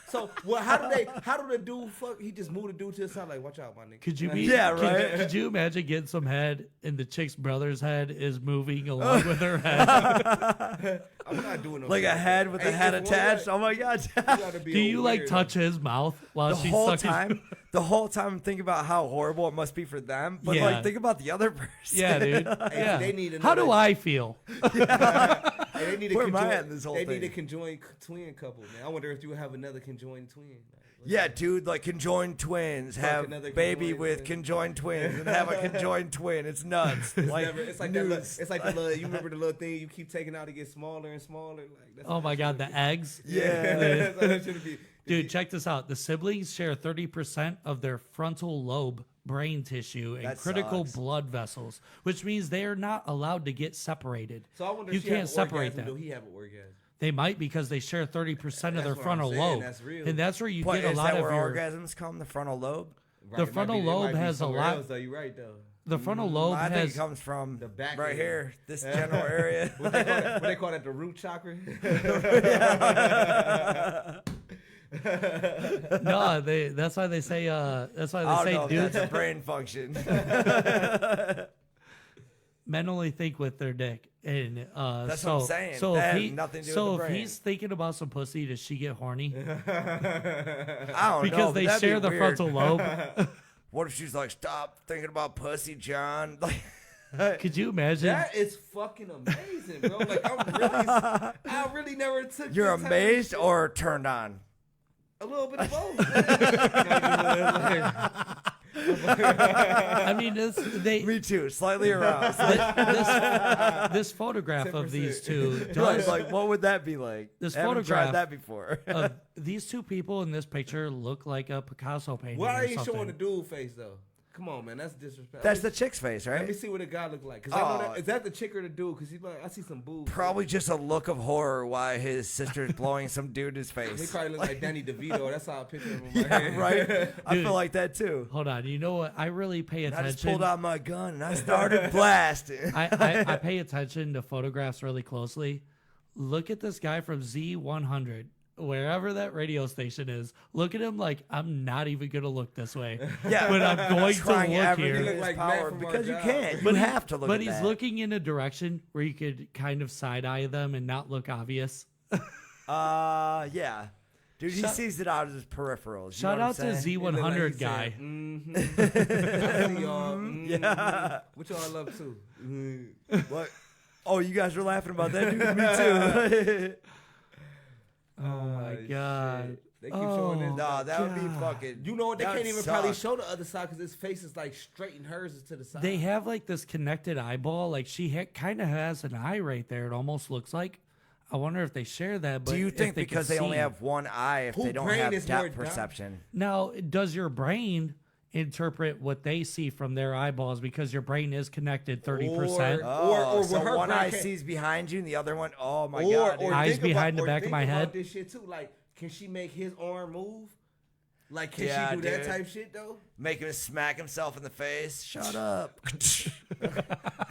So well, how do the dude fuck? He just moved the dude to the side like, watch out, my nigga. Could you be? Yeah, right. Could you imagine getting some head and the chick's brother's head is moving along with her head? I'm not doing no Like a shit. head with a Hey, head if one attached. guy- Oh my god. you gotta be Do a you like weird- touch his mouth while The she's whole sucking? time, the whole time I'm thinking about how horrible it must be for them. But Yeah. like, think about the other person. Yeah, dude. Yeah. they need How do another- I feel? Hey, they need a Where am I conjoined- at in this whole They thing? need a conjoined twin couple, man. I wonder if you would have another conjoined twin. Like, Yeah, dude, like conjoined twins Fuck have another baby conjoined with twin. conjoined twins and have a conjoined twin. It's nuts. Like, it's like that. It's like the little. You remember the little thing you keep taking out to get smaller and smaller. Like that's Oh my god, the eggs. Yeah. That's how it should be. Dude, check this out. The siblings share 30% of their frontal lobe brain tissue and That critical sucks. blood vessels, which means they are not allowed to get separated. So I wonder You if she can't have an separate orgasm, them. Do he have an orgasm? They might because they share 30% of their what I'm frontal saying, lobe. that's real. And that's where you what, get a is lot that of where your orgasms come? The frontal lobe? Right, The it might frontal be- it lobe might be has a somewhere lot- else, though. You're right though. the frontal lobe I think has it comes from The back right area. here, this general area. What they call that? The root chakra. no, that's why they say that's why I they don't know say if dudes that's a brain function. men only think with their dick. And That's so, what I'm saying. So That if has nothing to do so with the if brain. he's thinking about some pussy, does she get horny? I don't know. Because they but that'd be share the weird. frontal lobe. What if she's like, stop thinking about pussy, John? Like, Could you imagine? That is fucking amazing, bro. Like I really never took. you're this type of amazed shit. or turned on? A little bit of both. I mean, Me too, slightly aroused. this photograph of these two Right, does like, what would that be like? this I haven't photograph tried that before. of these two people in this picture look like a Picasso painting. Why or are you something. showing the dude face though? Come on, man, that's disrespectful. That's the chick's face, Let me right? see what the guy look like. Cause I know that, is that the chick or the dude? Cause he's like, I see some boobs. Probably just a look of horror while his sister's blowing some dude in his He face. probably look like Danny DeVito. That's how I picture him. In my Yeah, head. right? I Dude. feel like that too. Hold on, you know what? I really pay I just attention. pulled out my gun and I started blasting. I pay attention to photographs really closely. Look at this guy from Z100, wherever that radio station is. Look at him like I'm not even gonna look this way. Yeah, but I'm going to trying look everything here. in his like power Matt from because you our can't. job. You he- have to look but at he's that. looking in a direction where you could kind of side eye them and not look obvious. Yeah. Dude, he Shout- sees it out of his peripherals. You Shout know out what I'm to saying? Z100 guy. Mm-hmm. I see y'all. Yeah. Which y'all love too. What? Oh, you guys were laughing about that, dude? Me too. Oh my god. They keep showing this. No, that would be fucking. You know what? They that can't would even suck. probably show the other side because his face is like straight and hers is to the side. They have like this connected eyeball. Like she kind of has an eye right there. It almost looks like. I wonder if they share that. But Do you if think they because can they only see. have one eye, if Who they don't brain have is more depth dumb? perception? Now, does your brain interpret what they see from their eyeballs because your brain is connected 30%? Oh, or so her one brain eye can't- sees behind you and the other one, oh my or, god. or dude. Eyes think behind the or back of think my about head. This shit too. Like, can she make his arm move? Like, can Yeah, she do that dude. type shit though? Make him smack himself in the face. Shut up.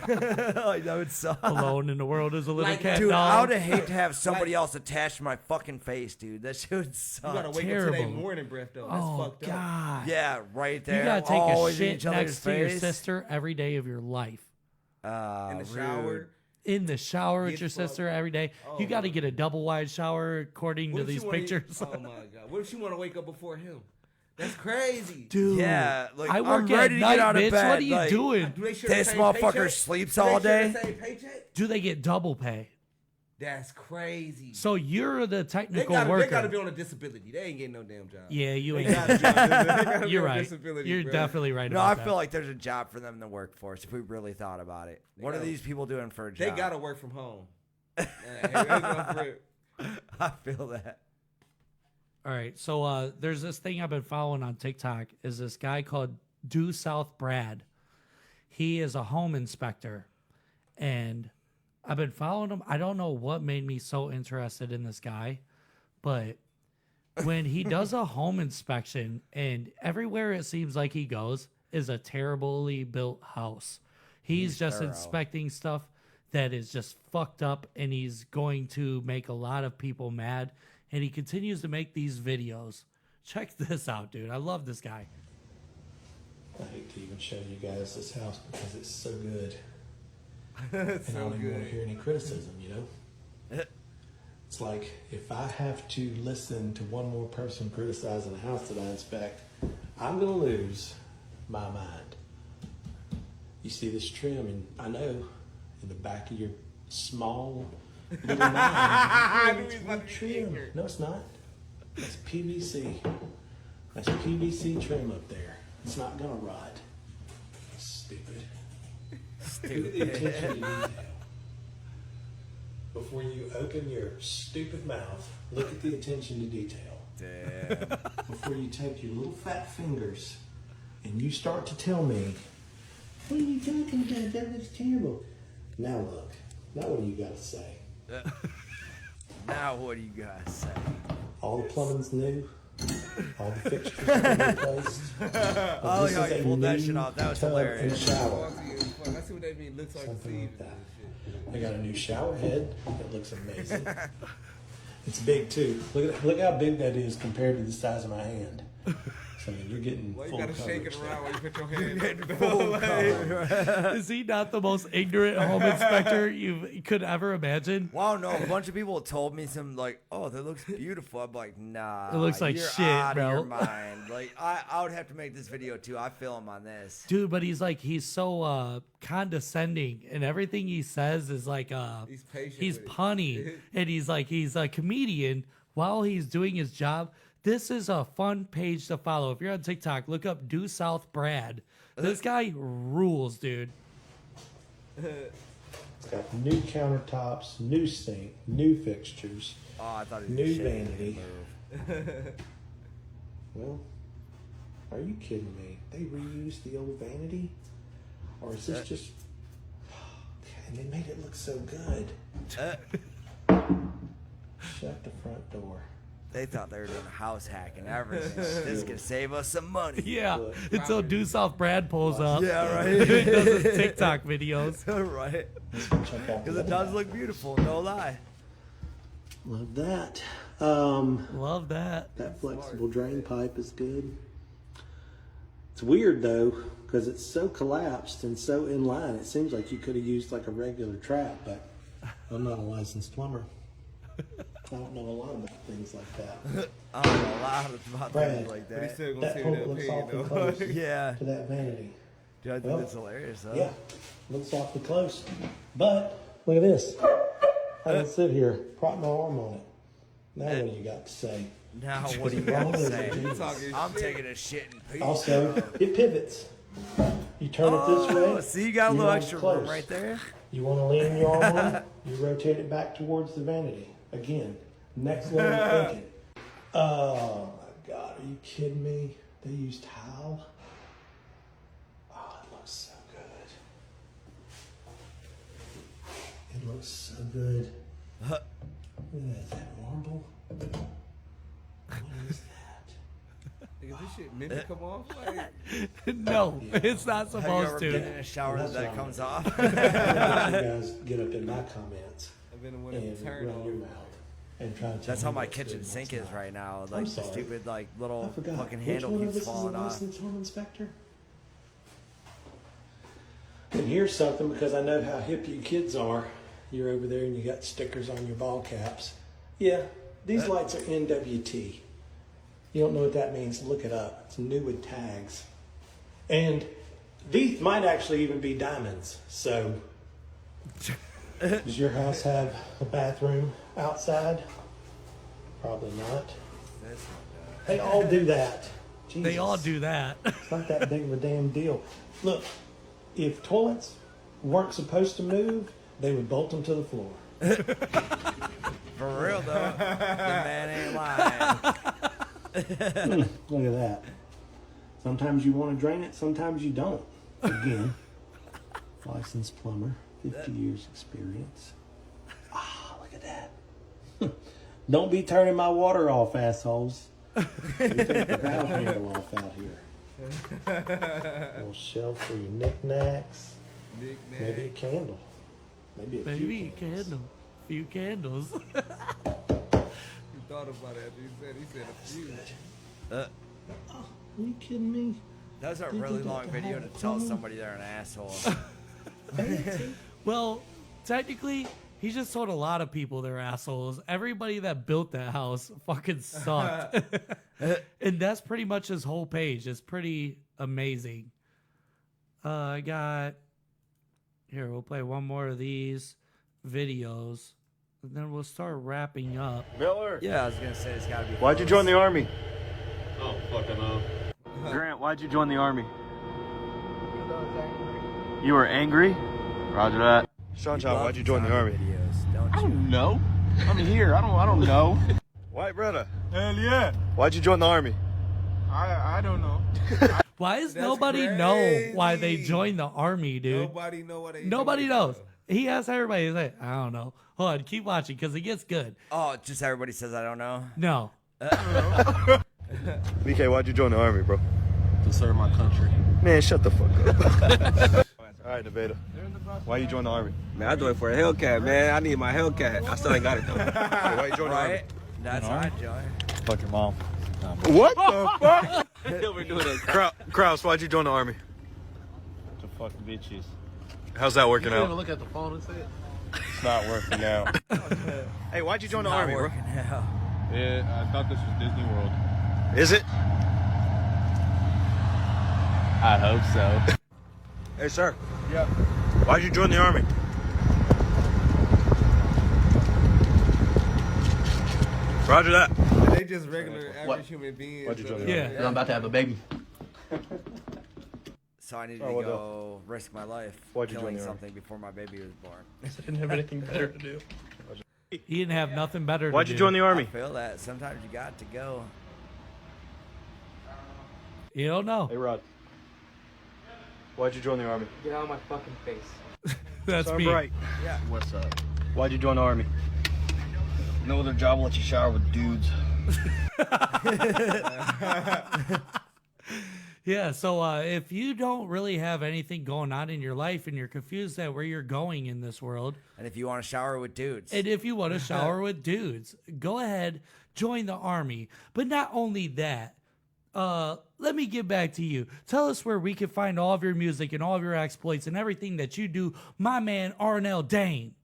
Like, that would suck. Alone in the world is a little Like, cat Dude, I dog. would hate to have somebody Like- else attached to my fucking face, dude. That shit would suck. You gotta wake up terrible. to that morning breath though. That's Oh fucked up. god. Yeah, right there. You gotta take a Always in shit each other's next to your face. sister every day of your life. In the Rude. shower. In the shower with Get your fucked. sister every day. Oh, You got to my get a double wide shower according What to if she these wanna- pictures. Oh my god. What if she want to wake up before him? That's crazy. Dude, Yeah, like, I I'm work at ready to night, get out of bitch. bed, What are you like- doing? Do they share This the same motherfucker paycheck? sleeps Do they all share day? the same paycheck? Do they get double pay? That's crazy. So you're the They technical gotta worker. be on a disability. They ain't getting no damn job. Yeah, you They ain't. gotta be You're on right. disability, You're bro. definitely right No, I about feel that. like there's a job for them in the workforce if we really thought about it. What are gotta- these people doing for a They job? gotta work from home. Yeah, I feel that. All right, so there's this thing I've been following on TikTok. Is this guy called Due South Brad. He is a home inspector, and I've been following him. I don't know what made me so interested in this guy, but when he does a home inspection, and everywhere it seems like he goes is a terribly built house. He's just thorough. inspecting stuff that is just fucked up, and he's going to make a lot of people mad, and he continues to make these videos. Check this out, dude. I love this guy. I hate to even show you guys this house because it's so good. It's and I so don't even want good. to hear any criticism, you know? It's like if I have to listen to one more person criticizing a house that I inspect, I'm going to lose my mind. You see this trim, and I know in the back of your small little mind, it's wood trim. No, it's not. That's PVC. That's PVC trim up there. It's not gonna rot. Stupid. Stupid. Attention to detail. Before you open your stupid mouth, look at the attention to detail. Damn. Before you take your little fat fingers and you start to tell me, what are you talking about? That looks terrible. Now look. Now what do you got to say? Now what do you guys say? All the plumbing's new. All the fixtures have been replaced. Oh, This yeah, is a you pulled that new shit off. That was tub hilarious. and shower. I see what that mean. Looks like Something Steve. like that. I got a new shower head. It looks amazing. It's big too. Look how big that is compared to the size of my hand. So I mean, you're getting Why you full gotta shake coverage it around there. while you put your hand in Full the coverage. Is he not the most ignorant home inspector you could ever imagine? Wow, no, a bunch of people told me some like, oh, that looks beautiful. I'm like, nah. It looks like you're shit, out bro. Of your mind. Like, I would have to make this video too. I feel him on this. Dude, but he's so condescending, and everything he says is like He's patient he's with it. punny, and he's a comedian while he's doing his job. This is a fun page to follow. If you're on TikTok, look up Due South Brad. This guy rules, dude. It's got new countertops, new sink, new fixtures, Oh, I thought he was new shaking vanity. his Well, are you kidding me? They reused the old vanity? Or is this just... And they made it look so good. Shut the front door. They thought they were doing house hack and everything. This could save us some money. Yeah, until Due South Brad pulls up. Yeah, right. He does his TikTok videos. Right. Check out Because it does look beautiful, no lie. Love that. Love that. That flexible drain pipe is good. It's weird though, because it's so collapsed and so in line. It seems like you could have used like a regular trap, but I'm not a licensed plumber. I don't know a lot about things like that. I don't know a lot about Brad, things like But he's that. still gonna That see pole that looks pig, awfully though. close Yeah. to that vanity. Dude, I think Well, that's hilarious, though. Yeah, looks awfully close. But look at this. I can sit here, prop my arm on it. Now what do you got to say? Now, what do you Wrong got to is say? it? Talking I'm shit. taking a shit in peace. Also, it pivots. You turn it this way. Oh, see, you got a little want it extra close. room right there. You want to lean your arm on it, you rotate it back towards the vanity. Again, next level thinking. Oh my God, are you kidding me? They used tile? Oh, it looks so good. It looks so good. Look at that marble. What is that? Is this shit meant to come off? Like, No, it's not Have you supposed ever been in to. a shower That's that not comes me. off? You guys get up in my comments I've been the one and that turn run your on. mouth and try to tell That's me how my what's good kitchen and sink what's is not. right now. I'm Like, the sorry. stupid, like, I little forgot. fucking Which handle one of keeps us is a falling off. licensed home inspector? And here's something, because I know how hip you kids are. You're over there and you got stickers on your ball caps. Yeah, these lights are NWT. You don't know what that means? Look it up. It's new with tags. And these might actually even be diamonds. So, does your house have a bathroom outside? Probably not. They all do that. They all do that. It's not that big of a damn deal. Look, if toilets weren't supposed to move, they would bolt them to the floor. For real, though. The man ain't lying. Look at that. It's Sometimes you want to drain it, sometimes you don't. Again, licensed plumber, 50 years experience. Ah, look at that. Don't be turning my water off, assholes. We take the valve handle off out here. Little shelf for your knickknacks. Maybe a candle. Maybe a candle. Few candles. You thought about that. He said a few. Are you kidding me? That's a really long video to tell somebody they're an asshole. Well, technically, he just told a lot of people they're assholes. Everybody that built that house fucking sucked. And that's pretty much his whole page. It's pretty amazing. I got... Here, we'll play one more of these videos. And then we'll start wrapping up. Miller. Yeah, I was going to say it's got to be... Why'd you join the Army? Oh, fucking hell. Grant, why'd you join the Army? You were angry? Roger that. Sean, why'd you join the Army? I don't know. I'm here. I don't know. White brother. Hell yeah. Why'd you join the Army? I don't know. Why does nobody know why they joined the Army, dude? Nobody know what they Nobody knows. He asks everybody. He's like, I don't know. Hold on, keep watching because it gets good. Oh, just everybody says I don't know? No. BK, why'd you join the Army, bro? To serve my country. Man, shut the fuck up. All right, Nevada. Why you join the Army? Man, I joined for a Hellcat, man. I need my Hellcat. I still ain't got it, though. Hey, why you join the Army? That's how I joined. Fuck your mom. What the fuck? We're doing this. Kraus, why'd you join the Army? To fuck bitches. How's that working You didn't out? even look at the phone and say it? It's not working out. Hey, why'd you join the Army, bro? Yeah, I thought this was Disney World. Is it? I hope so. Hey, sir. Yeah. Why'd you join the Army? Roger that. They just regular average human beings. Why'd you join the Yeah. Army? I'm about to have a baby. So I needed Oh, to what go risk my life Why'd you join killing the Army? something before my baby was born. Didn't have anything better to do. He didn't have nothing better Why'd to you do. join the I Army? feel that. Sometimes you got to go. You don't know. Hey, Rod. Why'd you join the Army? Get out of my fucking face. That's Sound me. bright. Yeah. What's up? Why'd you join the Army? No other job will let you shower with dudes. Yeah, so if you don't really have anything going on in your life and you're confused at where you're going in this world, And if you want to shower with dudes. and if you want to shower with dudes, go ahead, join the Army. But not only that, let me get back to you. Tell us where we can find all of your music and all of your exploits and everything that you do, my man Arnell Dane.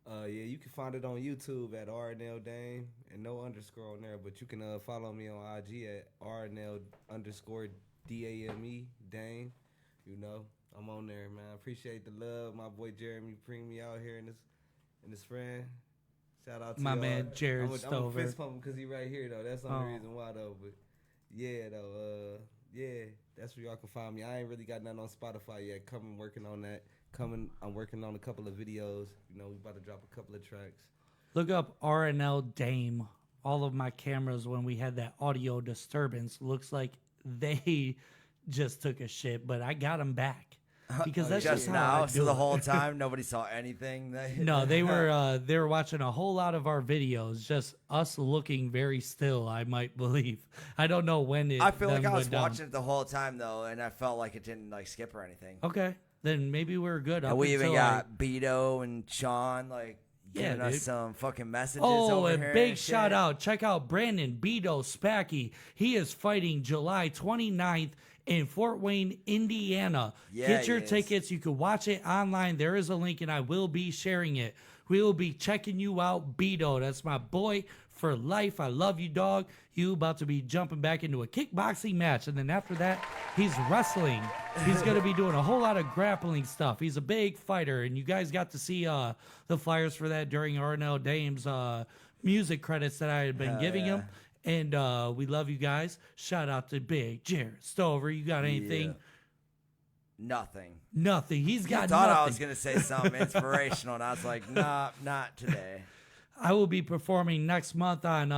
Yeah, you can find it on YouTube at Arnell Dame and no underscore on there, but you can follow me on IG at Arnell_DAME Dame. You know, I'm on there, man. I appreciate the love. My boy Jeremy bring me out here in this friend. Shout out to My y'all. man Jared I'm a Stover. fist pump because he right here though. That's the only reason why though. But yeah though, yeah, that's where y'all can find me. I ain't really got nothing on Spotify yet. Working on that. I'm working on a couple of videos. You know, we about to drop a couple of tracks. Look up RNL Dame. All of my cameras, when we had that audio disturbance, looks like they just took a shit, but I got them back because that's just how now. I So do the it. whole time nobody saw anything. No, they were watching a whole lot of our videos, just us looking very still. I might believe. I don't know when it. I feel like then I was went down. watching it the whole time though, and I felt like it didn't like skip or anything. Okay, then maybe we're good. And up we even until, got Beto and Sean like Yeah, giving us dude. some fucking messages. Oh, over a here big and shit. shout out. Check out Brandon Beto Spacky. He is fighting July 29th in Fort Wayne, Indiana. Yeah, Get your he is. tickets. You can watch it online. There is a link, and I will be sharing it. We will be checking you out, Beto. That's my boy for life. I love you, dog. You about to be jumping back into a kickboxing match, and then after that, he's wrestling. He's going to be doing a whole lot of grappling stuff. He's a big fighter, and you guys got to see the flyers for that during Arnell Dame's music credits that I had been Hell giving yeah. him. And we love you guys. Shout out to Big Jared Stover. You got anything? Yeah. Nothing. Nothing. He's You got thought nothing. I was gonna say something inspirational, and I was like, nah, not today. I will be performing next month on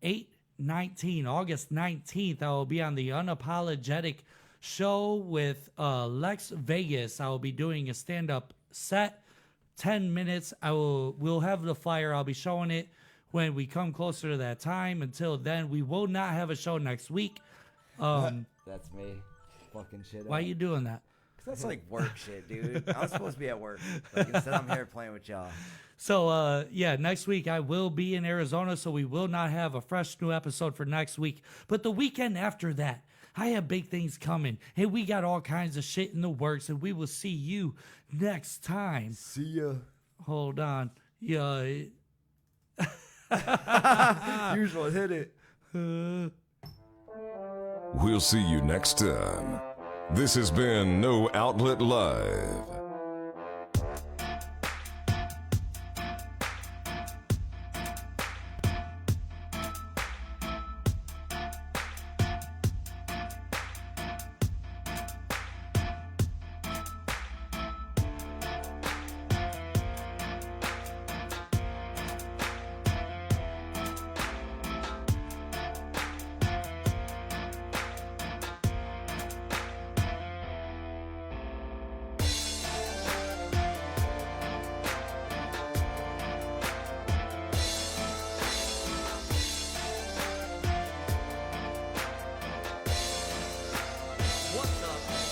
8, August 19th, I will be on the Unapologetic Show with Lex Vegas. I will be doing a stand-up set, 10 minutes. We'll have the flyer. I'll be showing it when we come closer to that time. Until then, we will not have a show next week. That's me. Fucking shit. Why are you doing that? That's like work shit, dude. I'm supposed to be at work. Like, instead, I'm here playing with y'all. So, next week I will be in Arizona, so we will not have a fresh new episode for next week. But the weekend after that, I have big things coming. And we got all kinds of shit in the works, and we will see you next time. See ya. Hold on. Yeah. Usual, hit it. We'll see you next time. This has been No Outlet Live.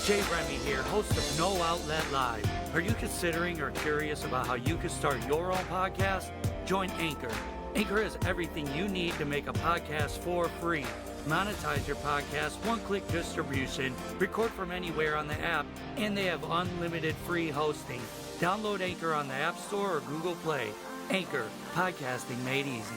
Jay Remy here, host of No Outlet Live. Are you considering or curious about how you can start your own podcast? Join Anchor. Anchor has everything you need to make a podcast for free. Monetize your podcast, one-click distribution, record from anywhere on the app, and they have unlimited free hosting. Download Anchor on the App Store or Google Play. Anchor, podcasting made easy.